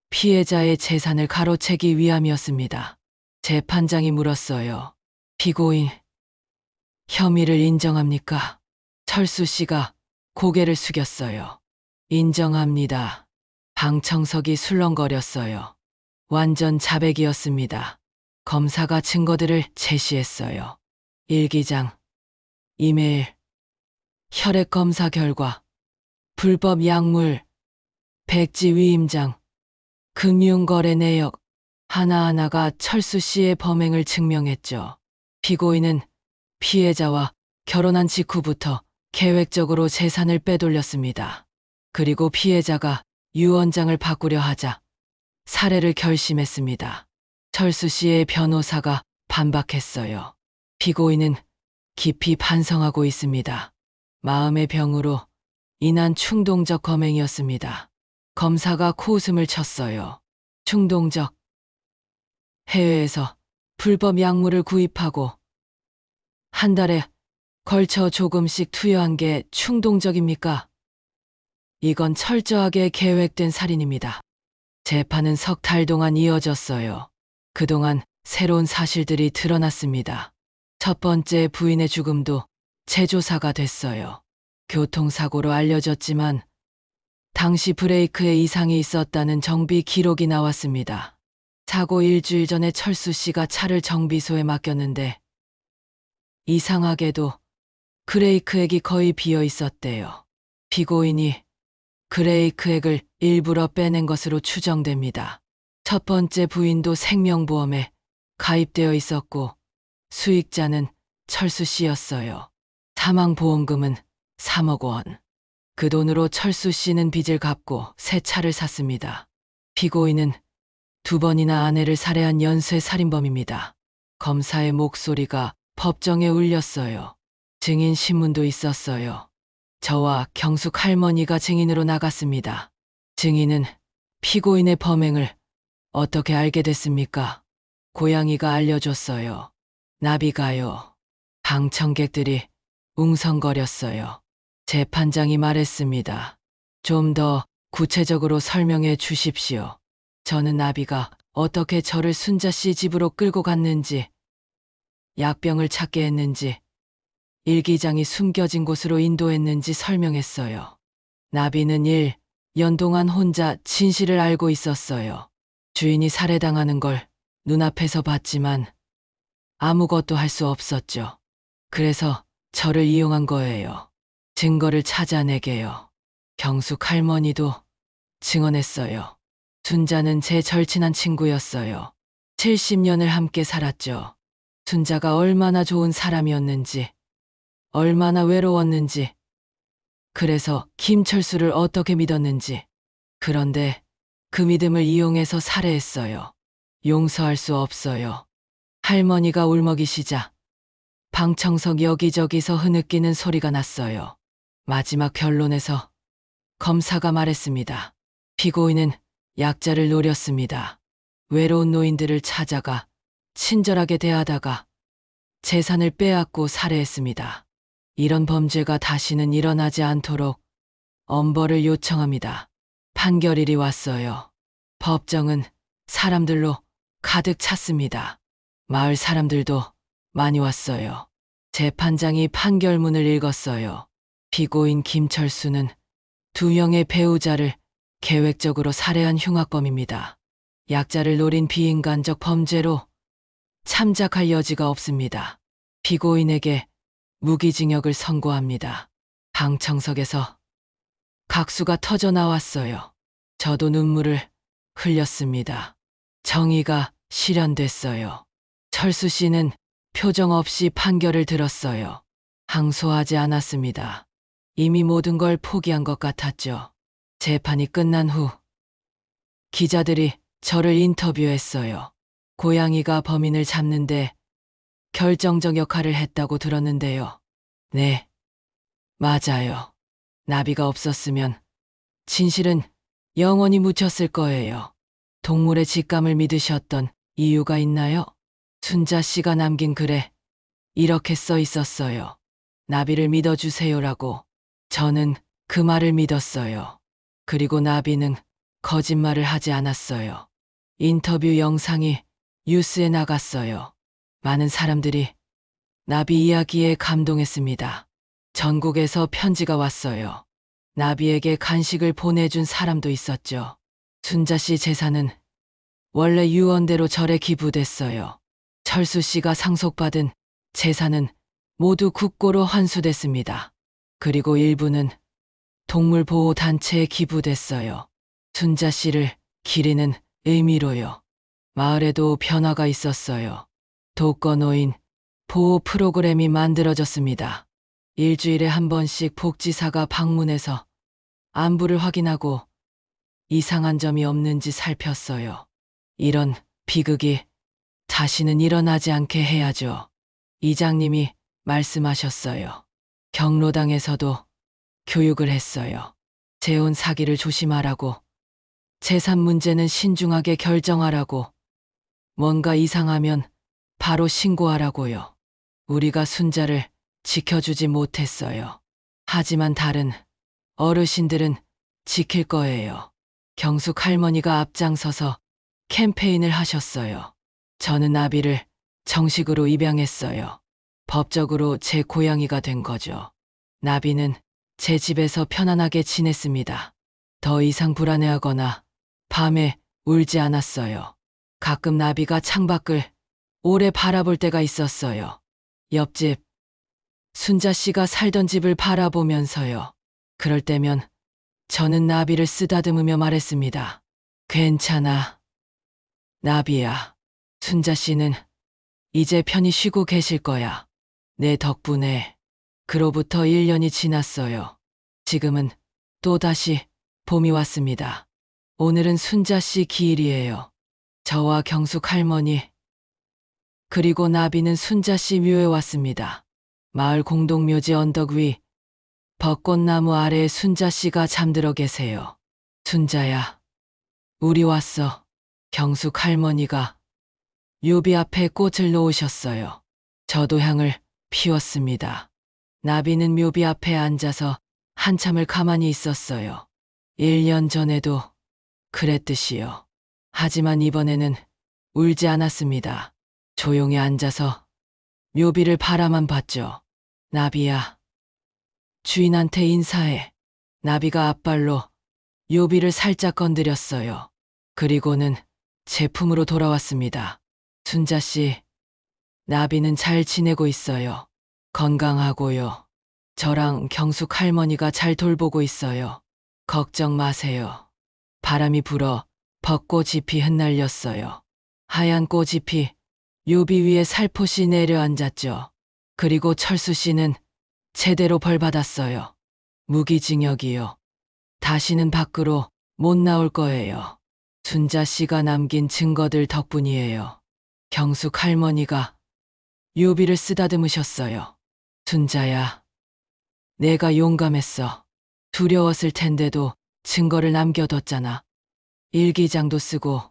피해자의 재산을 가로채기 위함이었습니다. 재판장이 물었어요. 피고인, 혐의를 인정합니까? 철수 씨가 고개를 숙였어요. 인정합니다. 방청석이 술렁거렸어요. 완전 자백이었습니다. 검사가 증거들을 제시했어요. 일기장, 이메일, 혈액 검사 결과, 불법 약물, 백지 위임장, 금융거래 내역 하나하나가 철수 씨의 범행을 증명했죠. 피고인은 피해자와 결혼한 직후부터 계획적으로 재산을 빼돌렸습니다. 그리고 피해자가 유 원장을 바꾸려 하자 살해를 결심했습니다. 철수 씨의 변호사가 반박했어요. 피고인은 깊이 반성하고 있습니다. 마음의 병으로 인한 충동적 검행이었습니다. 검사가 코웃음을 쳤어요. 충동적. 해외에서 불법 약물을 구입하고 한 달에 걸쳐 조금씩 투여한 게 충동적입니까? 이건 철저하게 계획된 살인입니다. 재판은 3달 동안 이어졌어요. 그동안 새로운 사실들이 드러났습니다. 첫 번째 부인의 죽음도 재조사가 됐어요. 교통사고로 알려졌지만 당시 브레이크에 이상이 있었다는 정비 기록이 나왔습니다. 사고 일주일 전에 철수 씨가 차를 정비소에 맡겼는데 이상하게도 브레이크액이 거의 비어 있었대요. 피고인이 브레이크액을 일부러 빼낸 것으로 추정됩니다. 첫 번째 부인도 생명보험에 가입되어 있었고 수익자는 철수 씨였어요. 사망보험금은 3억 원. 그 돈으로 철수 씨는 빚을 갚고 새 차를 샀습니다. 피고인은 2번이나 아내를 살해한 연쇄 살인범입니다. 검사의 목소리가 법정에 울렸어요. 증인 신문도 있었어요. 저와 경숙 할머니가 증인으로 나갔습니다. 증인은 피고인의 범행을 어떻게 알게 됐습니까? 고양이가 알려줬어요. 나비가요. 방청객들이 웅성거렸어요. 재판장이 말했습니다. 좀 더 구체적으로 설명해 주십시오. 저는 나비가 어떻게 저를 순자 씨 집으로 끌고 갔는지, 약병을 찾게 했는지, 일기장이 숨겨진 곳으로 인도했는지 설명했어요. 나비는 1년 동안 혼자 진실을 알고 있었어요. 주인이 살해당하는 걸 눈앞에서 봤지만 아무것도 할 수 없었죠. 그래서 저를 이용한 거예요. 증거를 찾아내게요. 경숙 할머니도 증언했어요. 순자는 제 절친한 친구였어요. 70년을 함께 살았죠. 순자가 얼마나 좋은 사람이었는지, 얼마나 외로웠는지, 그래서 김철수를 어떻게 믿었는지. 그런데 그 믿음을 이용해서 살해했어요. 용서할 수 없어요. 할머니가 울먹이시자 방청석 여기저기서 흐느끼는 소리가 났어요. 마지막 변론에서 검사가 말했습니다. 피고인은 약자를 노렸습니다. 외로운 노인들을 찾아가 친절하게 대하다가 재산을 빼앗고 살해했습니다. 이런 범죄가 다시는 일어나지 않도록 엄벌을 요청합니다. 판결일이 왔어요. 법정은 사람들로 가득 찼습니다. 마을 사람들도 많이 왔어요. 재판장이 판결문을 읽었어요. 피고인 김철수는 2명의 배우자를 계획적으로 살해한 흉악범입니다. 약자를 노린 비인간적 범죄로 참작할 여지가 없습니다. 피고인에게 무기징역을 선고합니다. 방청석에서 각수가 터져 나왔어요. 저도 눈물을 흘렸습니다. 정의가 실현됐어요. 철수 씨는 표정 없이 판결을 들었어요. 항소하지 않았습니다. 이미 모든 걸 포기한 것 같았죠. 재판이 끝난 후 기자들이 저를 인터뷰했어요. 고양이가 범인을 잡는데 결정적 역할을 했다고 들었는데요. 네, 맞아요. 나비가 없었으면 진실은 영원히 묻혔을 거예요. 동물의 직감을 믿으셨던 이유가 있나요? 순자 씨가 남긴 글에 이렇게 써 있었어요. 나비를 믿어주세요라고. 저는 그 말을 믿었어요. 그리고 나비는 거짓말을 하지 않았어요. 인터뷰 영상이 뉴스에 나갔어요. 많은 사람들이 나비 이야기에 감동했습니다. 전국에서 편지가 왔어요. 나비에게 간식을 보내준 사람도 있었죠. 순자 씨 재산은 원래 유언대로 절에 기부됐어요. 철수 씨가 상속받은 재산은 모두 국고로 환수됐습니다. 그리고 일부는 동물보호단체에 기부됐어요. 순자 씨를 기리는 의미로요. 마을에도 변화가 있었어요. 독거노인 보호 프로그램이 만들어졌습니다. 일주일에 한 번씩 복지사가 방문해서 안부를 확인하고 이상한 점이 없는지 살폈어요. 이런 비극이 다시는 일어나지 않게 해야죠. 이장님이 말씀하셨어요. 경로당에서도 교육을 했어요. 재혼 사기를 조심하라고, 재산 문제는 신중하게 결정하라고, 뭔가 이상하면 바로 신고하라고요. 우리가 순자를 지켜주지 못했어요. 하지만 다른 어르신들은 지킬 거예요. 경숙 할머니가 앞장서서 캠페인을 하셨어요. 저는 나비를 정식으로 입양했어요. 법적으로 제 고양이가 된 거죠. 나비는 제 집에서 편안하게 지냈습니다. 더 이상 불안해하거나 밤에 울지 않았어요. 가끔 나비가 창밖을 오래 바라볼 때가 있었어요. 옆집 순자 씨가 살던 집을 바라보면서요. 그럴 때면 저는 나비를 쓰다듬으며 말했습니다. 괜찮아, 나비야. 순자 씨는 이제 편히 쉬고 계실 거야. 내 덕분에. 그로부터 1년이 지났어요. 지금은 또다시 봄이 왔습니다. 오늘은 순자 씨 기일이에요. 저와 경숙 할머니, 그리고 나비는 순자 씨 묘에 왔습니다. 마을 공동묘지 언덕 위 벚꽃나무 아래에 순자 씨가 잠들어 계세요. 순자야, 우리 왔어. 경숙 할머니가 묘비 앞에 꽃을 놓으셨어요. 저도 향을 피웠습니다. 나비는 묘비 앞에 앉아서 한참을 가만히 있었어요. 1년 전에도 그랬듯이요. 하지만 이번에는 울지 않았습니다. 조용히 앉아서 묘비를 바라만 봤죠. 나비야, 주인한테 인사해. 나비가 앞발로 묘비를 살짝 건드렸어요. 그리고는 제품으로 돌아왔습니다. 순자 씨, 나비는 잘 지내고 있어요. 건강하고요. 저랑 경숙 할머니가 잘 돌보고 있어요. 걱정 마세요. 바람이 불어 벚꽃잎이 흩날렸어요. 하얀 꽃잎이 묘비 위에 살포시 내려앉았죠. 그리고 철수 씨는 제대로 벌받았어요. 무기징역이요. 다시는 밖으로 못 나올 거예요. 순자 씨가 남긴 증거들 덕분이에요. 경숙 할머니가 묘비를 쓰다듬으셨어요. 순자야, 내가 용감했어. 두려웠을 텐데도 증거를 남겨뒀잖아. 일기장도 쓰고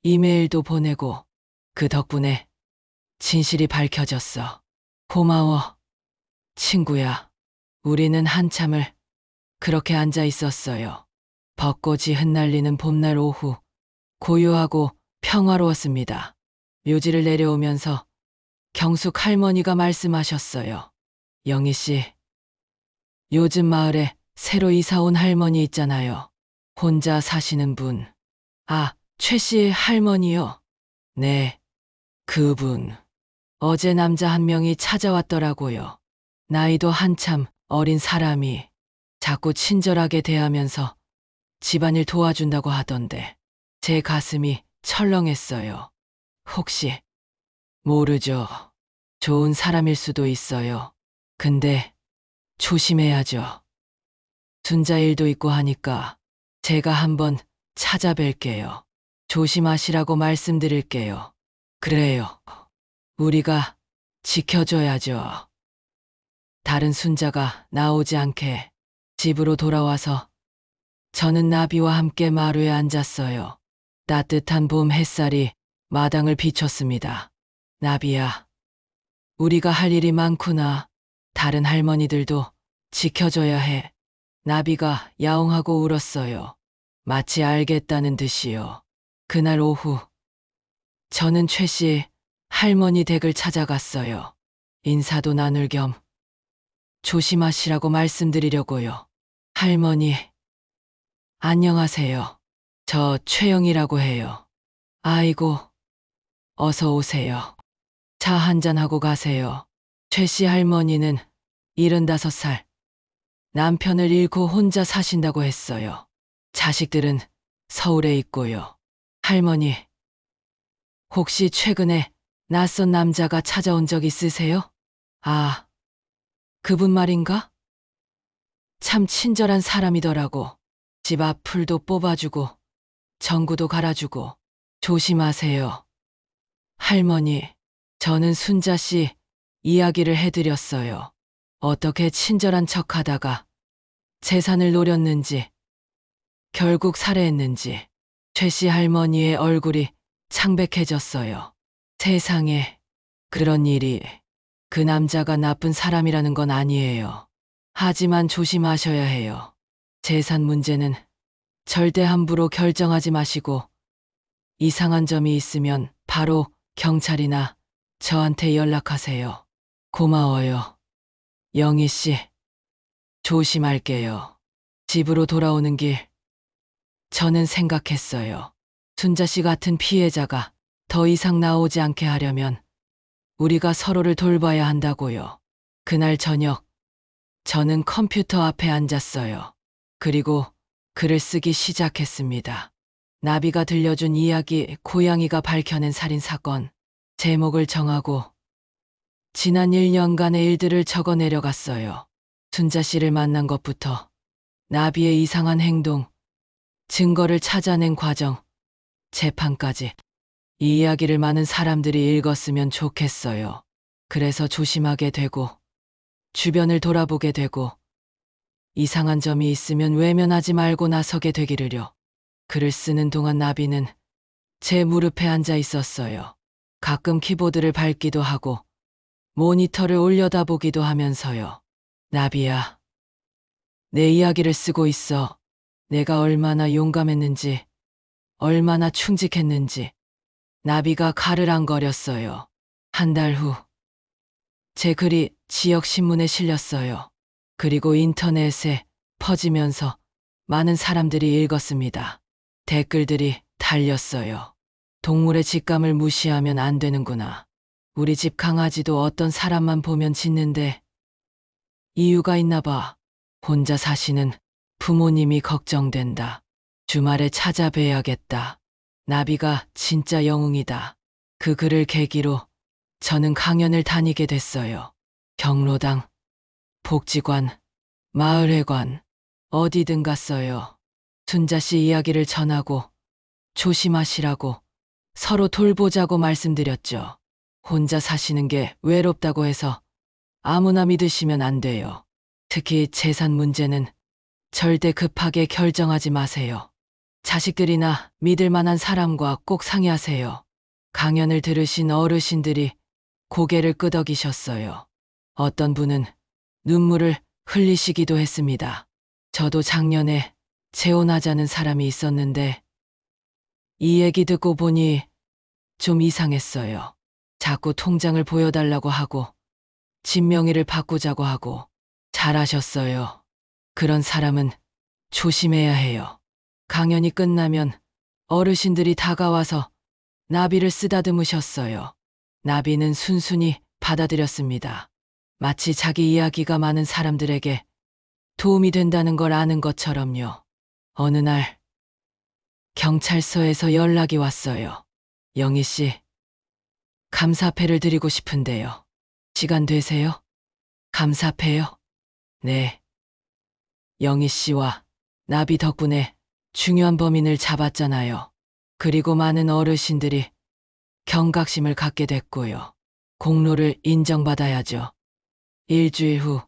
이메일도 보내고 그 덕분에 진실이 밝혀졌어. 고마워, 친구야. 우리는 한참을 그렇게 앉아 있었어요. 벚꽃이 흩날리는 봄날 오후, 고요하고 평화로웠습니다. 묘지를 내려오면서 경숙 할머니가 말씀하셨어요. 영희 씨, 요즘 마을에 새로 이사 온 할머니 있잖아요. 혼자 사시는 분. 아, 최 씨의 할머니요. 네, 그분. 어제 남자 한 명이 찾아왔더라고요. 나이도 한참 어린 사람이 자꾸 친절하게 대하면서 집안일 도와준다고 하던데 제 가슴이 철렁했어요. 혹시 모르죠. 좋은 사람일 수도 있어요. 근데 조심해야죠. 순자 일도 있고 하니까 제가 한번 찾아뵐게요. 조심하시라고 말씀드릴게요. 그래요. 우리가 지켜줘야죠. 다른 순자가 나오지 않게 집으로 돌아와서 저는 나비와 함께 마루에 앉았어요. 따뜻한 봄 햇살이 마당을 비췄습니다. 나비야, 우리가 할 일이 많구나. 다른 할머니들도 지켜줘야 해. 나비가 야옹하고 울었어요. 마치 알겠다는 듯이요. 그날 오후, 저는 최 씨 할머니 댁을 찾아갔어요. 인사도 나눌 겸 조심하시라고 말씀드리려고요. 할머니, 안녕하세요. 저 최영이라고 해요. 아이고, 어서 오세요. 차 한잔하고 가세요. 최 씨 할머니는 75살. 남편을 잃고 혼자 사신다고 했어요. 자식들은 서울에 있고요. 할머니, 혹시 최근에 낯선 남자가 찾아온 적 있으세요? 아, 그분 말인가? 참 친절한 사람이더라고. 집 앞 풀도 뽑아주고 전구도 갈아주고. 조심하세요. 할머니, 저는 순자 씨 이야기를 해드렸어요. 어떻게 친절한 척하다가 재산을 노렸는지, 결국 살해했는지. 최 씨 할머니의 얼굴이 창백해졌어요. 세상에, 그런 일이. 그 남자가 나쁜 사람이라는 건 아니에요. 하지만 조심하셔야 해요. 재산 문제는 절대 함부로 결정하지 마시고 이상한 점이 있으면 바로 경찰이나 저한테 연락하세요. 고마워요. 영희 씨, 조심할게요. 집으로 돌아오는 길, 저는 생각했어요. 순자 씨 같은 피해자가 더 이상 나오지 않게 하려면 우리가 서로를 돌봐야 한다고요. 그날 저녁, 저는 컴퓨터 앞에 앉았어요. 그리고 글을 쓰기 시작했습니다. 나비가 들려준 이야기, 고양이가 밝혀낸 살인사건. 제목을 정하고 지난 1년간의 일들을 적어 내려갔어요. 순자 씨를 만난 것부터 나비의 이상한 행동, 증거를 찾아낸 과정, 재판까지. 이 이야기를 많은 사람들이 읽었으면 좋겠어요. 그래서 조심하게 되고, 주변을 돌아보게 되고, 이상한 점이 있으면 외면하지 말고 나서게 되기를요. 글을 쓰는 동안 나비는 제 무릎에 앉아 있었어요. 가끔 키보드를 밟기도 하고, 모니터를 올려다보기도 하면서요. 나비야, 내 이야기를 쓰고 있어. 내가 얼마나 용감했는지, 얼마나 충직했는지. 나비가 가르랑거렸어요. 한 달 후, 제 글이 지역 신문에 실렸어요. 그리고 인터넷에 퍼지면서 많은 사람들이 읽었습니다. 댓글들이 달렸어요. 동물의 직감을 무시하면 안 되는구나. 우리 집 강아지도 어떤 사람만 보면 짖는데 이유가 있나 봐. 혼자 사시는 부모님이 걱정된다. 주말에 찾아뵈야겠다. 나비가 진짜 영웅이다. 그 글을 계기로 저는 강연을 다니게 됐어요. 경로당, 복지관, 마을회관, 어디든 갔어요. 순자 씨 이야기를 전하고 조심하시라고 서로 돌보자고 말씀드렸죠. 혼자 사시는 게 외롭다고 해서 아무나 믿으시면 안 돼요. 특히 재산 문제는 절대 급하게 결정하지 마세요. 자식들이나 믿을 만한 사람과 꼭 상의하세요. 강연을 들으신 어르신들이 고개를 끄덕이셨어요. 어떤 분은 눈물을 흘리시기도 했습니다. 저도 작년에 재혼하자는 사람이 있었는데 이 얘기 듣고 보니 좀 이상했어요. 자꾸 통장을 보여달라고 하고 집 명의를 바꾸자고 하고. 잘하셨어요. 그런 사람은 조심해야 해요. 강연이 끝나면 어르신들이 다가와서 나비를 쓰다듬으셨어요. 나비는 순순히 받아들였습니다. 마치 자기 이야기가 많은 사람들에게 도움이 된다는 걸 아는 것처럼요. 어느 날 경찰서에서 연락이 왔어요. 영희 씨, 감사패를 드리고 싶은데요. 시간 되세요? 감사패요? 네. 영희 씨와 나비 덕분에 중요한 범인을 잡았잖아요. 그리고 많은 어르신들이 경각심을 갖게 됐고요. 공로를 인정받아야죠. 일주일 후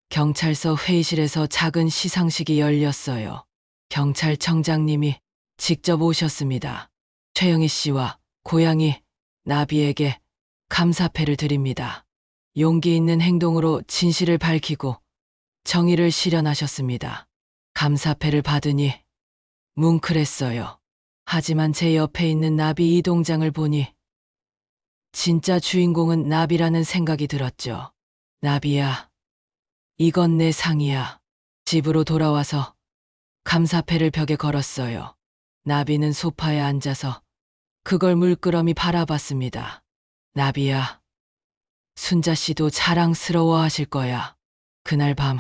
경찰서 회의실에서 작은 시상식이 열렸어요. 경찰청장님이 직접 오셨습니다. 최영희 씨와 고양이 나비에게 감사패를 드립니다. 용기 있는 행동으로 진실을 밝히고 정의를 실현하셨습니다. 감사패를 받으니 뭉클했어요. 하지만 제 옆에 있는 나비 이동장을 보니 진짜 주인공은 나비라는 생각이 들었죠. 나비야, 이건 내 상이야. 집으로 돌아와서 감사패를 벽에 걸었어요. 나비는 소파에 앉아서 그걸 물끄러미 바라봤습니다. 나비야, 순자 씨도 자랑스러워 하실 거야. 그날 밤,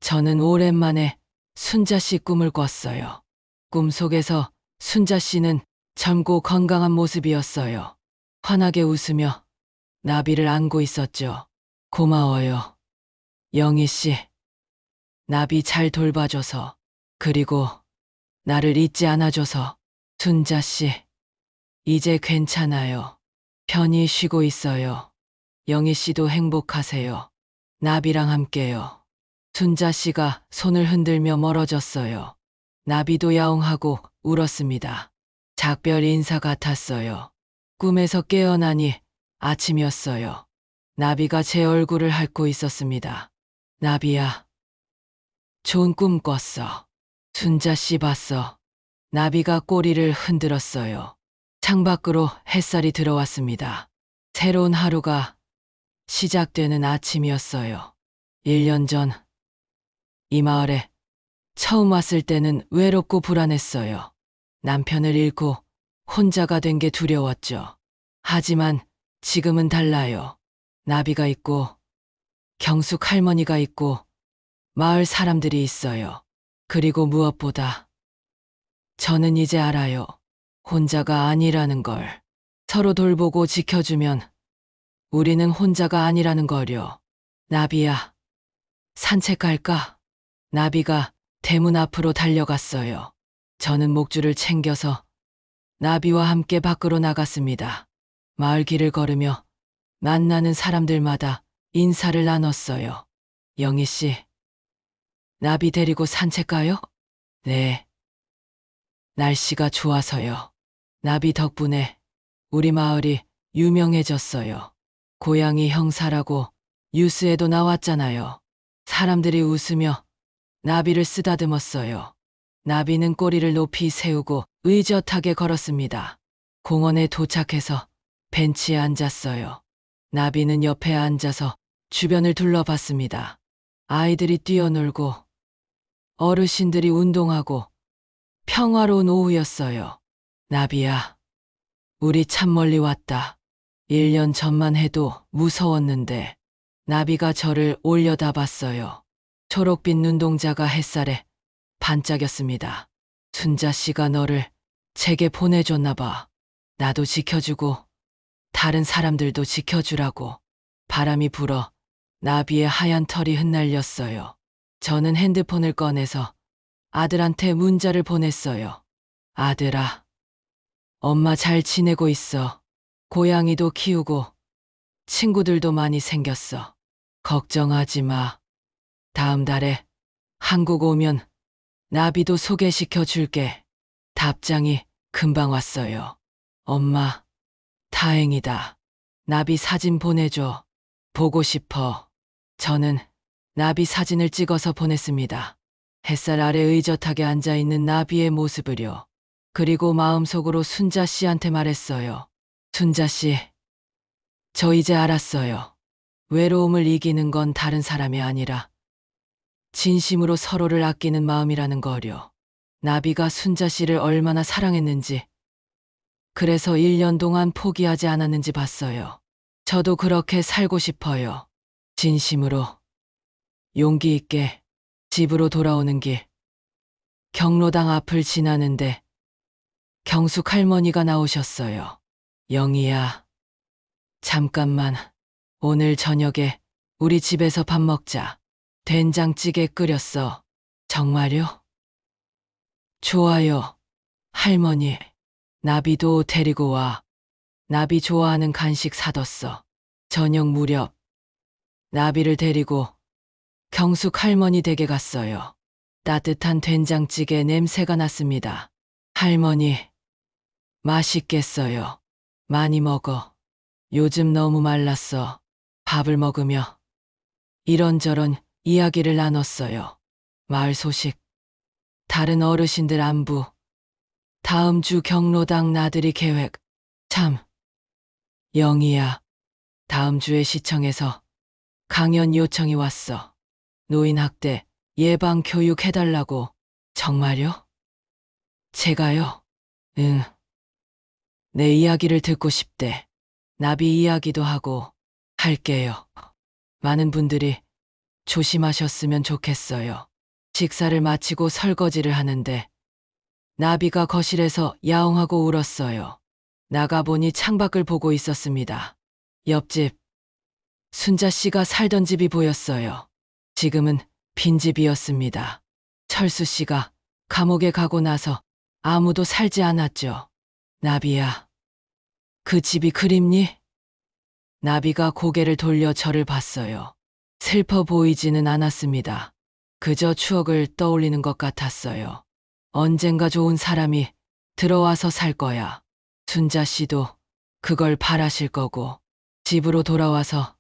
저는 오랜만에 순자 씨 꿈을 꿨어요. 꿈속에서 순자 씨는 젊고 건강한 모습이었어요. 환하게 웃으며 나비를 안고 있었죠. 고마워요. 영희 씨, 나비 잘 돌봐줘서, 그리고 나를 잊지 않아줘서. 순자 씨, 이제 괜찮아요. 편히 쉬고 있어요. 영희 씨도 행복하세요. 나비랑 함께요. 순자 씨가 손을 흔들며 멀어졌어요. 나비도 야옹하고 울었습니다. 작별 인사 같았어요. 꿈에서 깨어나니 아침이었어요. 나비가 제 얼굴을 핥고 있었습니다. 나비야, 좋은 꿈 꿨어. 순자 씨 봤어. 나비가 꼬리를 흔들었어요. 창밖으로 햇살이 들어왔습니다. 새로운 하루가 시작되는 아침이었어요. 1년 전, 이 마을에 처음 왔을 때는 외롭고 불안했어요. 남편을 잃고 혼자가 된 게 두려웠죠. 하지만 지금은 달라요. 나비가 있고, 경숙 할머니가 있고, 마을 사람들이 있어요. 그리고 무엇보다 저는 이제 알아요. 혼자가 아니라는 걸. 서로 돌보고 지켜주면 우리는 혼자가 아니라는 거려. 나비야, 산책 갈까? 나비가 대문 앞으로 달려갔어요. 저는 목줄을 챙겨서 나비와 함께 밖으로 나갔습니다. 마을 길을 걸으며 만나는 사람들마다 인사를 나눴어요. 영희 씨, 나비 데리고 산책 가요? 네. 날씨가 좋아서요. 나비 덕분에 우리 마을이 유명해졌어요. 고양이 형사라고 뉴스에도 나왔잖아요. 사람들이 웃으며 나비를 쓰다듬었어요. 나비는 꼬리를 높이 세우고 의젓하게 걸었습니다. 공원에 도착해서 벤치에 앉았어요. 나비는 옆에 앉아서 주변을 둘러봤습니다. 아이들이 뛰어놀고 어르신들이 운동하고 평화로운 오후였어요. 나비야, 우리 참 멀리 왔다. 1년 전만 해도 무서웠는데. 나비가 저를 올려다봤어요. 초록빛 눈동자가 햇살에 반짝였습니다. 순자 씨가 너를 제게 보내줬나 봐. 나도 지켜주고 다른 사람들도 지켜주라고. 바람이 불어 나비의 하얀 털이 흩날렸어요. 저는 핸드폰을 꺼내서 아들한테 문자를 보냈어요. 아들아, 엄마 잘 지내고 있어. 고양이도 키우고 친구들도 많이 생겼어. 걱정하지 마. 다음 달에 한국 오면 나비도 소개시켜 줄게. 답장이 금방 왔어요. 엄마, 다행이다. 나비 사진 보내줘. 보고 싶어. 저는 나비 사진을 찍어서 보냈습니다. 햇살 아래 의젓하게 앉아있는 나비의 모습을요. 그리고 마음속으로 순자 씨한테 말했어요. 순자 씨, 저 이제 알았어요. 외로움을 이기는 건 다른 사람이 아니라 진심으로 서로를 아끼는 마음이라는 거려. 나비가 순자 씨를 얼마나 사랑했는지, 그래서 1년 동안 포기하지 않았는지 봤어요. 저도 그렇게 살고 싶어요. 진심으로. 용기 있게. 집으로 돌아오는 길, 경로당 앞을 지나는데 경숙 할머니가 나오셨어요. 영희야, 잠깐만. 오늘 저녁에 우리 집에서 밥 먹자. 된장찌개 끓였어. 정말요? 좋아요. 할머니, 나비도 데리고 와. 나비 좋아하는 간식 사뒀어. 저녁 무렵 나비를 데리고 경숙 할머니 댁에 갔어요. 따뜻한 된장찌개 냄새가 났습니다. 할머니, 맛있겠어요. 많이 먹어. 요즘 너무 말랐어. 밥을 먹으며 이런저런 이야기를 나눴어요. 마을 소식, 다른 어르신들 안부, 다음 주 경로당 나들이 계획. 참, 영희야, 다음 주에 시청에서 강연 요청이 왔어. 노인학대 예방 교육 해달라고. 정말요? 제가요? 응. 내 이야기를 듣고 싶대. 나비 이야기도 하고 할게요. 많은 분들이 조심하셨으면 좋겠어요. 식사를 마치고 설거지를 하는데 나비가 거실에서 야옹하고 울었어요. 나가보니 창밖을 보고 있었습니다. 옆집 순자 씨가 살던 집이 보였어요. 지금은 빈집이었습니다. 철수 씨가 감옥에 가고 나서 아무도 살지 않았죠. 나비야, 그 집이 그립니? 나비가 고개를 돌려 저를 봤어요. 슬퍼 보이지는 않았습니다. 그저 추억을 떠올리는 것 같았어요. 언젠가 좋은 사람이 들어와서 살 거야. 순자 씨도 그걸 바라실 거고. 집으로 돌아와서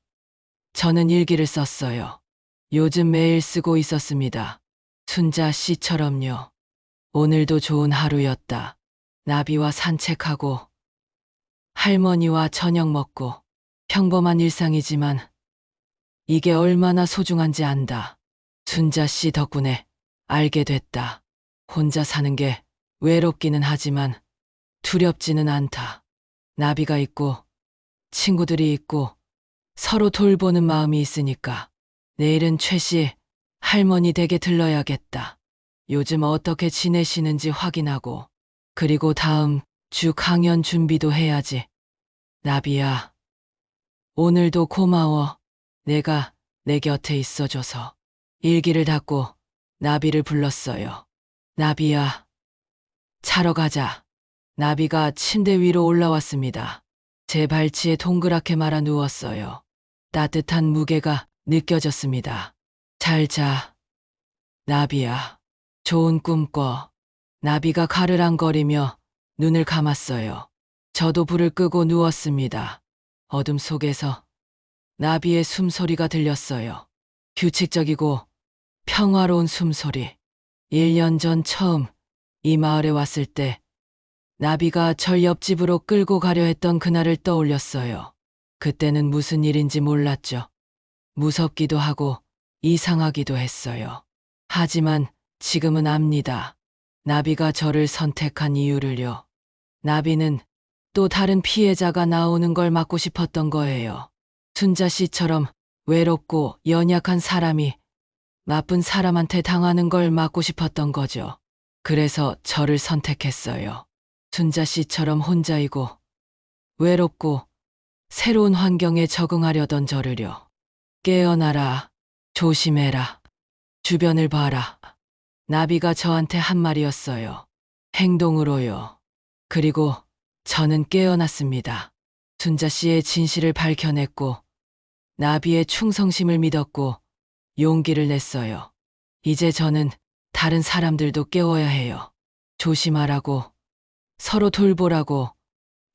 저는 일기를 썼어요. 요즘 매일 쓰고 있었습니다. 순자 씨처럼요. 오늘도 좋은 하루였다. 나비와 산책하고 할머니와 저녁 먹고 평범한 일상이지만 이게 얼마나 소중한지 안다. 순자 씨 덕분에 알게 됐다. 혼자 사는 게 외롭기는 하지만 두렵지는 않다. 나비가 있고 친구들이 있고 서로 돌보는 마음이 있으니까. 내일은 최 씨 할머니 댁에 들러야겠다. 요즘 어떻게 지내시는지 확인하고, 그리고 다음 주 강연 준비도 해야지. 나비야, 오늘도 고마워. 내가 내 곁에 있어줘서. 일기를 닫고 나비를 불렀어요. 나비야, 자러 가자. 나비가 침대 위로 올라왔습니다. 제 발치에 동그랗게 말아 누웠어요. 따뜻한 무게가 느껴졌습니다. 잘 자, 나비야. 좋은 꿈 꿔. 나비가 가르랑거리며 눈을 감았어요. 저도 불을 끄고 누웠습니다. 어둠 속에서 나비의 숨소리가 들렸어요. 규칙적이고 평화로운 숨소리. 1년 전 처음 이 마을에 왔을 때 나비가 절 옆집으로 끌고 가려 했던 그날을 떠올렸어요. 그때는 무슨 일인지 몰랐죠. 무섭기도 하고 이상하기도 했어요. 하지만 지금은 압니다. 나비가 저를 선택한 이유를요. 나비는 또 다른 피해자가 나오는 걸 막고 싶었던 거예요. 순자 씨처럼 외롭고 연약한 사람이 나쁜 사람한테 당하는 걸 막고 싶었던 거죠. 그래서 저를 선택했어요. 순자 씨처럼 혼자이고 외롭고 새로운 환경에 적응하려던 저를요. 깨어나라. 조심해라. 주변을 봐라. 나비가 저한테 한 말이었어요. 행동으로요. 그리고 저는 깨어났습니다. 순자 씨의 진실을 밝혀냈고 나비의 충성심을 믿었고 용기를 냈어요. 이제 저는 다른 사람들도 깨워야 해요. 조심하라고, 서로 돌보라고,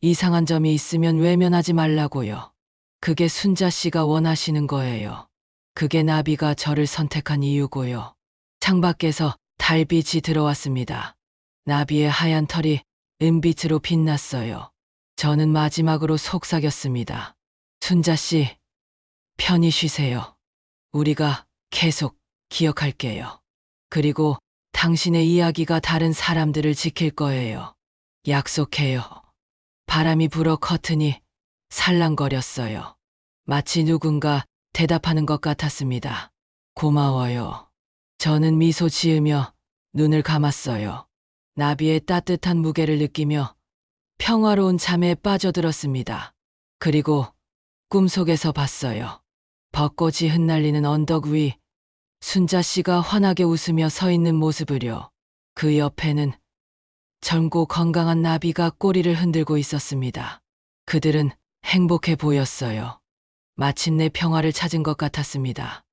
이상한 점이 있으면 외면하지 말라고요. 그게 순자 씨가 원하시는 거예요. 그게 나비가 저를 선택한 이유고요. 창밖에서 달빛이 들어왔습니다. 나비의 하얀 털이 은빛으로 빛났어요. 저는 마지막으로 속삭였습니다. 순자 씨, 편히 쉬세요. 우리가 계속 기억할게요. 그리고 당신의 이야기가 다른 사람들을 지킬 거예요. 약속해요. 바람이 불어 커튼이 살랑거렸어요. 마치 누군가 대답하는 것 같았습니다. 고마워요. 저는 미소 지으며 눈을 감았어요. 나비의 따뜻한 무게를 느끼며 평화로운 잠에 빠져들었습니다. 그리고 꿈속에서 봤어요. 벚꽃이 흩날리는 언덕 위 순자 씨가 환하게 웃으며 서 있는 모습을요. 그 옆에는 젊고 건강한 나비가 꼬리를 흔들고 있었습니다. 그들은 행복해 보였어요. 마침내 평화를 찾은 것 같았습니다.